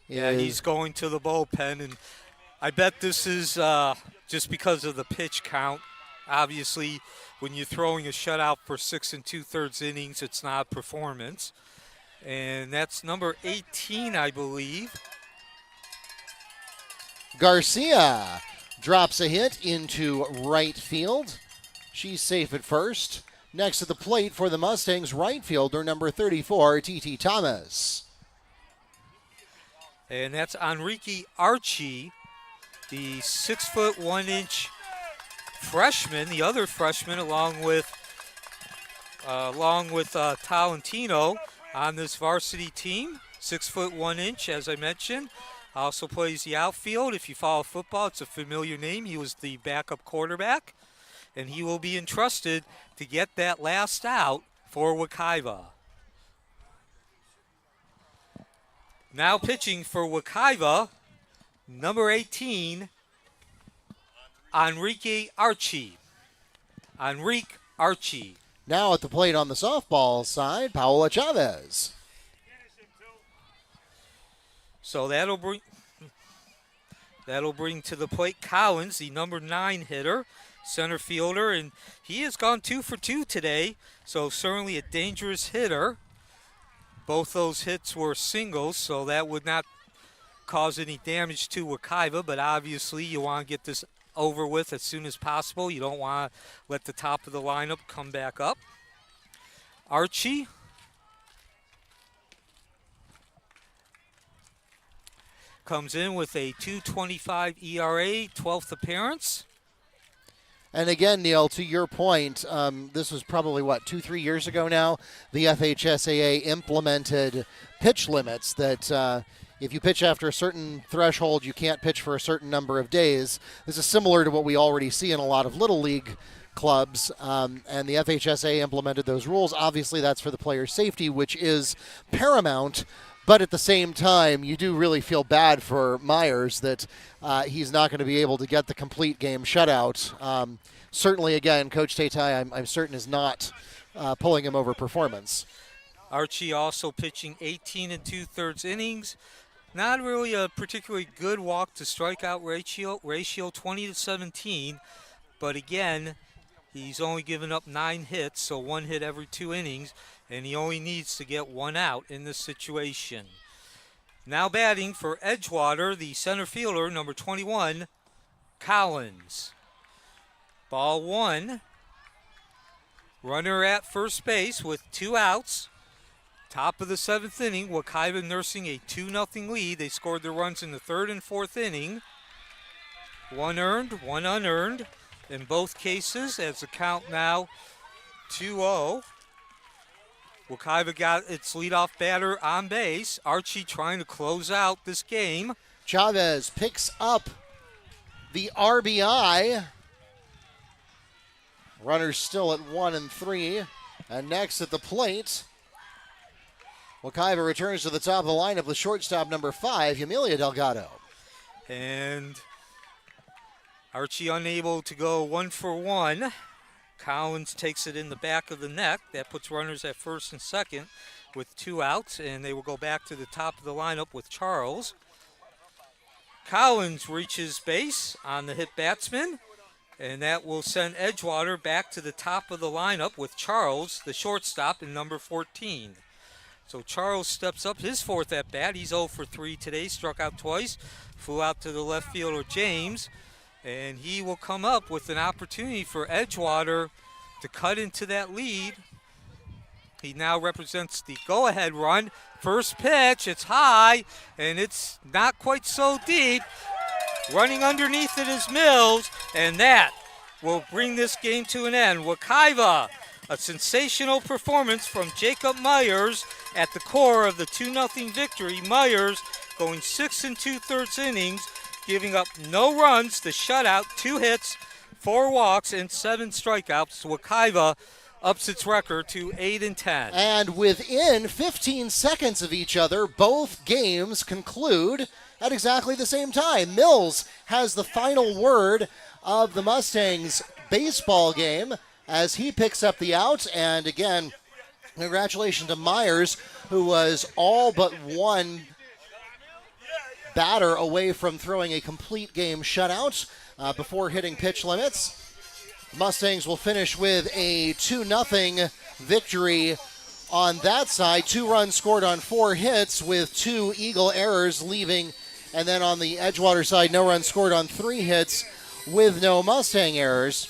Yeah, he's going to the bullpen, and I bet this is just because of the pitch count. Obviously, when you're throwing a shutout for 6 2/3 innings, it's not performance. And that's number 18, I believe. Garcia drops a hit into right field. She's safe at first. Next at the plate for the Mustangs, right fielder number 34, T.T. Thomas. And that's Enrique Archie, the 6'1" freshman, the other freshman, along with Talentino on this varsity team. 6'1", as I mentioned. Also plays the outfield. If you follow football, it's a familiar name. He was the backup quarterback, and he will be entrusted to get that last out for Ocoee. Now pitching for Ocoee, number 18, Enrique Archie. Enrique Archie. Now at the plate on the softball side, Paola Chavez. So that'll bring to the plate Collins, the number 9 hitter, center fielder, and he has gone 2 for 2 today, so certainly a dangerous hitter. Both those hits were singles, so that would not cause any damage to Ocoee, but obviously you want to get this over with as soon as possible. You don't want to let the top of the lineup come back up. Archie. Comes in with a 2.25 ERA, 12th appearance. And again, Neil, to your point, this was probably, 2-3 years ago now, the FHSAA implemented pitch limits that if you pitch after a certain threshold, you can't pitch for a certain number of days. This is similar to what we already see in a lot of Little League clubs, and the FHSAA implemented those rules. Obviously, that's for the player's safety, which is paramount. But at the same time, you do really feel bad for Myers that he's not going to be able to get the complete game shutout. Certainly, again, Coach Taitai, I'm certain, is not pulling him over performance. Archie also pitching 18 2/3 innings. Not really a particularly good walk to strikeout ratio 20-17. But again, he's only given up 9 hits, so 1 hit every 2 innings. And he only needs to get 1 out in this situation. Now batting for Edgewater, the center fielder, number 21, Collins. Ball one. Runner at first base with 2 outs. Top of the 7th inning, Ocoee nursing a 2-0 lead. They scored their runs in the 3rd and 4th inning. 1 earned, 1 unearned in both cases, as the count now 2-0. Ocoee got its leadoff batter on base. Archie trying to close out this game. Chavez picks up the RBI. Runners still at 1 and 3. And next at the plate, Ocoee returns to the top of the lineup with shortstop number 5, Yamilia Delgado. And Archie unable to go 1 for 1. Collins takes it in the back of the neck. That puts runners at first and second with 2 outs, and they will go back to the top of the lineup with Charles. Collins reaches base on the hit batsman, and that will send Edgewater back to the top of the lineup with Charles, the shortstop, in number 14. So Charles steps up his 4th at bat. He's 0 for 3 today, struck out twice, flew out to the left fielder James, and he will come up with an opportunity for Edgewater to cut into that lead. He now represents the go-ahead run. First pitch, it's high, and it's not quite so deep. Running underneath it is Mills, and that will bring this game to an end. Ocoee, a sensational performance from Jacob Myers at the core of the 2-0 victory. Myers going 6 2/3 innings, giving up no runs, the shutout, 2 hits, 4 walks, and 7 strikeouts. Ocoee ups its record to 8 and 10. And within 15 seconds of each other, both games conclude at exactly the same time. Mills has the final word of the Mustangs baseball game as he picks up the out. And again, congratulations to Myers, who was all but one batter away from throwing a complete game shutout before hitting pitch limits. Mustangs will finish with a 2-0 victory on that side. 2 runs scored on 4 hits with 2 Eagle errors leaving. And then on the Edgewater side, no runs scored on 3 hits with no Mustang errors.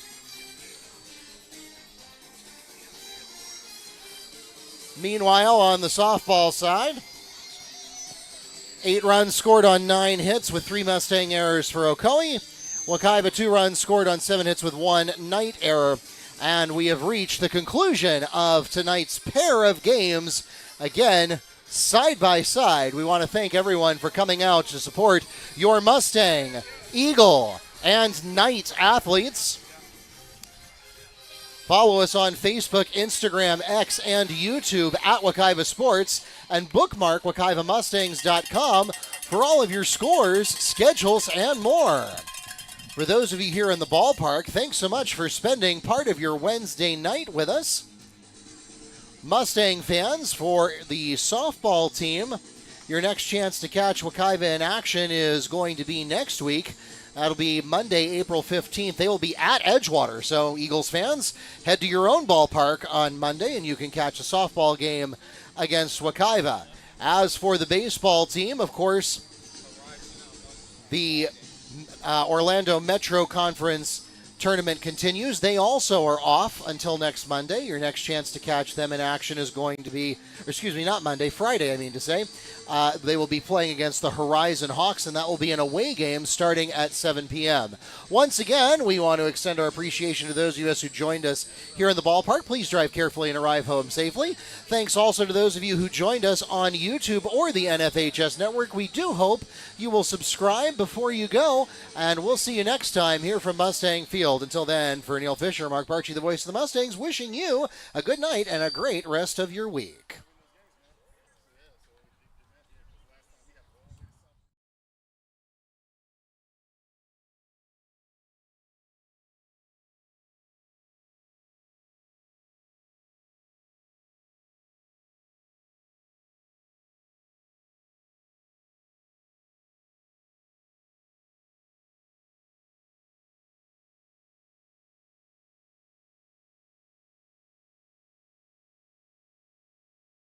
Meanwhile, on the softball side, 8 runs scored on 9 hits with 3 Mustang errors for Ocoee. Ocoee 2 runs scored on 7 hits with 1 night error. And we have reached the conclusion of tonight's pair of games. Again, side by side. We want to thank everyone for coming out to support your Mustang, Eagle, and Knight athletes. Follow us on Facebook, Instagram, X, and YouTube at Ocoee Sports, and bookmark OcoeeMustangs.com for all of your scores, schedules, and more. For those of you here in the ballpark, thanks so much for spending part of your Wednesday night with us. Mustang fans, for the softball team, your next chance to catch Ocoee in action is going to be next week. That'll be Monday, April 15th. They will be at Edgewater. So, Eagles fans, head to your own ballpark on Monday, and you can catch a softball game against Ocoee. As for the baseball team, of course, the Orlando Metro Conference Tournament continues. They also are off until next Monday. Your next chance to catch them in action is going to be, not Monday, Friday, I mean to say. They will be playing against the Horizon Hawks, and that will be an away game starting at 7 p.m. Once again, we want to extend our appreciation to those of us who joined us here in the ballpark. Please drive carefully and arrive home safely. Thanks also to those of you who joined us on YouTube or the NFHS Network. We do hope you will subscribe before you go, and we'll see you next time here from Mustang Field. Until then, for Neil Fisher, Mark Barchi, the voice of the Mustangs, wishing you a good night and a great rest of your week.